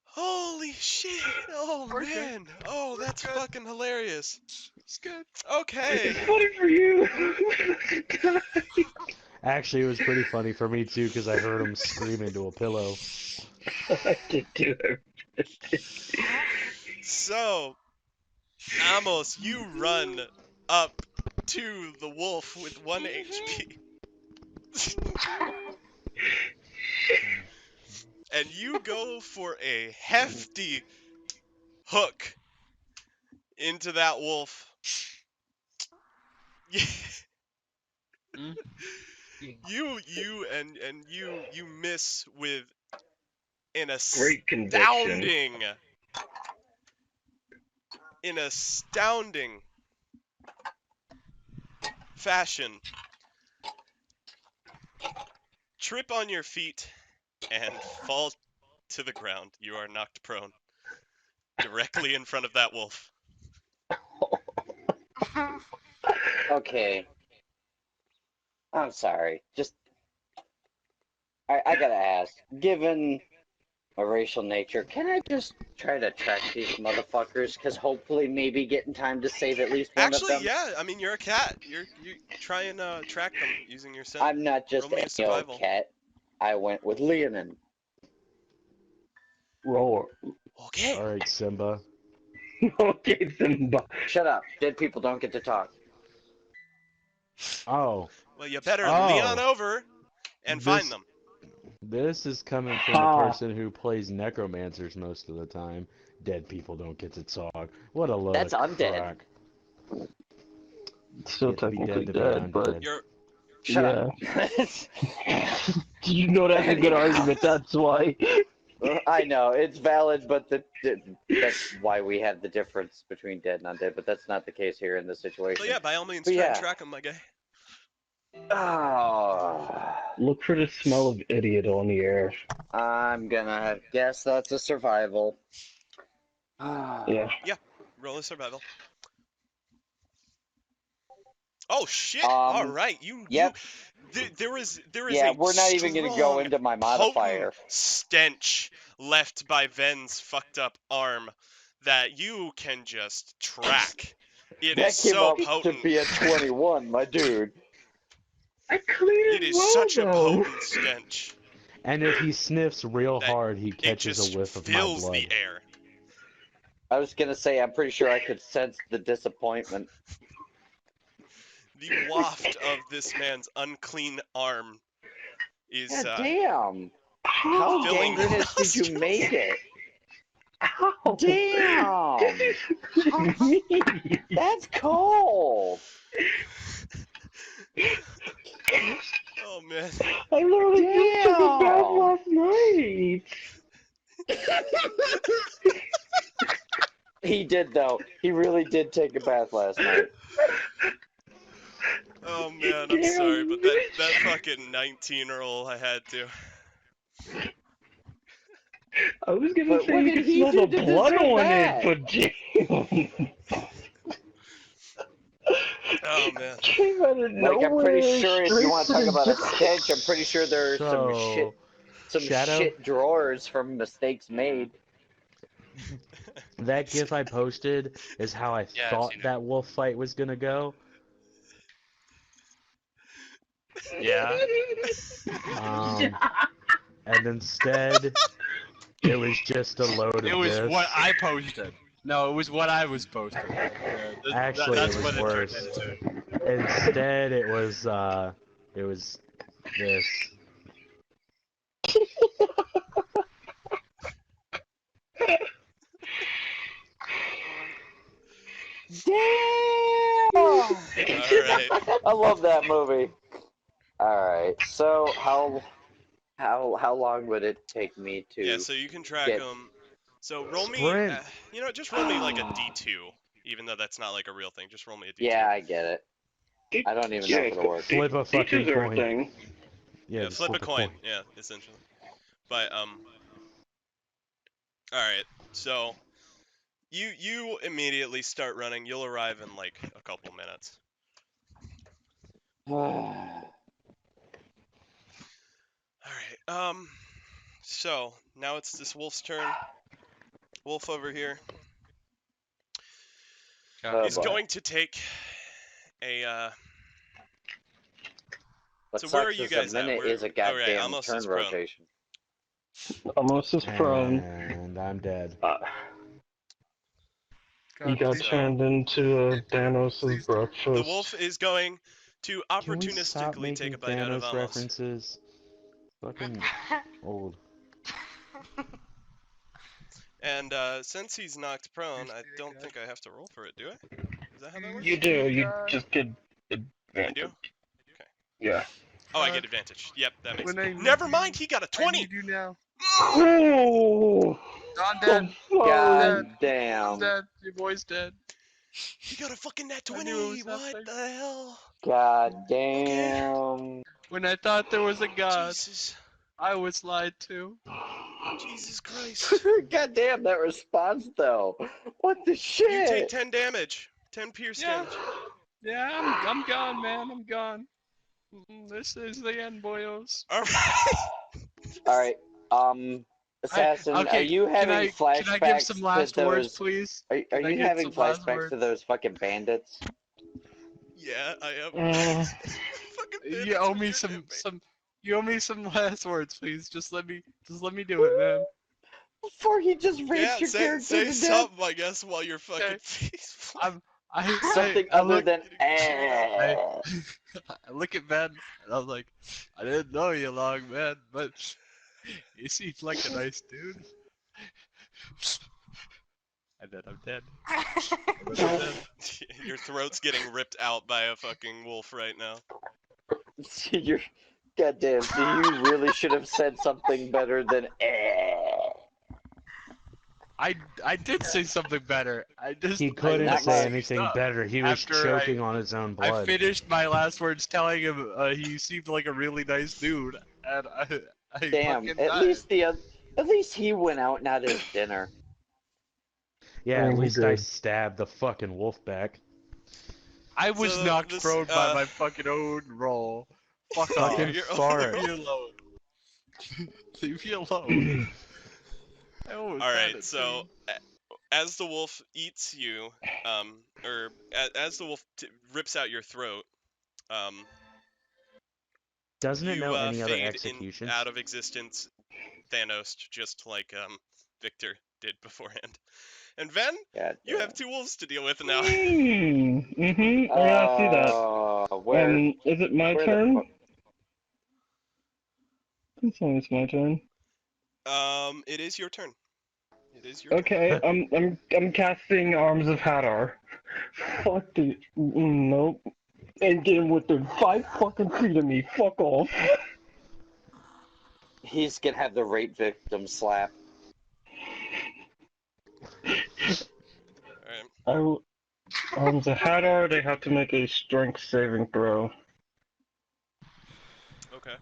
Holy shit. Oh man. Oh, that's fucking hilarious. It's good. Okay. It's funny for you. Actually, it was pretty funny for me too because I heard him scream into a pillow. I did do it. So, Amos, you run up to the wolf with 1 HP. And you go for a hefty hook into that wolf. You miss with an Great conviction. astounding fashion. Trip on your feet and fall to the ground. You are knocked prone directly in front of that wolf. Okay. I'm sorry. Just, I gotta ask. Given my racial nature, can I just try to track these motherfuckers? Because hopefully, maybe get in time to save at least one of them. Actually, yeah. I mean, you're a cat. You try and track them using your scent. I'm not just Roll me a any survival. old cat. I went with Leonin. Roar. Okay. Alright, Simba. Okay, Simba. Shut up. Dead people don't get to talk. Oh. Well, you better Oh. lean on over and find them. This is coming from the person who plays necromancers most of the time. Dead people don't get to talk. What a load That's of undead. crack. Still Get to be technically dead to be dead, but undead. You're Shut yeah. up. You know that's a good Anyhow. argument. That's why. I know it's valid, but that's why we have the difference between dead and undead. But that's not the case here in this situation. So yeah, by all means, But try and yeah. track them, my guy. Oh, Look for the smell of idiot on the air. I'm gonna guess that's a survival. Yeah. Roll a survival. Oh shit! Um, All right, yep. There is Yeah, a we're not even gonna go strong, into my potent modifier. stench left by Ven's fucked up arm that you can just track. It That is came so out potent. to be a 21, my dude. I cleared It is well, such a though. potent stench And if he sniffs real that hard, he it catches just a whiff of my fills blood. the air. I was gonna say, I'm pretty sure I could sense the disappointment. The waft of this man's unclean arm is God damn! How filling the gangrenous did you nostrils. make it? Ow. Damn! That's cold! Oh man. I literally just took a bath last night. He did, though. He really did take a bath last night. Oh man, I'm sorry, but that fucking 19-year-old, I had to. I was gonna But say what you did could he smell do the to blood deserve on that? it, but Oh man. came out of Like, I'm pretty nowhere, sure if you straight want to to talk the about a jaw. stench, I'm pretty sure there are So, some Shadow? shit drawers from mistakes made. That gif I posted is how I Yeah, I've thought seen it. that wolf fight was gonna go. Yeah. And instead, it was just a load It of was this. what I posted. No, it was what I was posting. Actually, that's it was what it worse. turned into. Instead, it was this. Damn! Alright. I love that movie. Alright, so how long would it take me to... Yeah, so you can track get- them. So roll me, Sprint. just roll me like a D2, even though that's not like a real thing. Just roll me a D2. Yeah, I get it. I don't even know if it'll work. Flip a fucking coin. Yeah, just flip a coin. Yeah, essentially. But alright, so you immediately start running. You'll arrive in like a couple minutes. Alright, so now it's this wolf's turn. Wolf over here. Oh, He's boy. going to take a What So where sucks are you is guys a at? minute Where- is a alright, goddamn Amos turn is prone. rotation. Almost as prone. And I'm dead. He God, got please- turned into Thanos' breakfast. The wolf is going to Can we stop opportunistically take making a bite out of Thanos Amos. references? Fucking old. And since he's knocked prone, I don't think I have to roll for it, do I? Is that how that works? You do. You just get I do? advantage. Okay. Yeah. Oh, I get advantage. Yep, that makes when I sense. need Never you, mind, he got a I 20! need you now. Oh, I'm dead. God I'm damn. dead. Your boy's dead. He got a fucking nat I knew it 20! was What happening. the hell? God damn. When I thought there was a god, Jesus. I was lied to. Jesus Christ. God damn that response though. What the shit? You take 10 damage. 10 pierce Yeah. damage. Yeah, I'm gone, man. I'm gone. This is the end, boyos. Alright. Alright. Assassin, Okay, are you having flashbacks can I give some last to words, those please? are Can I you get having some last flashbacks words? to those fucking bandits? Yeah, I am. Fucking You bandits owe were me shooting at me. you owe me some last words, please. Just let me do it, man. Before he just raped Yeah, your character say to death? something, I guess, while you're fucking Okay. peaceful. Something I other look, than I look at Ben and I was like, I didn't know you long, man, but he seems like a nice dude. And then I'm dead. And then I'm dead. Your throat's getting ripped out by a fucking wolf right now. You're goddamn. So you really should have said something better than I did say something better. He couldn't not say much. anything better. He was After choking on his own I blood. finished my last words telling him he seemed like a really nice dude, and I damn. fucking At died. least he went out and had his dinner. Yeah, at he least I did. stabbed the fucking wolf back. I was So knocked this, prone by my fucking own roll. Fuck off. Fucking You're fart. Leave me alone. Leave me alone. I almost had Alright, it, so too. as the wolf eats you, or as the wolf rips out your throat, Doesn't it you know any other fade executions? out of existence, Thanos, just like Victor did beforehand. And Ven, God you damn. have 2 wolves to deal with now. Mm-hmm. Yeah, I see that. Where? Is it my where turn? The It's always my turn. It is your turn. It is your turn. Okay, I'm casting Arms of Hadar. Fuck the nope. And getting within 5 fucking feet of me. Fuck off. He's gonna have the rape victim slap. Alright. Arms of Hadar, they have to make a strength saving throw. Okay.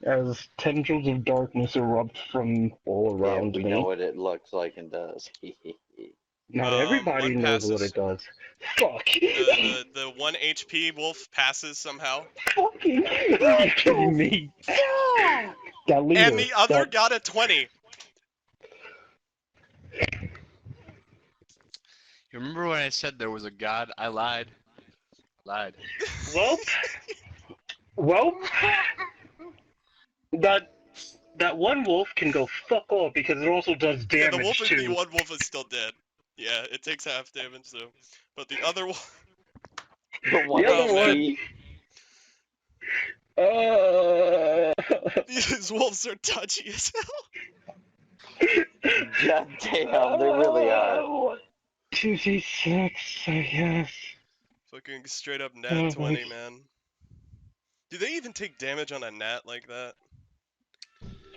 As tendrils of darkness erupt from all Yeah, around we me. know what it looks like and does. Not everybody one knows what passes. it does. Fuck. The 1 HP wolf passes somehow. Fucking are you kidding me? Got leader. And the other got a 20. You remember when I said there was a god? I lied. Well, that one wolf can go fuck off because it also does Yeah, damage the too. one wolf is still dead. Yeah, it takes half damage though. But the other one, The one The other man. one. These wolves are touchy as hell. God damn, they really are. 2d6, I guess. Fucking straight up nat 20, man. Do they even take damage on a nat like that?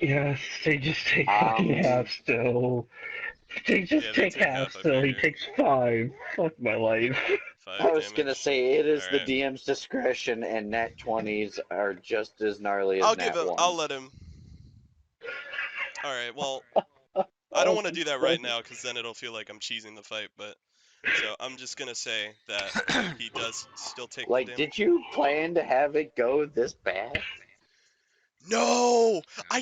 Yes, they just take fucking half still. They just Yeah, they take take half half, I still. He figure. takes 5. Fuck my life. 5 I was damage. gonna say it is Alright. the DM's discretion, and nat 20s are just as gnarly as nat 1s. I'll let him. Alright, well, I don't want to do that right now because then it'll feel like I'm cheesing the fight, but so I'm just gonna say that he does still take the Like, damage. did you plan to have it go this bad? No! I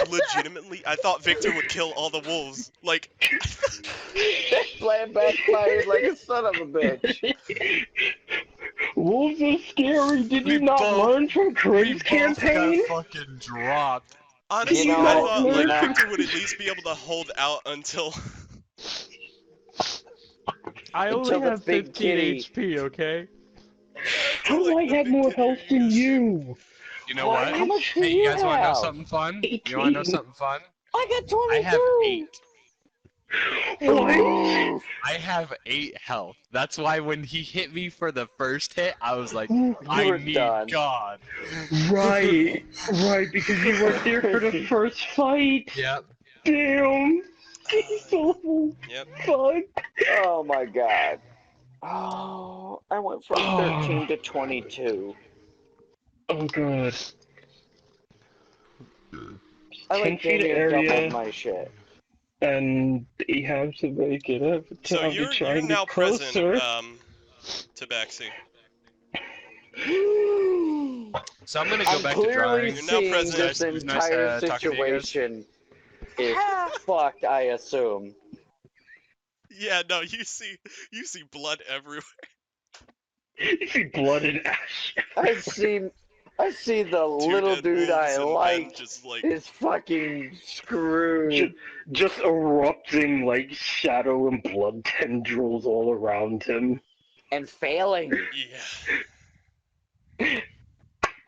legitimately, I thought Victor would kill all the wolves. Like, That plan backfired like a son of a bitch. Wolves are scary. Did We you not both- learn from Craig's campaign? Got fucking dropped. honestly, You know, I thought you like know- Victor would at least be able to hold out until I only Until the have big 15 kitty. HP, okay? How do I the have big more kitty health than is- you? You know What? what? How much do Hey, you you guys want to know have? something fun? 18. You want to know something fun? I got I have 22. 8. What? Ooh. I have 8 health. That's why when he hit me for the first hit, I was like, You I were need done. God. Right, right, because you weren't there for the first fight. Yep. Damn. So Yep. fuck. Oh my god. Oh, I went from 13 to 22. Oh god. I 10 like feet damn of near doubled area, my shit. and you have to make it up. So Time to you're try and now get closer. present, Tabaxi. So I'm gonna go I'm back to clearly drawing. You're now seeing present. this It was nice entire talking to you guys. situation is fucked, I assume. Yeah, no, you see blood everywhere. You see blood and ash. I see the Two little dead dude I wolves and Ben like just like is fucking screwed. Just erupting like shadow and blood tendrils all around him. And failing. yeah.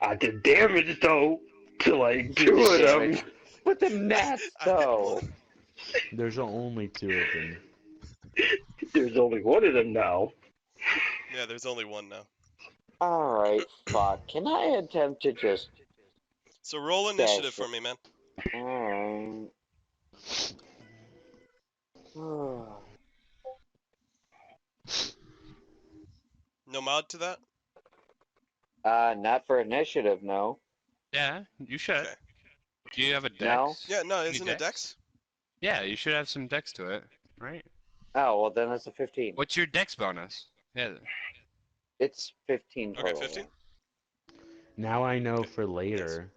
I did damage though to like You 2 did of them. damage. But the gnats I- though. There's only 2 of them. There's only 1 of them now. Yeah, there's only one now. Alright, fuck. Can I attempt to just So roll initiative for me, man. alright. No mod to that? Not for initiative, no. Yeah, you should. Okay. Do you have a dex? No. Yeah, no, Any isn't it Dex? Yeah, you should have some dex to it, right? Oh, well then it's a 15. What's your dex bonus? Yeah. It's 15 Okay, total. 15? Now I know for later.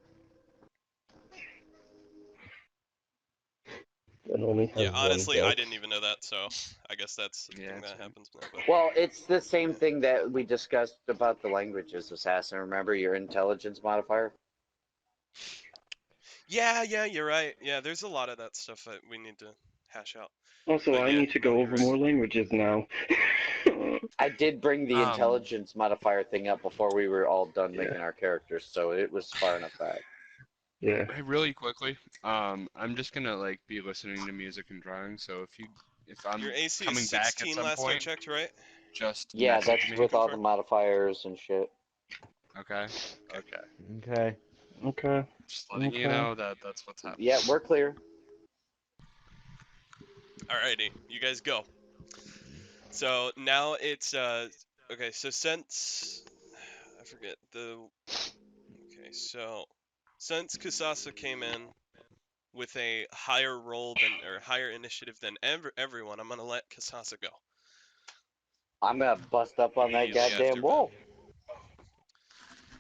It only has Yeah, 1 honestly, I dex. didn't even know that, so I guess that's the Yeah, thing that's that fine. happens now. But... Well, it's the same thing that we discussed about the languages, Assassin. Remember your intelligence modifier? Yeah, you're right. Yeah, there's a lot of that stuff that we need to hash out. Also, But I yeah, need to no, go you're over right. more languages now. I did bring the Um, intelligence modifier thing up before we were all done making our characters, so it was far enough back. Yeah. Hey, really quickly, I'm just gonna like be listening to music and drawing. So if I'm Your AC coming is back at 16 some last I point, checked, right? just Yeah, message that's me. with all the modifiers and shit. Okay. Okay. Okay. Okay. Just letting you Okay. know that that's what's happening. Yeah, we're clear. Alrighty, you guys go. So now it's okay. So since I forget the so since Kusasa came in with a higher roll than or higher initiative than everyone, I'm gonna let Kusasa go. I'm gonna bust up on that Immediately goddamn after Ben. wolf.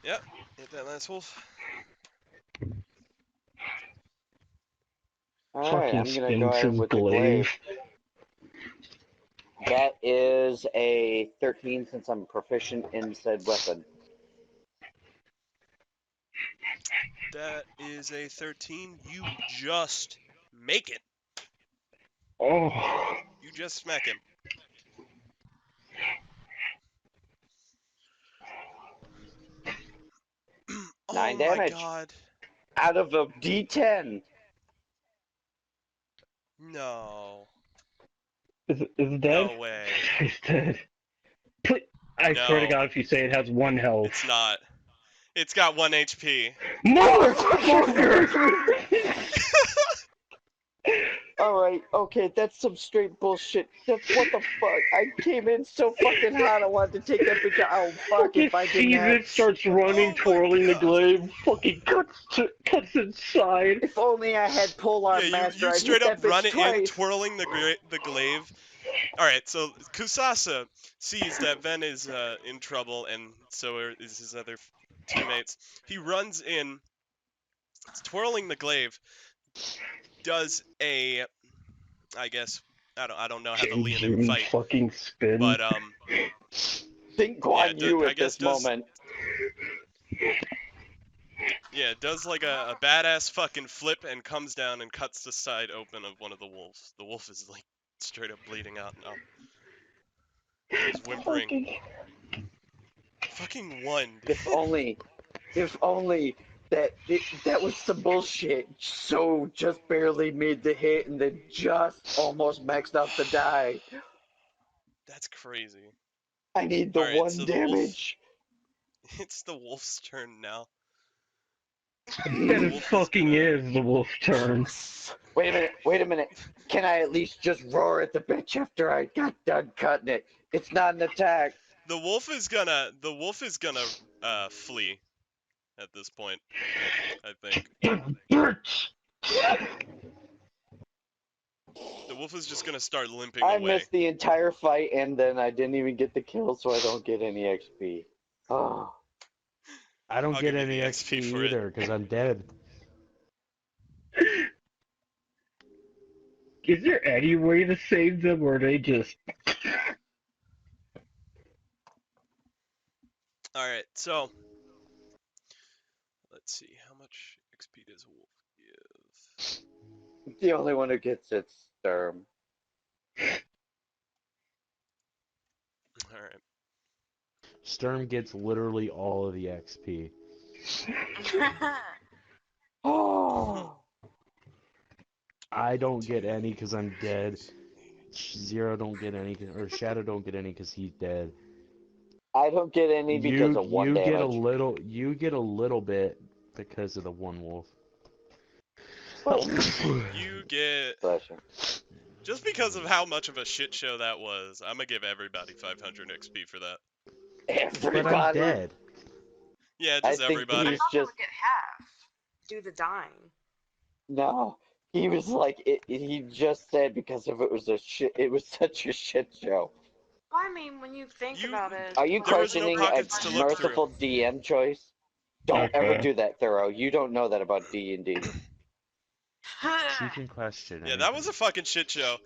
Yep, hit that last wolf. Alright, Fucking I'm gonna go spins ahead his with the glaive. glaive. That is a 13 since I'm proficient in said weapon. That is a 13. You just make it. Oh. You just smack him. Oh 9 my damage. god. Out of a D10. No. Is it dead? No way. It's dead. I swear to No. God, if you say it has 1 health. It's not. It's got 1 HP. Motherfucker! Alright, okay, that's some straight bullshit. What the fuck? I came in so fucking hot, I wanted to take that bitch out. Oh, fuck, if I didn't have... It starts running, Oh my twirling the God. glaive, fucking cuts inside. If only I had Polearm Yeah, Master, you I'd straight hit up that bitch run it in, twice. twirling the glaive. Alright, so Kusasa sees that Ven is in trouble, and so is his other teammates. He runs in, twirling the glaive, does a, I guess, I don't know how the Leonin fight, fucking spin. but Think yeah, Guan Yu I at guess this moment. Yeah, does like a badass fucking flip and comes down and cuts the side open of one of the wolves. The wolf is like straight up bleeding out now. He's whimpering. Fucking one, dude. If only that was some bullshit. So just barely made the hit and then just almost maxed out the die. That's crazy. I need the Alright, one so the wolf- damage. It's the wolf's turn now. That it wolf is fucking gonna- is the wolf's turn. Wait a minute. Can I at least just roar at the bitch after I got done cutting it? It's not an attack. The wolf is gonna flee at this point, I think. Bitch! The wolf is just gonna start limping I away. missed the entire fight and then I didn't even get the kill, so I don't get any XP. Oh. I don't I'll get give you any the XP XP for it. either because I'm dead. Is there any way to save them, or they just... Alright, so let's see, how much XP does a wolf give? The only one who gets it's Sturm. Alright. Sturm gets literally all of the XP. Oh. I don't get any because I'm dead. Zero don't get any, or Shadow don't get any because he's dead. I don't get any because of one damage. You get a little bit because of the one wolf. You get... Bless you. Just because of how much of a shit show that was, I'm gonna give everybody 500 XP for that. Everybody. But I'm dead. Yeah, I just think everybody. he's I thought they just would get half. Do the dying. no. He was like he just said because if it was such a shit show. Well, I mean, when you think about it. Are you There was no questioning pockets to a look through. merciful DM choice? Don't Okay. ever do that, Thorough. You don't know that about D&D. She can question Yeah, anything. that was a fucking shit show.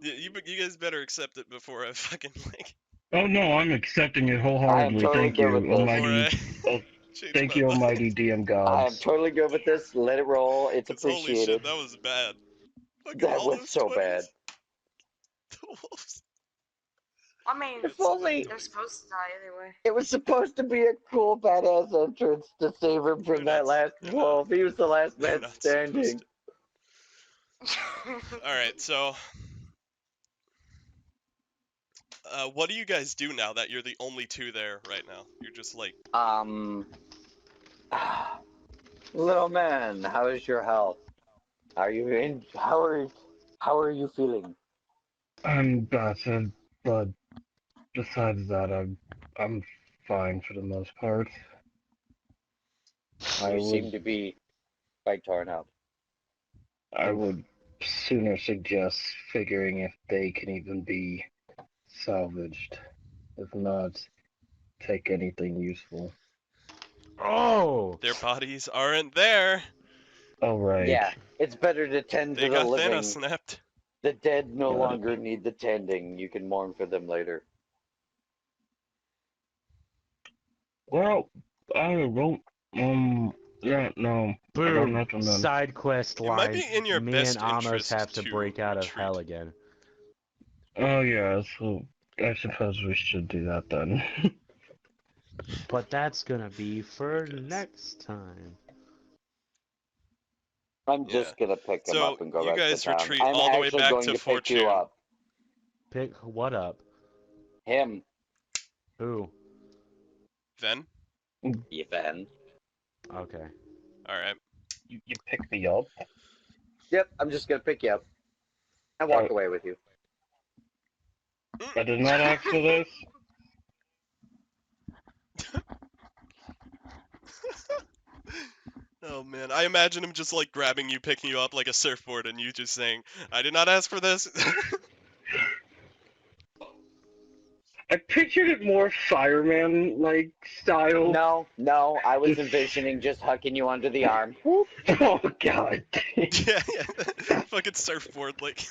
You guys better accept it before I fucking like Oh no, I'm accepting it I am wholheartedly. totally Thank good you, with this. almighty. change Thank my you, mind. almighty DM I am gods. totally good with this. Let it roll. It's 'Cause holy appreciated. shit, that was bad. Fucking That all was those so 20s. bad. The wolves. I mean, If only they're supposed to die anyway. it was supposed to be a cool, badass entrance to save him from They're that not- last they're wolf. He was the last They're man not standing. supposed Alright, so... what do you guys do now that you're the only two there right now? You're just like... Little man, how is your health? Are you in? How are you feeling? I'm battered, but besides that, I'm fine for the most part. You seem to be quite torn up. I would sooner suggest figuring if they can even be salvaged. If not, take anything useful. Oh! Their bodies aren't there! All right. Yeah, it's better to tend They to the got living. Thanos snapped. The dead no Got it. longer need the tending. You can mourn for them later. Well, I don't. Yeah, no. I got Boom! nothing then. Side quest It line. might be in your Me best and Amos interest have to break out of retreat. hell again. Oh yeah, so I suppose we should do that then. But that's gonna be for Yes. next time. I'm just gonna pick him So, up and go you back guys to town. retreat I'm all the way actually back going to to pick Fortune. you up. Pick what up? Him, Who? Then? Ethan. Okay. Alright. You pick me up? Yep, I'm just gonna pick you up and walk away with you. I did not ask for this. Oh man, I imagine him just like grabbing you, picking you up like a surfboard, and you just saying, I did not ask for this. I pictured it more fireman-like style. No, I was envisioning just hucking you under the arm. Oh god. yeah. Fucking surfboard, like.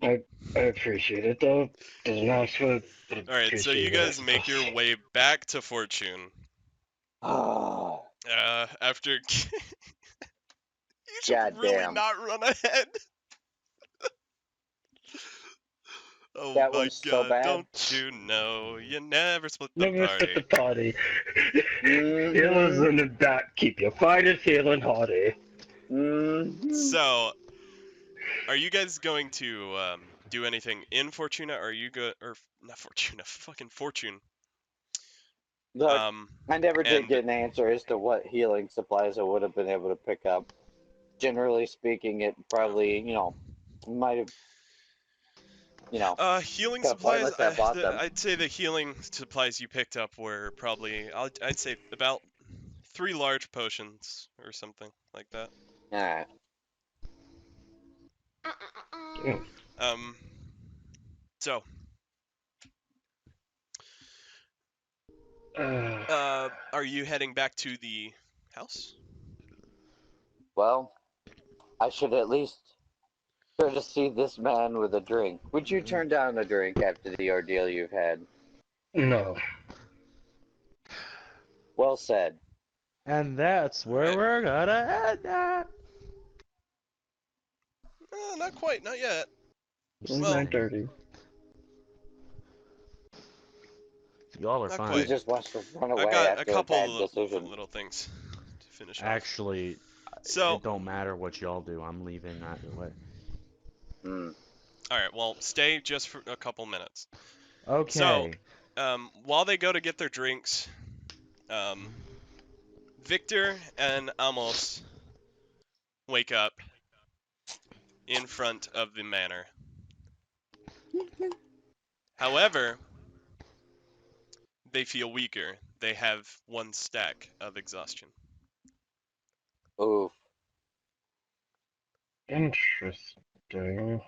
I appreciate it though. Doesn't ask for it. But Alright, so you appreciate it, I guys make your suppose. way back to Fortune. Oh, After. You should really Goddamn. not run ahead. Oh That my one's so god, bad. don't you know you never split the Never party. split the party. Mhm. Healers in the back, keep your fighters feeling hearty. So, are you guys going to do anything in Fortuna, or are you not Fortuna, fucking Fortune? Look, I never did and get an answer as to what healing supplies I would have been able to pick up. Generally speaking, it probably, might have, healing kind of supplies. pointless. I bought them. I'd say the healing supplies you picked up were probably, I'd say about 3 large potions or something like that. All right. So, are you heading back to the house? Well, I should at least try to see this man with a drink. Would you turn down a drink after the ordeal you've had? No. Well said. And that's where Alright. we're gonna end at. Not quite, not yet. It's Well, 9:30. Y'all are not fine. He quite. just wants to run I away got a after a couple bad decision. little things to finish off. Actually, So, it don't matter what y'all do. I'm leaving either way. alright, well, stay just for a couple minutes. Okay. So, while they go to get their drinks, Victor and Amos wake up in front of the manor. However, they feel weaker. They have 1 stack of exhaustion. Oof. Interesting.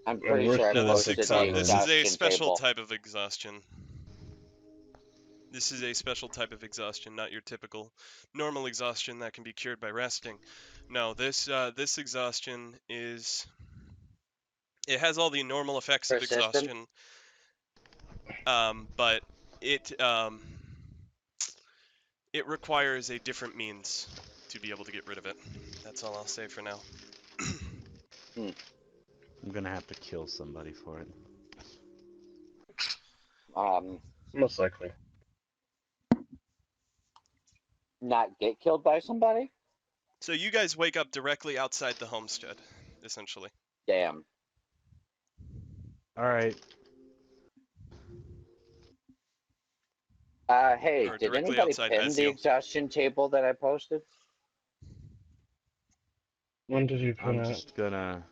I'm pretty we're sure I still Now, at posted the the this is a exhaustion special table. type of exhaustion. This is a special type of exhaustion, not your typical normal exhaustion that can be cured by resting. No, this exhaustion is. It has all the normal effects of Persistent? exhaustion, but it it requires a different means to be able to get rid of it. That's all I'll say for now. I'm gonna have to kill somebody for it. Most likely. Not get killed by somebody? So you guys wake up directly outside the homestead, essentially. Damn. Alright. Hey, Or did directly anybody outside pin the Ezio. exhaustion table that I posted? When did you put I'm it? just gonna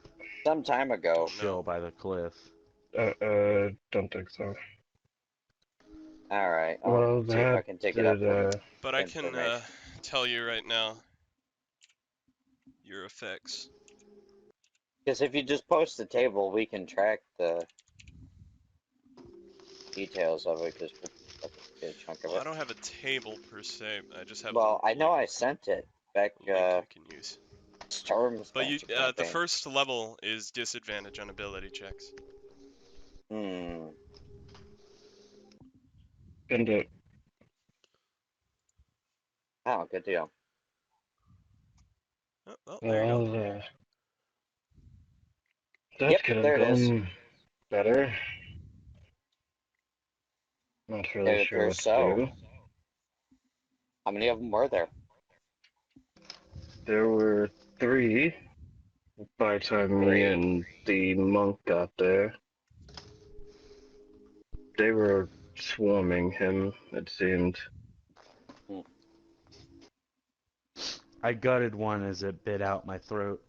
Some time ago. chill by the cliff. Don't think so. Alright, Well, I'll see if I can take it up from But I can information. tell you right now your effects. Because if you just post the table, we can track the details of it, because we'll get a chunk of Well, I it. don't have a table per se. I just have Well, a I know I sent it back, link I can use. Storm But you, expansion the campaign. first level is disadvantage on ability checks. Pinned it. Oh, good deal. Oh, there you go. That Yep, could there have it is. gone better. Not really It sure appears what to so. do. How many of them were there? There were 3 by the time me 3. and the monk got there. They were swarming him, it seemed. I gutted one as it bit out my throat.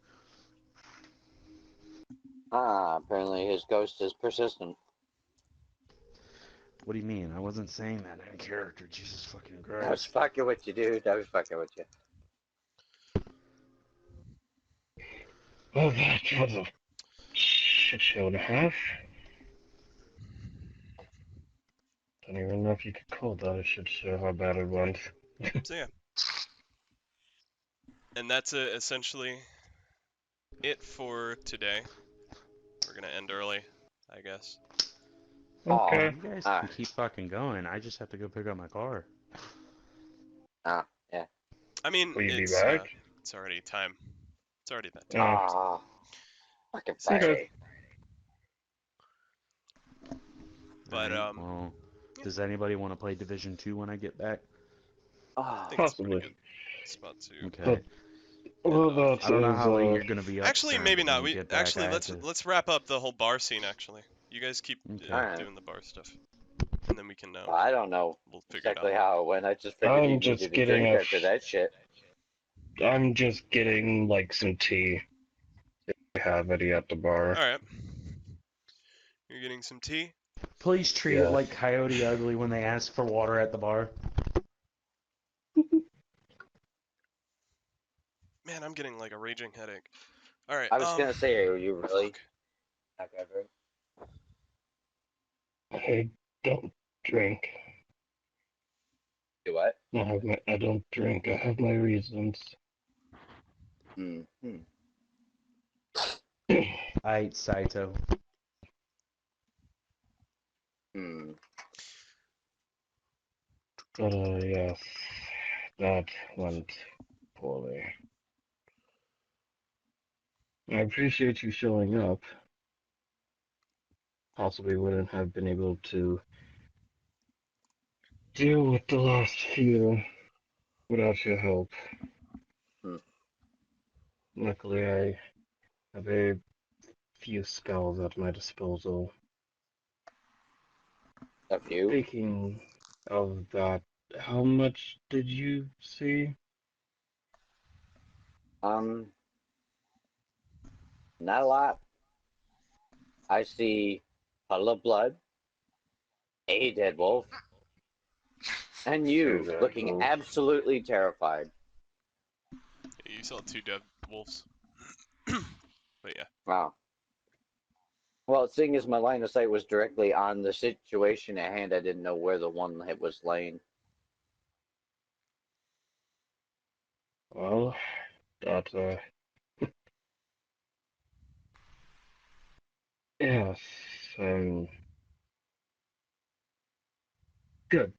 Apparently his ghost is persistent. What do you mean? I wasn't saying that in character. Jesus fucking I was Christ. fucking with you, dude. I was fucking with you. Well, that was a shit show and a half. Don't even know if you could call that a shit show, how bad it went. So yeah. And that's essentially it for today. We're gonna end early, I guess. Okay. You guys can keep fucking going. I just have to go pick up my car. Yeah. I mean, Will you be it's back? it's already time. It's already that time. Fucking Friday. But Alright, well, does anybody want to play Division 2 when I get back? I Oh, think it's a pretty Possibly. good spot too. Okay. Well, And, that I don't know is, how late you're gonna be up, actually, Stern, maybe but when not. you We get back, actually I have to. let's wrap up the whole bar scene. Actually, you guys keep Okay. alright. doing the bar stuff, and then we can Well, I don't know we'll figure it out. exactly how it went. I just figured he I'm just needed a getting drink a. after that shit. I'm just getting like some tea. If you have any at the bar. All right. You're getting some tea. Please treat it Yes. like Coyote Ugly when they ask for water at the bar. Man, I'm getting like a raging headache. All right. I was gonna say, are you really? Fuck. Not gonna drink? I don't drink. Do what? I don't drink. I have my reasons. Mm-hmm. Aight, Saito. Hmm. But yes, that went poorly. I appreciate you showing up. Possibly wouldn't have been able to deal with the last few without your help. Hmm. Luckily, I have a few spells at my disposal. A few? Speaking of that, how much did you see? Not a lot. I see puddle of blood, a dead wolf, and you A dead looking wolf. absolutely terrified. Yeah, you saw 2 dead wolves. But yeah. Wow. Well, seeing as my line of sight was directly on the situation at hand, I didn't know where the one that was laying. Well, that, yes, um, good,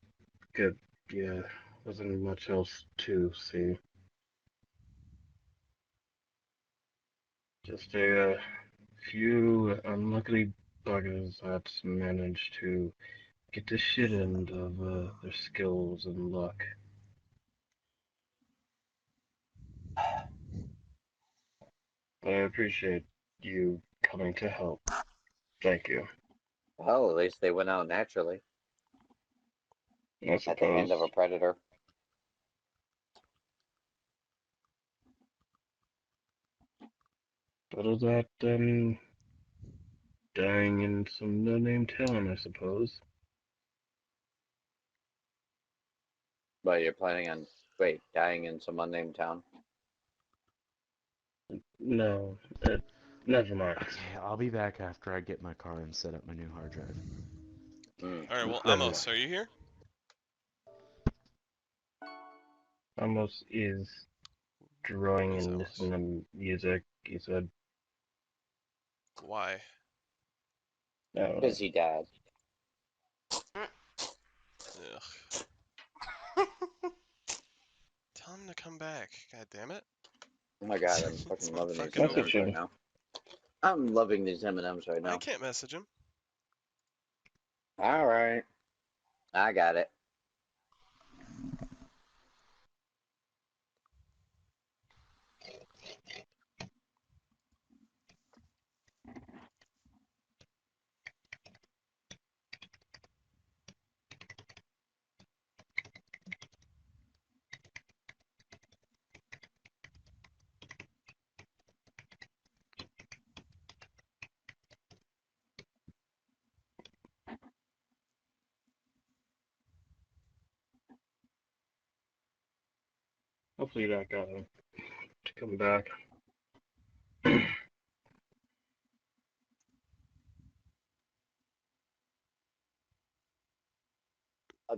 good, yeah, wasn't much else to see. Just a few unlucky buggers that managed to get the shit end of their skills and luck. I appreciate you coming to help. Thank you. Well, at least they went out naturally I at the hand suppose. of a predator. Better that than dying in some no-name town, I suppose. But you're planning on, wait, dying in some unnamed town? No, never mind. Okay, I'll be back after I get my car and set up my new hard drive. Hmm. All right. Well, Never Amos, mind. are you here? Amos is drawing Where's and Amos? listening to music, he said. Why? I don't know. Because he died. Ugh. Tell him to come back. God damn it. Oh my god, I'm This fucking loving these motherfucking M&Ms Message right him. now. I'm loving these M&Ms right I now. can't message him. All right. I got it. Hopefully that got him to come back.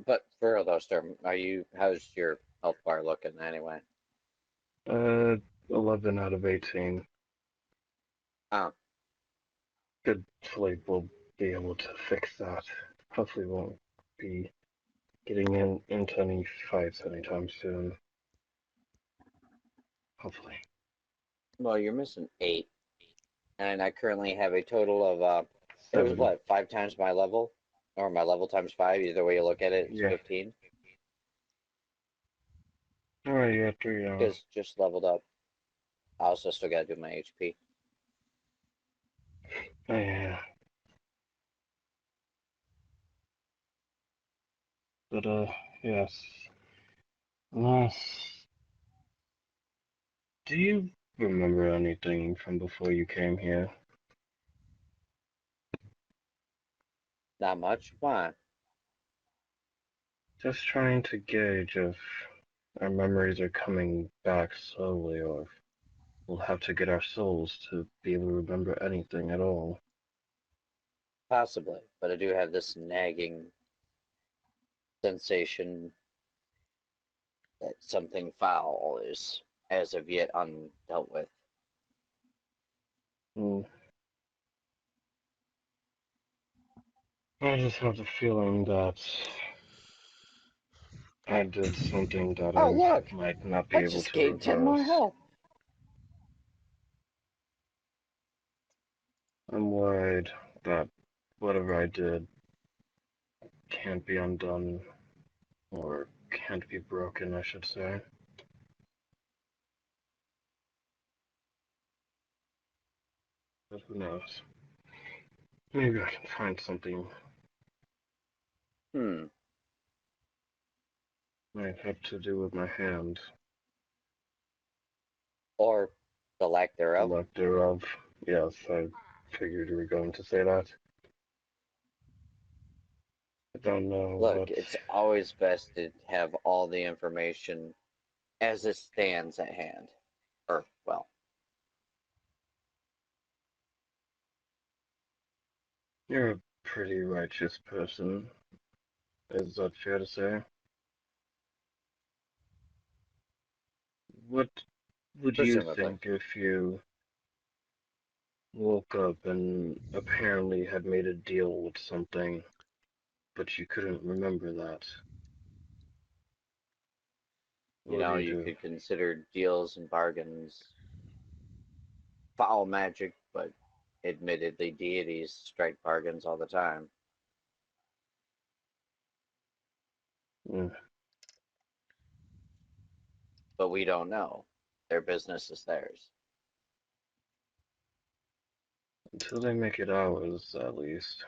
But for real though, Sturm, how's your health bar looking anyway? 11 out of 18. Oh, Good sleep will be able to fix that. Hopefully won't be getting into any fights anytime soon. Hopefully. well, you're missing 8. And I currently have a total of, it was 7. what, 5 times my level? or my level times 5. Either way you look at it, it's Yeah. 15. Alright, you got 3 Because just leveled up. I also still gotta do my HP. Oh, yeah. But, yes. Do you remember anything from before you came here? Not much. Why? Just trying to gauge if our memories are coming back slowly or if we'll have to get our souls to be able to remember anything at all. Possibly. But I do have this nagging sensation that something foul is as of yet undealt with. Hmm. I just have the feeling that I did something that Oh, I look! might not be I able just to gained 10 more reverse. health. I'm worried that whatever I did can't be undone, or can't be broken, I should say. But who knows? Maybe I can find something. Hmm. Might have to do with my hand. Or the lack The thereof. lack thereof. Yes, I figured you were going to say that. I don't know Look, what. it's always best to have all the information as it stands at hand. Or, well, You're a pretty righteous person. Is that fair to say? What would you presumably. think if you woke up and apparently had made a deal with something, but you couldn't remember that? You What would know, you you do? could consider deals and bargains foul magic, but admittedly, deities strike bargains all the time. Mm. But we don't know. Their business is theirs. Until they make it ours, at least.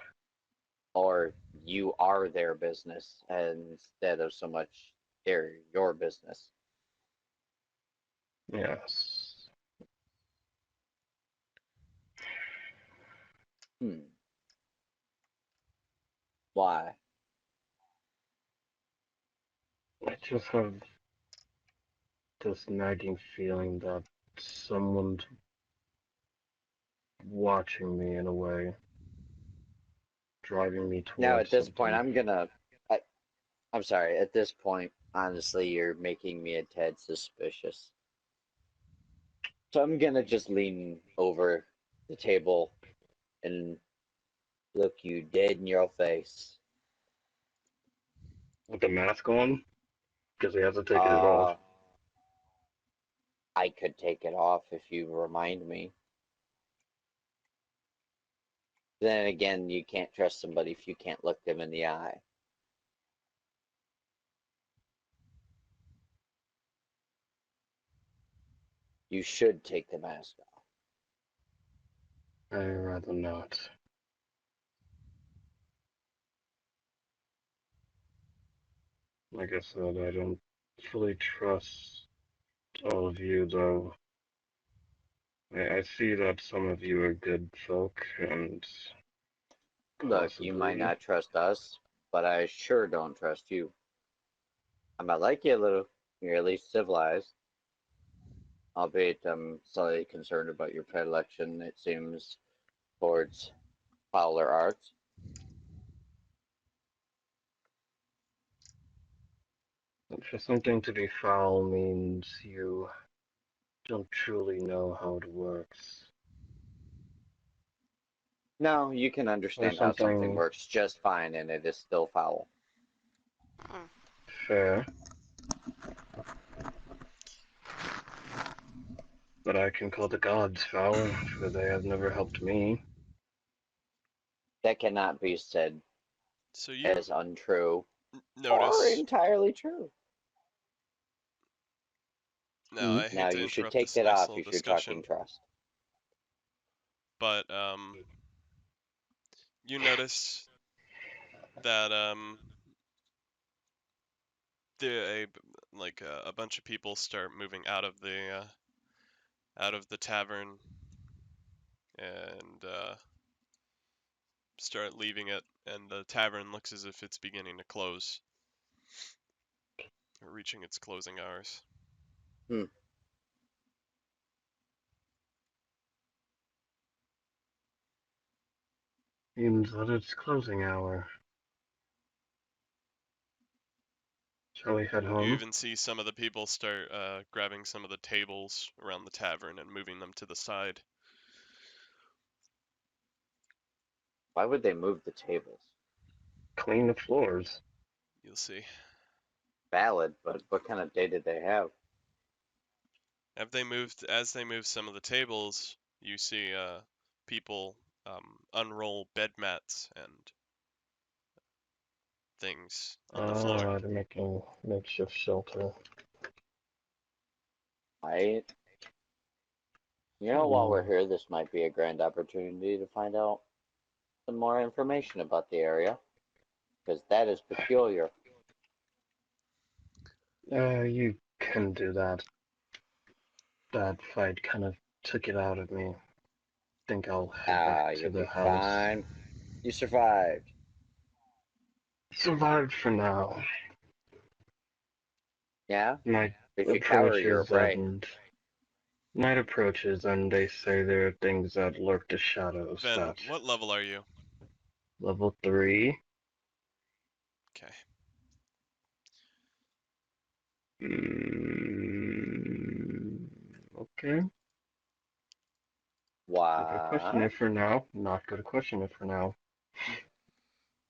Or you are their business instead of so much they're your business. Yes. Hmm. Why? I just have this nagging feeling that someone's watching me in a way, driving me Now, towards at this point, something. I'm sorry. At this point, honestly, you're making me a tad suspicious. So I'm gonna just lean over the table and look you dead in your face. With the mask on? Because he hasn't taken it off. Uh, I could take it off if you remind me. Then again, you can't trust somebody if you can't look them in the eye. You should take the mask off. I'd rather not. Like I said, I don't fully trust all of you, though. I see that some of you are good folk, and Look, you might possibly. not trust us, but I sure don't trust you. I might like you a little. You're at least civilized. Albeit I'm slightly concerned about your predilection, it seems, towards fouler arts. For something to be foul means you don't truly know how it works. No, you can Or understand how something something works just fine and it is still foul. fair. But I can call the gods foul, for they have never helped me. That cannot be said So you as untrue or notice entirely true. Or notice. entirely true. No, I Now hate to you should interrupt take this that nice off little if you're talking discussion, trust. but you notice that the a bunch of people start moving out of the tavern and start leaving it, and the tavern looks as if it's beginning to close, or reaching its closing hours. Seems that it's closing hour. Shall we head You home? even see some of the people start grabbing some of the tables around the tavern and moving them to the side. Why would they move the tables? Clean the floors. You'll see. Valid, but what kind of day did they have? As they move some of the tables, you see people unroll bed mats and things on the floor. To make a makeshift shelter. Right? You know, while we're here, this might be a grand opportunity to find out some more information about the area, because that is peculiar. You can do that. That fight kind of took it out of me. Think I'll head back to You'll the be house. fine. You survived. Survived for now. Yeah? Night If you cower, you're a approaches prey. and night approaches, and they say there are things that lurk the shadows. Ven, That what level are you? level 3. Okay. Okay. Not gonna question Why? it for now. Not gonna question it for now.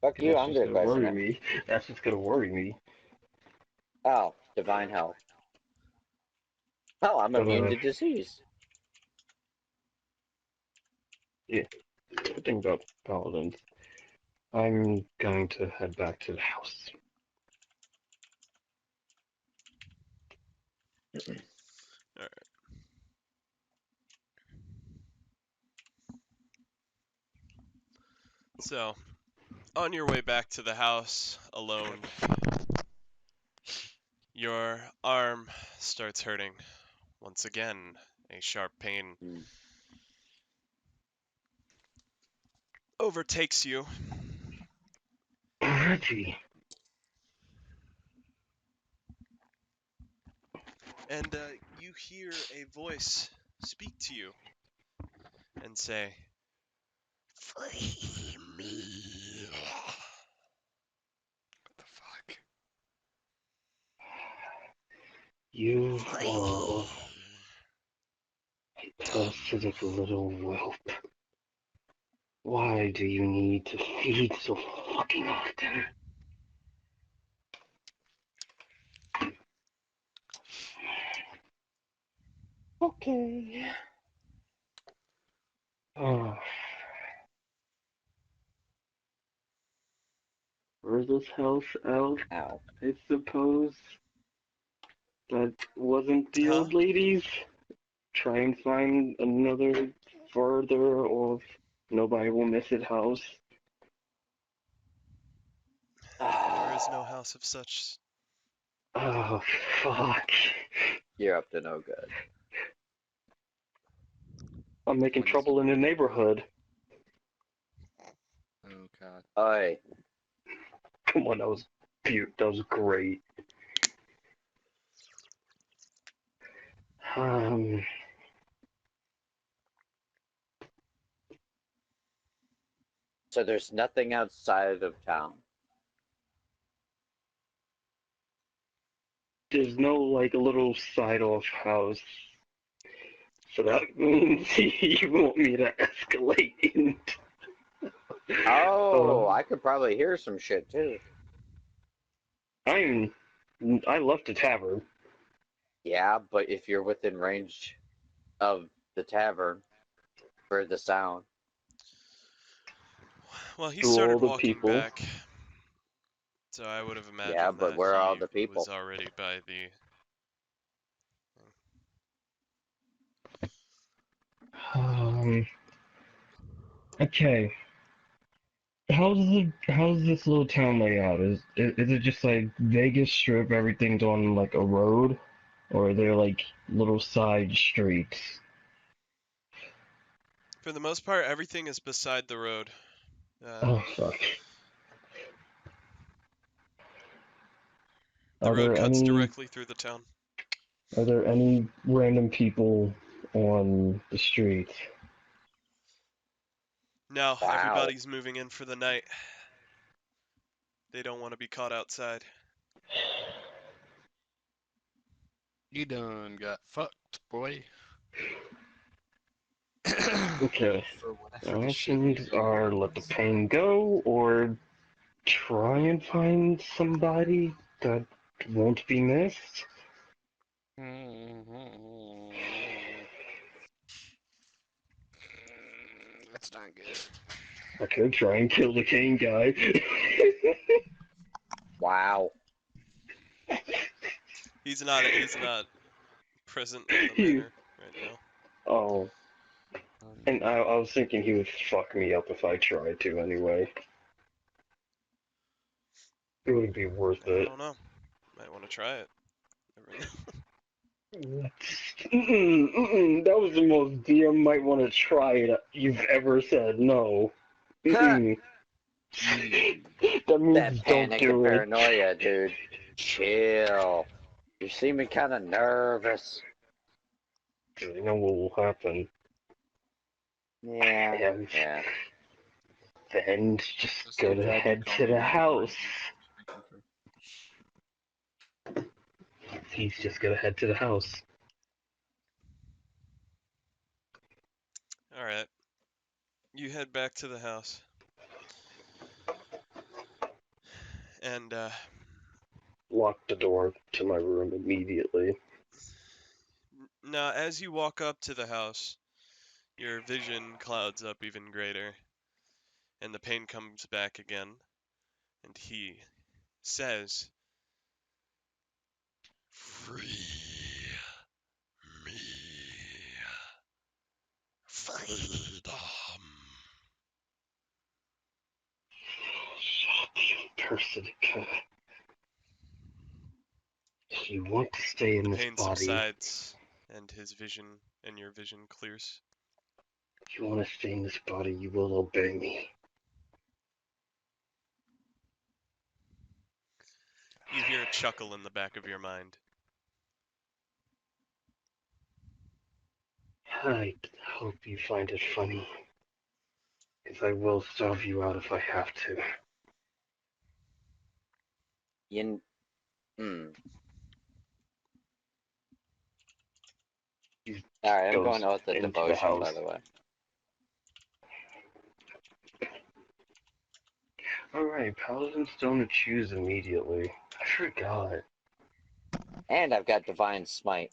Fuck you, That's I'm just gonna gonna question worry it. me. That's just gonna worry me. Oh, divine health. Oh, I'm But immune to disease. yeah. Good thing about paladins. I'm going to head back to the house. So, on your way back to the house alone, your arm starts hurting. Once again, a sharp pain overtakes you. Reggie. And you hear a voice speak to you and say, "Free me." What the fuck? You are a parasitic little whelp. Why do you need to feed so fucking often? Okay. Oh. For this house out, Ow. I suppose. That wasn't the Huh? old lady's. Try and find another further off. Nobody will miss it house. There is no house of such. Oh, fuck. You're up to no good. I'm making Please. trouble in the neighborhood. Oh god. Oi. Come on, that was that was great. Um, So there's nothing outside of town. there's no like a little side off house. So that means you want me to escalate into. Oh, I could probably hear some shit too. I left the tavern. Yeah, but if you're within range of the tavern for the sound. Well, he To all started the walking people. back. So I would have imagined Yeah, but that where are all he the people? was already by the. Okay. How's this little town layout? Is it just like Vegas Strip? Everything's on like a road, or are there like little side streets? For the most part, everything is beside the road. Oh fuck. The Are road there cuts any directly through the town. are there any random people on the streets? No, Wow. everybody's moving in for the night. They don't want to be caught outside. You done got fucked, boy. Okay. For whatever the shit Options reason are that let the is. pain go, or try and find somebody that won't be missed. That's not good. I could try and kill the Kane guy. Wow. He's not present in the He- manor right now. Oh, and I was thinking he would fuck me up if I tried to anyway. It would be worth I it. don't know. Might want to try it. Never know. That was the most DM might want to try it you've ever said. No. That That means don't panic and do it. paranoia, dude. Chill. You're seeming kind of nervous. You know what will happen. Yeah. And Yeah. then just Just go like to that, head call to me the when house. you're He's just gonna head to the house. All right. You head back to the house. And Lock the door to my room immediately. now, as you walk up to the house, your vision clouds up even greater, and the pain comes back again, and he says, "Free me, freedom." Personica. If you want to stay in The this pain body, subsides, and his vision and your vision clears. if you want to stay in this body, you will obey me. You hear a chuckle in the back of your mind. I hope you find it funny, because I will starve you out if I have to. You. Alright, I'm going Goes out with the into the devotion, by house. the way. Alright, paladins don't choose immediately. I forgot. And I've got Divine Smite.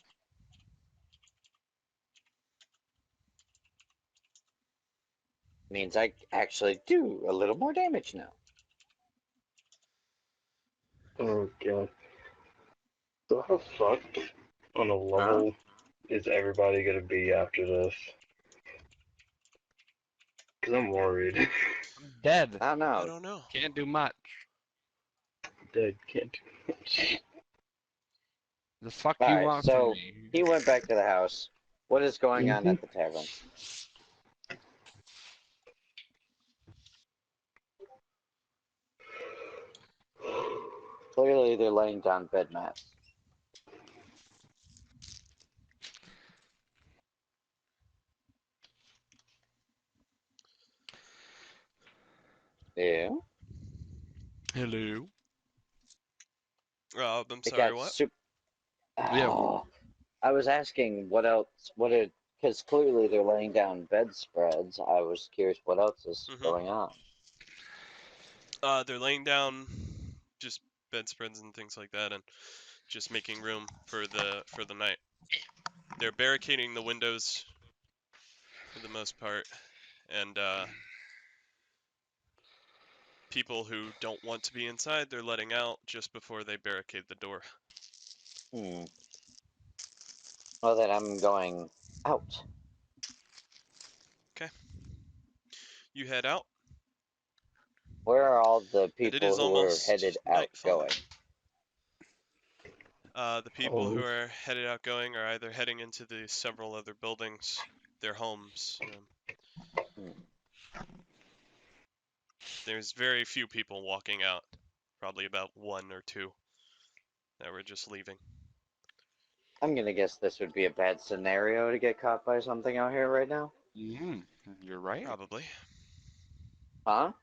Means I actually do a little more damage now. Oh god. So how fucked on a level is everybody gonna be after this? Because I'm worried. dead. I don't know. I don't know. Can't do much. Dead, can't do much. The fuck you Alright, want from so me? he went back to the house. What is going on at the tavern? Clearly, they're laying down bed mats. Yeah. Hello. I'm It sorry, got what? super. Yeah. Oh, I was asking what else. Because clearly they're laying down bedspreads. I was curious what else is going on. They're laying down just bedspreads and things like that, and just making room for the night. They're barricading the windows for the most part, and people who don't want to be inside, they're letting out just before they barricade the door. Well, then I'm going out. You head out, Where are all the and it people is who are almost headed out nightfall. going? The people who Oh. are headed out going are either heading into the several other buildings, their homes. There's very few people walking out, probably about 1 or 2 that were just leaving. I'm gonna guess this would be a bad scenario to get caught by something out here right now. You're right. Probably. Huh?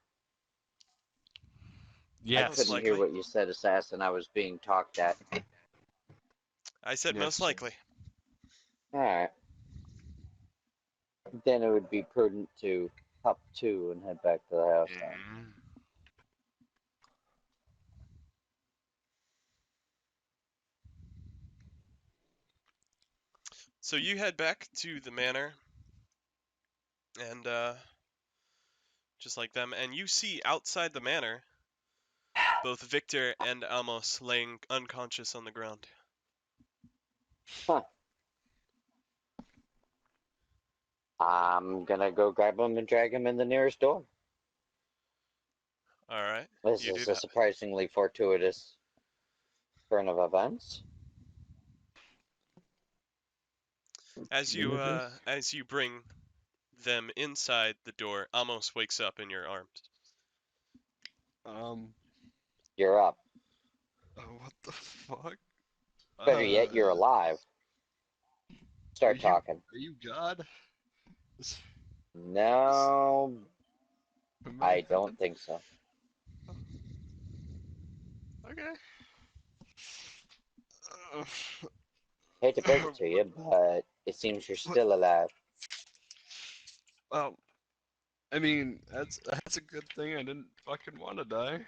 Yes. Most I couldn't hear likely. what you said, Assassin. I was being talked at. I said Yes. most likely. Alright. Then it would be prudent to hop 2 and head back to the house then. Yeah. So you head back to the manor, and just like them, and you see outside the manor both Victor and Amos laying unconscious on the ground. I'm gonna go grab him and drag him in the nearest door. All right. This You do is a that. surprisingly fortuitous turn of events. As you bring them inside the door, Amos wakes up in your arms. You're up. What the fuck? Better yet, you're alive. Start talking. Are you God? No, I don't think so. Okay. Hate to break it to you, but it seems you're still alive. Well, I mean, that's a good thing. I didn't fucking want to die.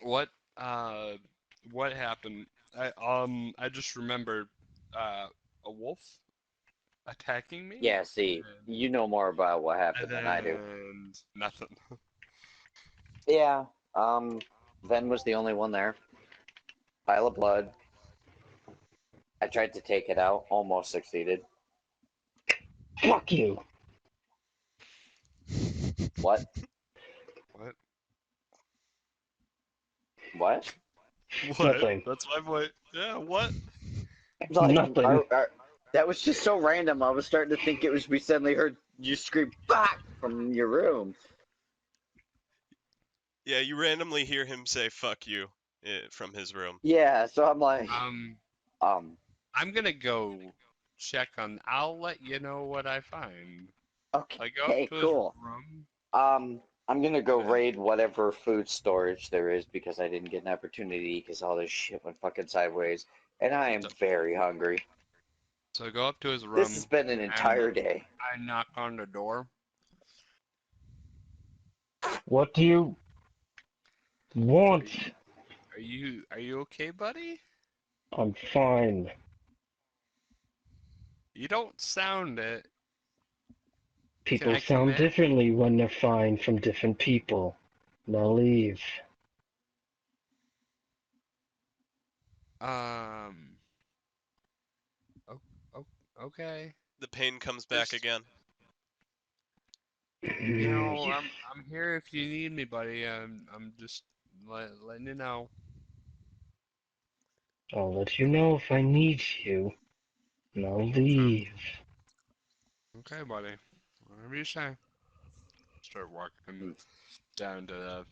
What happened? I just remembered, a wolf attacking me. Yeah, see, you know more about what happened than I do. And nothing. Yeah, Ven was the only one there. Pile of blood. I tried to take it out, almost succeeded. Fuck you. What? What? What? What? Nothing. That's my point. Yeah. What? Like, Nothing. that was just so random. I was starting to think it was we suddenly heard you scream "fuck" from your room. Yeah, you randomly hear him say "fuck you" from his room. Yeah, so I'm like, I'm gonna go check on. I'll let you know what I find. I go okay, up to cool. his room. I'm gonna go raid whatever food storage there is because I didn't get an opportunity because all this shit went fucking sideways, and I am very hungry. So I go up to his room. This has been an entire day. I knock on the door. What do you want? Are you okay, buddy? I'm fine. You don't sound it. People I come sound in? differently when they're fine from different people. Now leave. Okay. The pain comes back again. You know, I'm here if you need me, buddy. I'm just letting you know. I'll let you know if I need you. Now leave. Okay, buddy. Whatever you say. Start walking down to the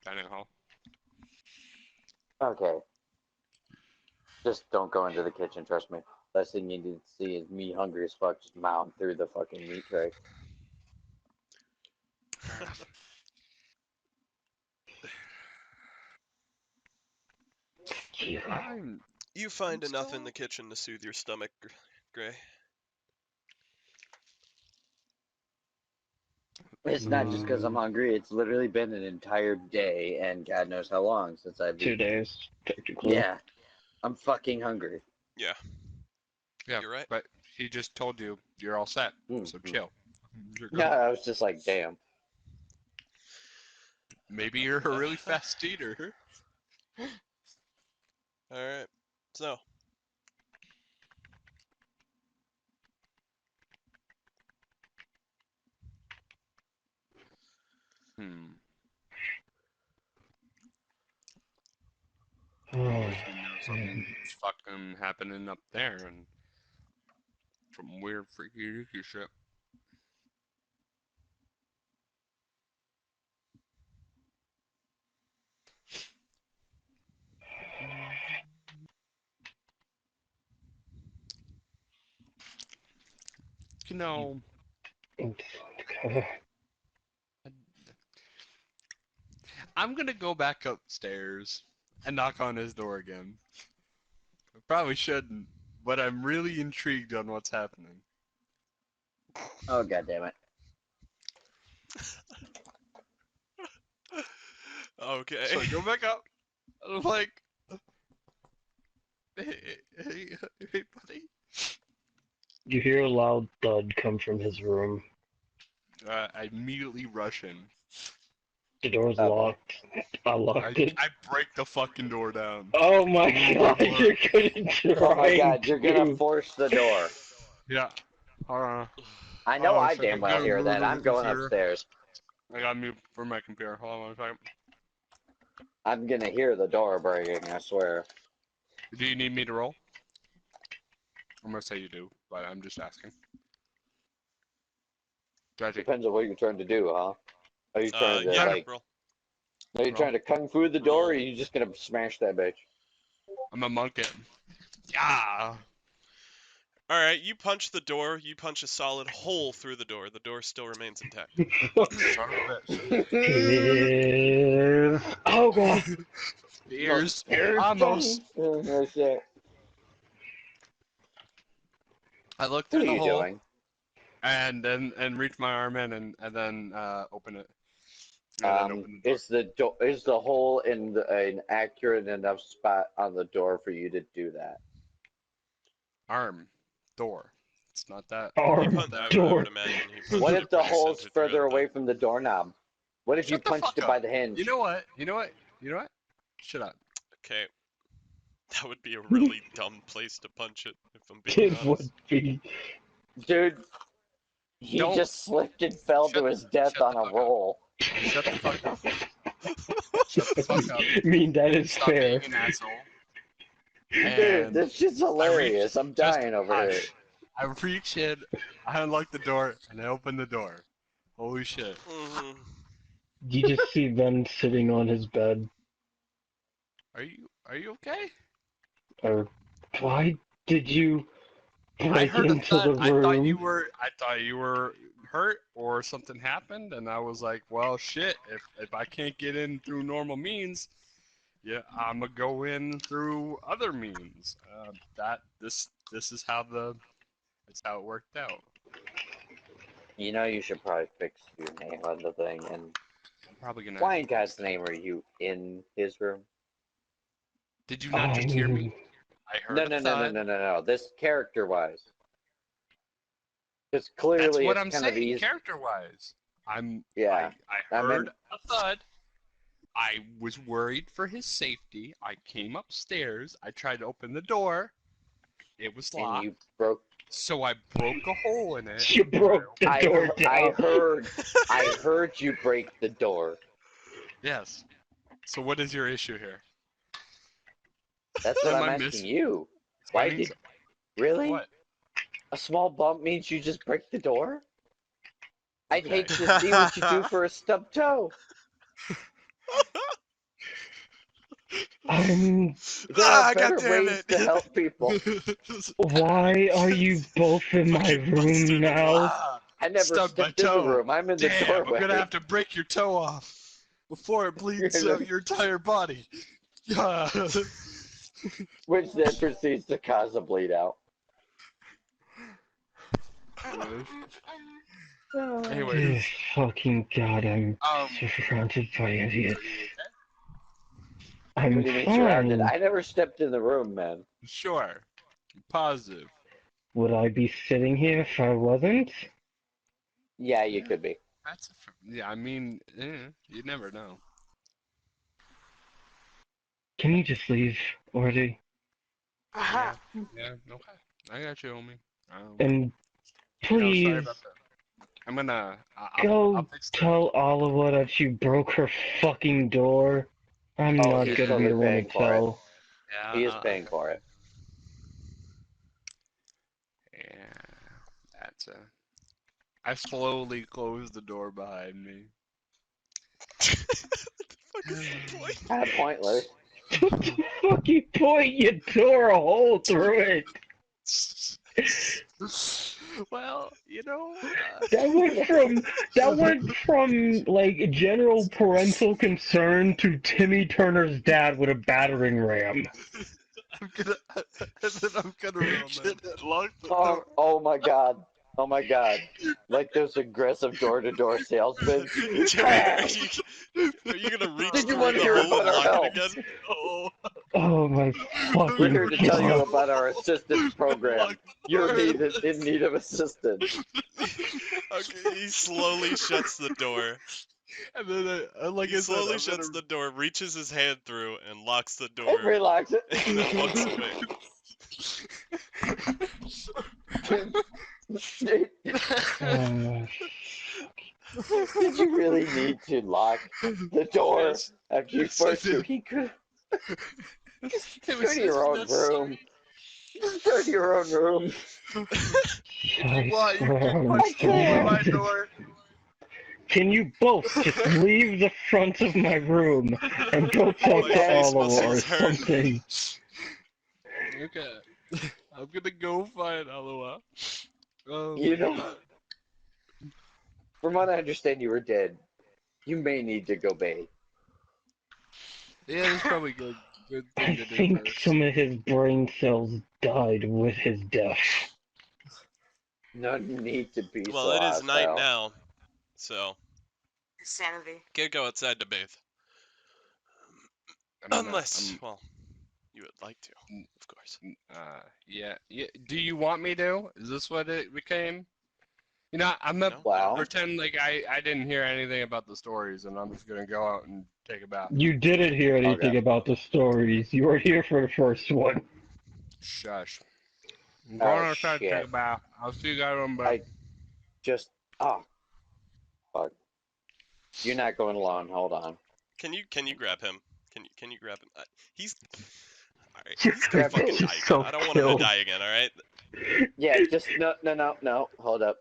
dining hall. Okay. Just don't go into the kitchen, trust me. Last thing you need to see is me hungry as fuck just mount through the fucking meat tray. You find I'm enough still- in the kitchen to soothe your stomach, Gray. It's not just because I'm hungry. It's literally been an entire day, and God knows how long since I've 2 eaten. days, technically. Yeah, I'm fucking hungry. Yeah. Yeah, You're right. But He just told you you're all set, so Mhm. chill. You're good. Yeah, I was just like, damn. Maybe you're a really fast eater. Alright. So, Hmm. Oh, Just know something's fucking happening up there and some weird freaky deaky shit. You know, I'm gonna go back upstairs and knock on his door again. I probably shouldn't, but I'm really intrigued on what's happening. Oh, god damn it. okay. So I go back up. And I'm like, hey, hey, buddy. you hear a loud thud come from his room. I immediately rush in. The door's Oh, boy. locked. I locked it. I break the fucking door down. Oh my god, Door. you're gonna try. Oh my god, you're gonna to. force the door. Yeah. Hold on. I know Oh, I second, damn well go hear to that. the I'm going computer. upstairs. I got mute for my computer. Hold on one second. I'm gonna hear the door breaking, I swear. Do you need me to roll? I'm gonna say you do, but I'm just asking. Judgy. Depends on what you're trying to do, huh? Are you trying to, Yeah, like, roll. are you roll. trying to kung fu the door, or are Roll. you just gonna smash that bitch? I'm a monkey. Yeah. Alright, you punch the door, you punch a solid hole through the door. The door still remains intact. Son of a bitch. Is... Oh god. Ears. Here's Almost. Oh, shit. I look What through are the you hole doing? and then reach my arm in and then open it. And then open the door. Is the hole in an accurate enough spot on the door for you to do that? Arm. Door. It's not that. He Arm punched, I door. would imagine he punched What it if the pretty hole's center further throughout away from the doorknob? What if you Shut the punched fuck it by up. the hinge? You know what? You know what? You know what? Shut up. Okay. That would be a really dumb place to punch it, if I'm being It honest. would be. Dude, he Don't- just slipped and fell to his death shut on the a fuck up. roll. Shut the fuck up. Shut the fuck up. I mean, that is Stop fair. being an asshole. Dude, And this shit's hilarious. I'm dying over here. I reach in, I unlock the door, and I open the door. Holy shit. Mhm. You just see them sitting on his bed. Are you okay? Or why did you I break heard a into thud. the I thought you room? were hurt or something happened, and I was like, well, shit. If I can't get in through normal means, yeah, I'm gonna go in through other means. This is how it's how it worked out. You know, you should probably fix your name on the thing. And I'm probably gonna. why in God's name are you in his room? Did you not just hear me? I heard No, a no, no, no, thud. no, no, no. This character-wise. Because That's clearly what it's I'm kind of saying, easy. character-wise. Yeah. I I mean- heard a thud. I was worried for his safety. I came upstairs. I tried to open the door. It was And locked. you broke. So I broke a hole in it. You broke the door I down. heard you break the door. Yes. So what is your issue here? That's what Am I'm I asking missing- you. Why Explaining did? Really? What? A small bump means you just break the door? I'd Okay. hate to see what you do for a stub toe. I'm. There are better goddamn ways it. to help people. Why are you both in my Fucking room busted. now? I never Stubbed my stepped in the toe. room. I'm in the Damn, doorway. I'm gonna have to break your toe off before it bleeds You're out your entire body. Yeah. Which then proceeds to cause a bleed out. Anyways, Dear fucking god, I'm um, surrounded by idiots. What I'm do you mean surrounded? fine. I never stepped in the room, man. sure, positive. Would I be sitting here if I wasn't? Yeah, you could be. Yeah, I mean, you never know. Can you just leave already? Uh-huh. Yeah, okay. I got you, homie. And Sorry please about that. I'm gonna. go I'll fix the. tell Oliver that you broke her fucking door. I'm Oh, not he's gonna be totally the one to paying for it. tell. Yeah, He is paying for it. Yeah, that's a. I slowly closed the door behind me. What the fuck is the point? Kind of pointless. What the fuck you point? You tore a hole through it. Well, you know. That went from like general parental concern to Timmy Turner's dad with a battering ram. I'm gonna. And then I'm gonna reach in and lock the door. Oh my god. Oh my god. Like those aggressive door-to-door salesmen. Jerry, are you gonna reach Did you through want the to hear hole and about our lock help? it again? Oh. Oh my We're fucking here to tell you god. about our assistance program. You're in need of assistance. Okay, he slowly shuts the door. And then, like He I said, slowly I'm shuts gonna. the door, reaches his hand through, and locks the And door, relax it. and then walks away. Did you really need to lock the door Yes. after you Yes, I forced you? did. He could It go to your own necessary. room. Go to your own room. If you I want, you swear can on punch the hole in my God. door. Can you both just leave the front of my room and go talk My to face Oliver or muscles hurt. something? Okay. I'm gonna go find Aloha. You know, from what I understand, you were dead. You may need to go bathe. Yeah, that's probably good. Good I thing to do think first. some of his brain cells died with his death. No need to be Well, so it is night hostile. now, so Sanity. can't go outside to bathe. I'm gonna, Unless, well, you would like to, of course. yeah. Do you want me to? Is this what it became? You know, I'm gonna No? Well, pretend like I didn't hear anything about the stories, and I'm just gonna go out and take a bath. You didn't hear anything Okay. about the stories. You were here for the first one. Shush. I'm going Oh, outside to take a shit. bath. I'll see you guys on bath. I just fuck. You're not going alone. Hold on. Can you grab him? Can you grab him? He's alright. You're He's gonna gonna fucking get die again. yourself I don't want him to killed. die again. All right. Yeah, just no. Hold up.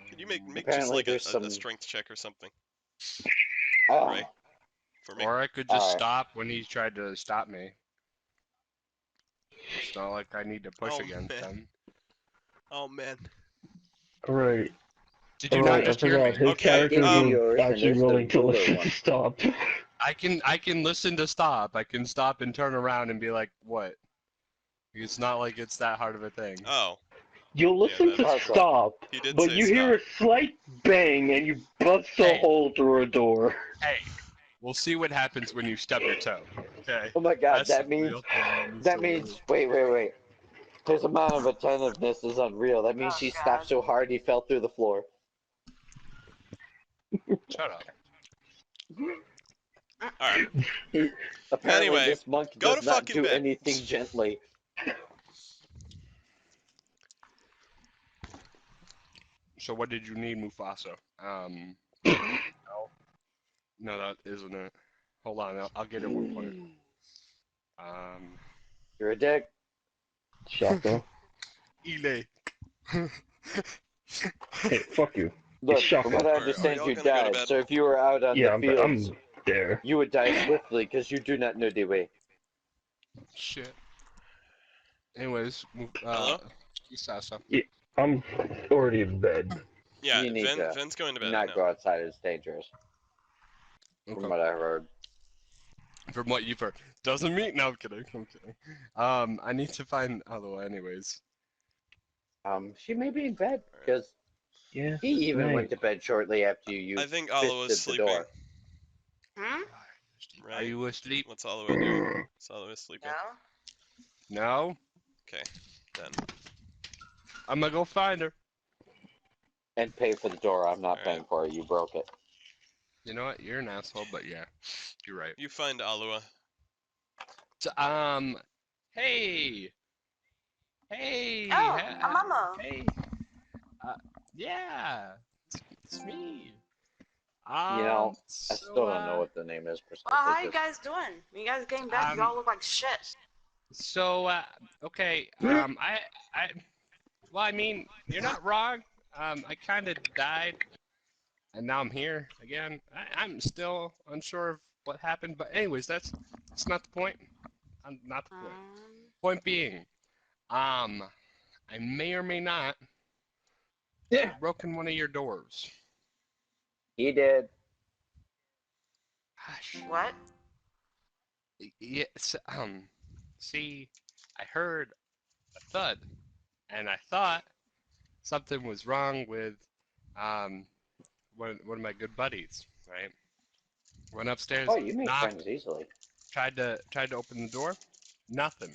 Could you make just Apparently like there's a some- strength check or something Oh, Right. for me? Or I could just Alright. stop when he tried to stop me. It's not like I need to push Oh, against man. him. Oh man. Right. Did you Right, not I just hear me? forgot. His Okay, character I'll give was you yours, and actually there's the willing to ruler listen one. to stop. I can listen to stop. I can stop and turn around and be like, what? It's not like it's that hard of a thing. Oh, You'll listen that to is true. stop, he did but say you hear a slight bang and you bust a Hey. hole through a door. Hey, we'll see what happens when you stub your toe. Okay. Oh my God, That's that the means real thing in the that story. means wait. His amount of attentiveness is unreal. That means Oh, he God. stopped so hard he fell through the floor. Shut up. All right. Apparently, Anyway, this monk go does to not fucking do bed. anything gently. So what did you need, Mufasa? No, that isn't it. Hold on, I'll get it real quick. You're a dick. Shaka. Ile. Hey, fuck you. Look, Shut from what up. I Are understand, y'all you gonna go to died. bed? So if you were out on Yeah, the but fields, I'm there. you would die swiftly because you do not know the way. Shit. Anyways, Hello? Sasa. I'm already in bed. Yeah, You need to Ven's going to bed not now. go outside. It's dangerous. Okay. From what I heard. From what you've heard. Doesn't mean. No, I'm kidding. I need to find Aloha anyways. She may be in bed because Yeah. he even right. went to bed shortly after you I think Aloha's fisted the sleeping. door. Hmm? Are Right? you asleep? What's Aloha doing? Is Aloha sleeping? No? No? Okay. then. I'm gonna go find her. And pay for the door. I'm not Alright. paying for it. You broke it. You know what? You're an asshole, but yeah, you're right. You find Alua. So, hey, hey, Oh, a mama. hey, uh, yeah, it's me. You know, I So, still don't know what the name is Well, precisely. how you guys doing? When you guys came back, you all look like shit. So, okay, well, I mean, you're not wrong. I kind of died, and now I'm here again. I'm still unsure of what happened, but anyways, that's not the point. Not the point. Point being, I may or may not have broken one of your doors. He did. Gosh. What? Yes. See, I heard a thud, and I thought something was wrong with one of my good buddies. Right. Went upstairs, Oh, you make knocked, friends easily. tried to open the door. Nothing.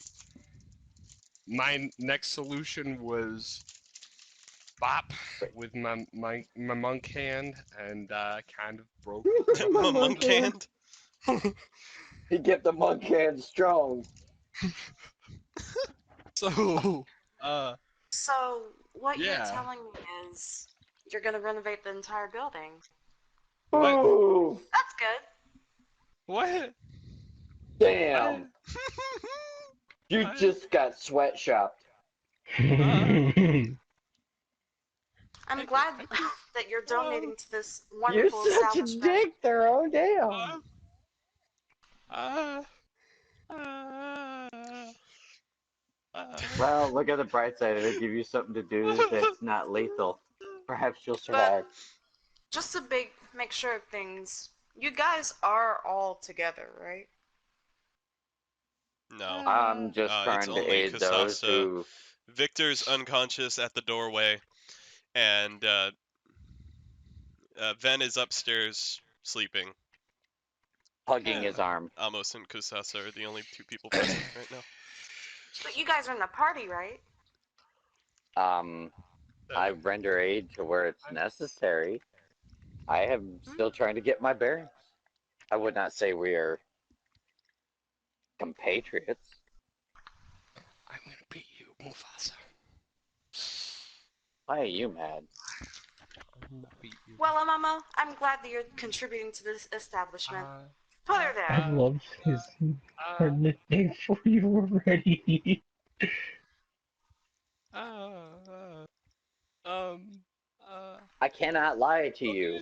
My next solution was bop with my monk hand and kind of broke. My monk hand. He kept the monk hand strong. So, So, what you're yeah. telling me is you're gonna renovate the entire building. What? Ooh, That's good. What? damn. You What? just got sweatshopped. I'm glad that you're donating to this You're wonderful such a establishment. dick there, oh damn. Well, look at the bright side. It'll give you something to do that's not lethal. Perhaps you'll survive. Just to make sure of things, you guys are all together, right? No. I'm just It's trying to only aid those Kasasa. who... Victor's unconscious at the doorway, and Ven is upstairs sleeping. hugging his arm. Amos and Kusasa are the only two people present right now. But you guys are in the party, right? I render aid to where it's necessary. I am still trying to get my bearings. I would not say we are compatriots. I'm gonna beat you, Mufasa. Why are you mad? I'm gonna beat you. Well, Mama, I'm glad that you're contributing to this establishment. Put her I there. love his her nickname for you already. I cannot lie to you.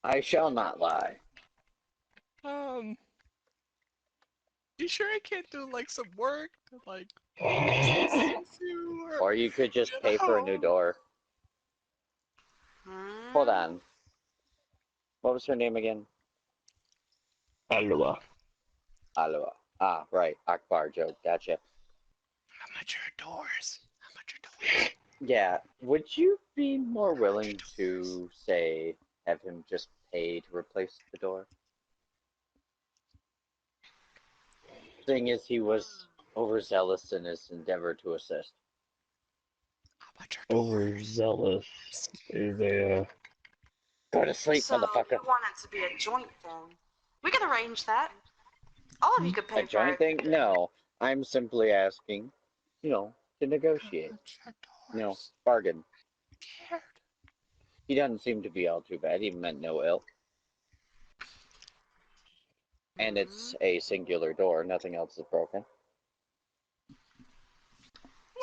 I shall not lie. You sure I can't do like some work to like Or you could just pay for a new door. Hold on. What was her name again? Alua. Alua. Ah, right. Akbar joke. Gotcha. How much are doors? How much are doors? Yeah. Would you be more willing to, say, have him just pay to replace the door? Thing is, he was overzealous in his endeavor to assist. How much are doors? Overzealous. Is a Go to sleep, So motherfucker. you want it to be a joint thing? We can arrange that. All of you could pay A for joint it. thing? No. I'm simply asking, to negotiate. How much are You know, doors? bargain. Scared. He doesn't seem to be all too bad. He meant no ill. And it's a singular door. Nothing else is broken.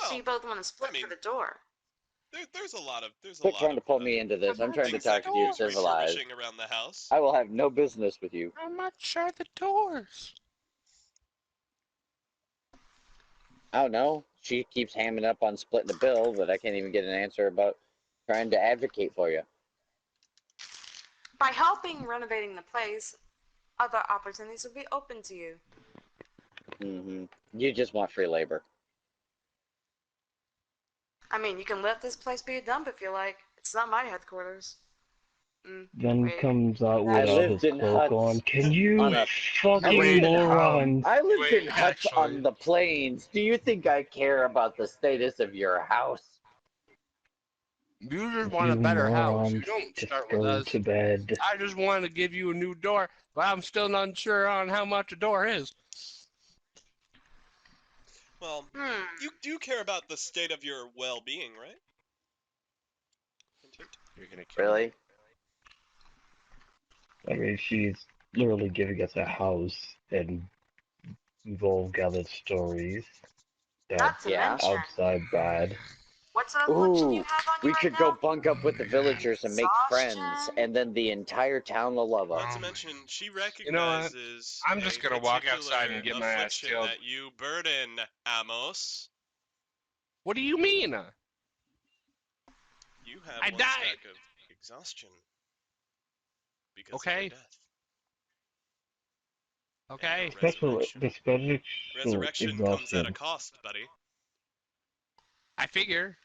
So you both want to split for the door. There's a lot of Quit trying to pull me into this. I'm trying to things talk that to you need civilized. refurbishing around the house. I will have no business with you. How much are the doors? I don't know. She keeps hamming up on splitting the bill, but I can't even get an answer about trying to advocate for you. By helping renovating the place, other opportunities will be open to you. You just want free labor. I mean, you can let this place be a dump if you like. It's not my headquarters. Then Wait. comes out I without his lived in cloak huts on. Can on you a. I lived fucking in moron? I lived Wait, in huts actually. on the plains. Do you think I care about the status of your house? You just want You a better house. You morons, don't just start with go us. to bed. I just want to give you a new door, but I'm still not sure on how much a door is. Well, Hmm. you do care about the state of your well-being, right? Hint, hint. You're gonna kill me. Really? I mean, she's literally giving us a house, and we've all gathered stories that Not to Yeah. mention, outside bad. what's the affliction you Ooh, have on you we right could now? go bunk up with the Yeah. villagers and make friends, Exhaustion. and then the entire town will love Not us. to Um, mention, she You know what? recognizes I'm just a gonna walk particular outside and get my ass affliction killed. that you burden, Amos. What do you mean? You have I one died. stack of exhaustion because of Okay. your death. Okay. And Special, resurrection. the special Resurrection comes at exhaustion. a cost, buddy. I figure.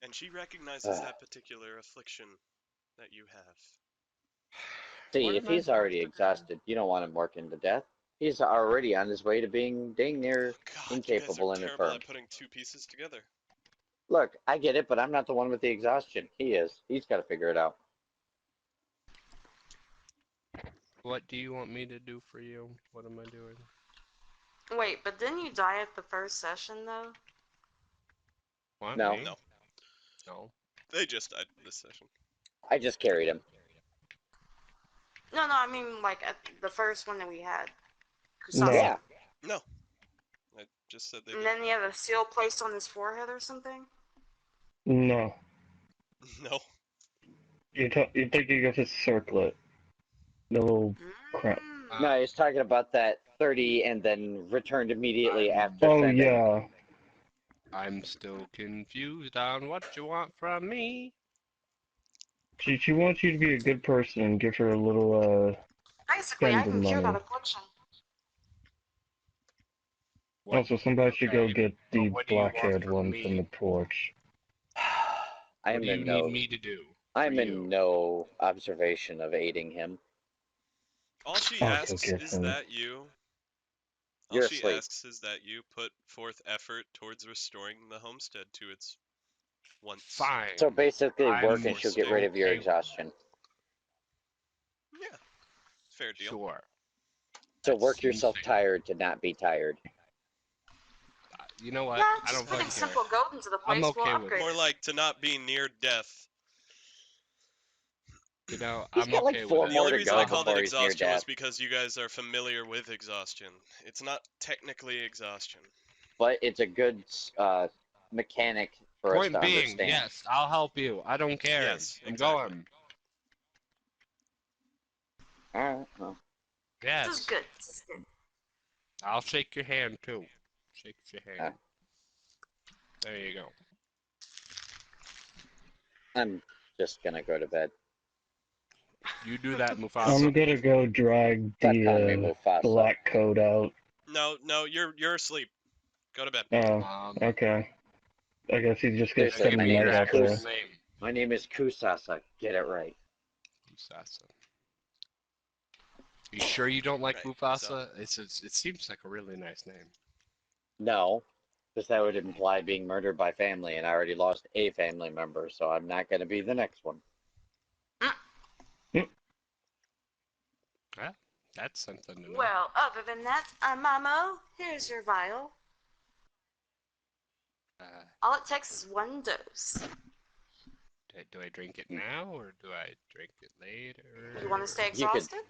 And she recognizes that particular affliction that you have. See, What if am I he's already supposed to do? exhausted, you don't want him working to death. He's already on his way to being dang near God, you guys incapable are and terrible infirm. at putting two pieces together. Look, I get it, but I'm not the one with the exhaustion. He is. He's got to figure it out. What do you want me to do for you? What am I doing? Wait, but didn't you die at the first session though? What? No. Me? No. No. They just died this session. I just carried him. No, I mean like at the first one that we had. No. Yeah. No. I just said they And did. then he had a seal placed on his forehead or something. No. No. You're thinking of his circlet. The little crap. Mm. No, he's talking about that 30 and then returned immediately after Oh, sending. yeah. I'm still confused on what you want from me. She wants you to be a good person and give her a little, Basically, I spending can cure that money. affliction. What? Also, somebody should go Okay, get the what do you want black-haired from one me? from the porch. I What am do you in need no. me to do? I'm for in you? no observation of aiding him. All she I'll go asks get is him. that you. All You're she asleep. asks is that you put forth effort towards restoring the homestead to its once. Fine. So basically, I'm work and she'll get rid of your okay with exhaustion. Yeah. Fair deal. Sure. So That work seems yourself fair. tired to not be tired. You know what? Yeah, I just don't putting fucking care. simple gold into the place I'm will okay with upgrade More it. like to not be near death. You know, He's I'm got like okay 4 with The it. more only to reason go I called it before he's near exhaustion was death. because you guys are familiar with exhaustion. It's not technically exhaustion. But it's a good mechanic for us Point to being, understand. yes, I'll help you. I don't care. Yes, I'm exactly. going. Alright, well. This is Yes. good. This is good. I'll shake your hand too. Shake your hand. Ah. There you go. I'm just gonna go to bed. You do that, I'm Mufasa. gonna go drag Stop calling me the Mufasa. black coat out. No, you're asleep. Go to bed. Oh, okay. I guess he's just gonna Seriously, spend my the name night is out Actual there. name. My name is Kusasa. Get it right. Mufasa. You sure you don't like Right, Mufasa? It seems like a really nice name. No, because that would imply being murdered by family, and I already lost a family member, so I'm not gonna be the next one. Well, that's something to know. Well, other than that, Mamo, here's your vial. All it takes is one dose. Do I drink it now or do I drink it later? You want to stay You could- exhausted?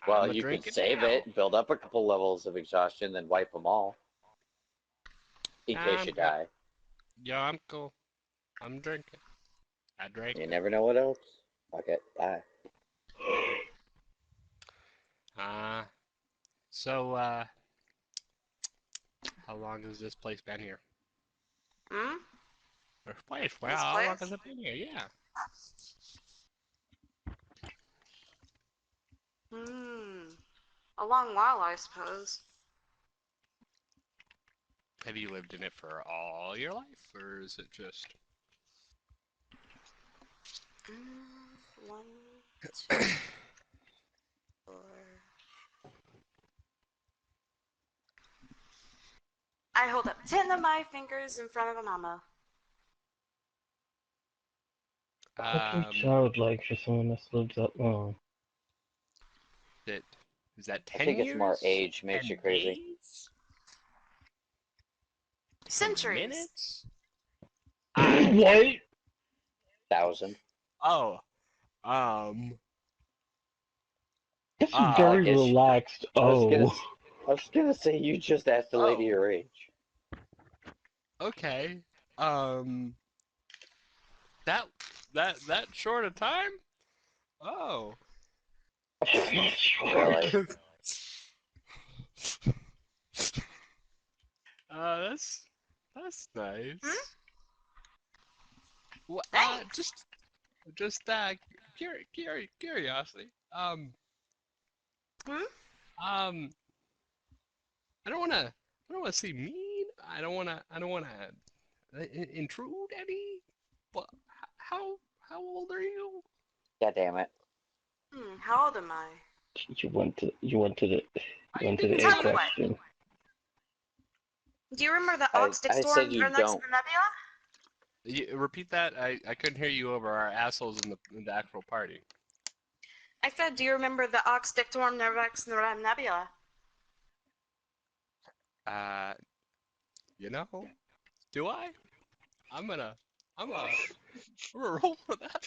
Well, I'ma you drink could it save now. it, build up a couple levels of exhaustion, then wipe them all. In case you I'm die. Yeah, I'm cool. I'm drinking. I drank You it. never know what else. Fuck it, bye. So, how long has this place been here? Hmm? This place? Well, This how long place? has it been here? Yeah. A long while, I suppose. Have you lived in it for all your life, or is it just... 1, 2, 4. I hold up 10 of my fingers in front of Anama. How childlike for someone that's lived that long. Is that I 10 think years? it's more age makes 10 you crazy. days? 10 Centuries. minutes? What? 1,000. Oh. That's Ah, very guess- relaxed. I Oh. was gonna say you just asked the lady Oh. her age. Okay. That short a time? Oh. Really? That's nice. Hmm? Well, Thanks. just curiosity. Hmm? I don't wanna seem mean. I don't wanna intrude any. But how old are you? God damn it. How old am I? You went to the Tell A you what. question. Do you remember the I Oxdic said storm you next to don't. the nebula? Repeat that. I couldn't hear you over our assholes in the actual party. I said, do you remember the Oxdic storm next to the nebula? You know, do I? I'm gonna roll for that.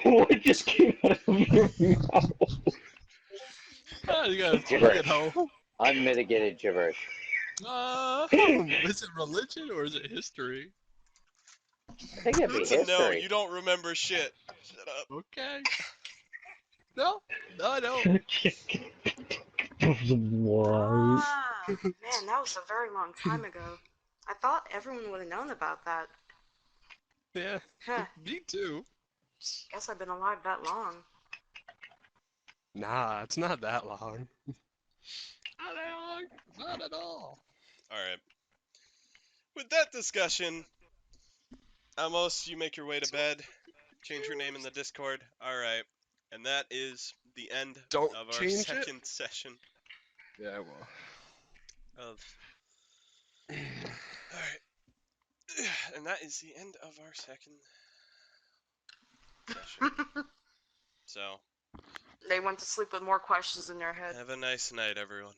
What just came out of your mouth? You gotta Gibberish. it home. Unmitigated gibberish. Is it religion or is it history? I think it'd be It's a no. history. You don't remember shit. Shut up. Okay. No, I don't. What? Man, that was a very long time ago. I thought everyone would have known about that. Yeah, Huh. me too. Guess I've been alive that long. Nah, it's not that long. Not that long. Not at all. Alright. With that discussion, Amos, you make your way to bed. Change your name in the Discord. Alright. And that is the end Don't of our change it. second session Yeah, well. of... Alright. And that is the end of our second session. So, They went to sleep with more questions in their head. have a nice night, everyone.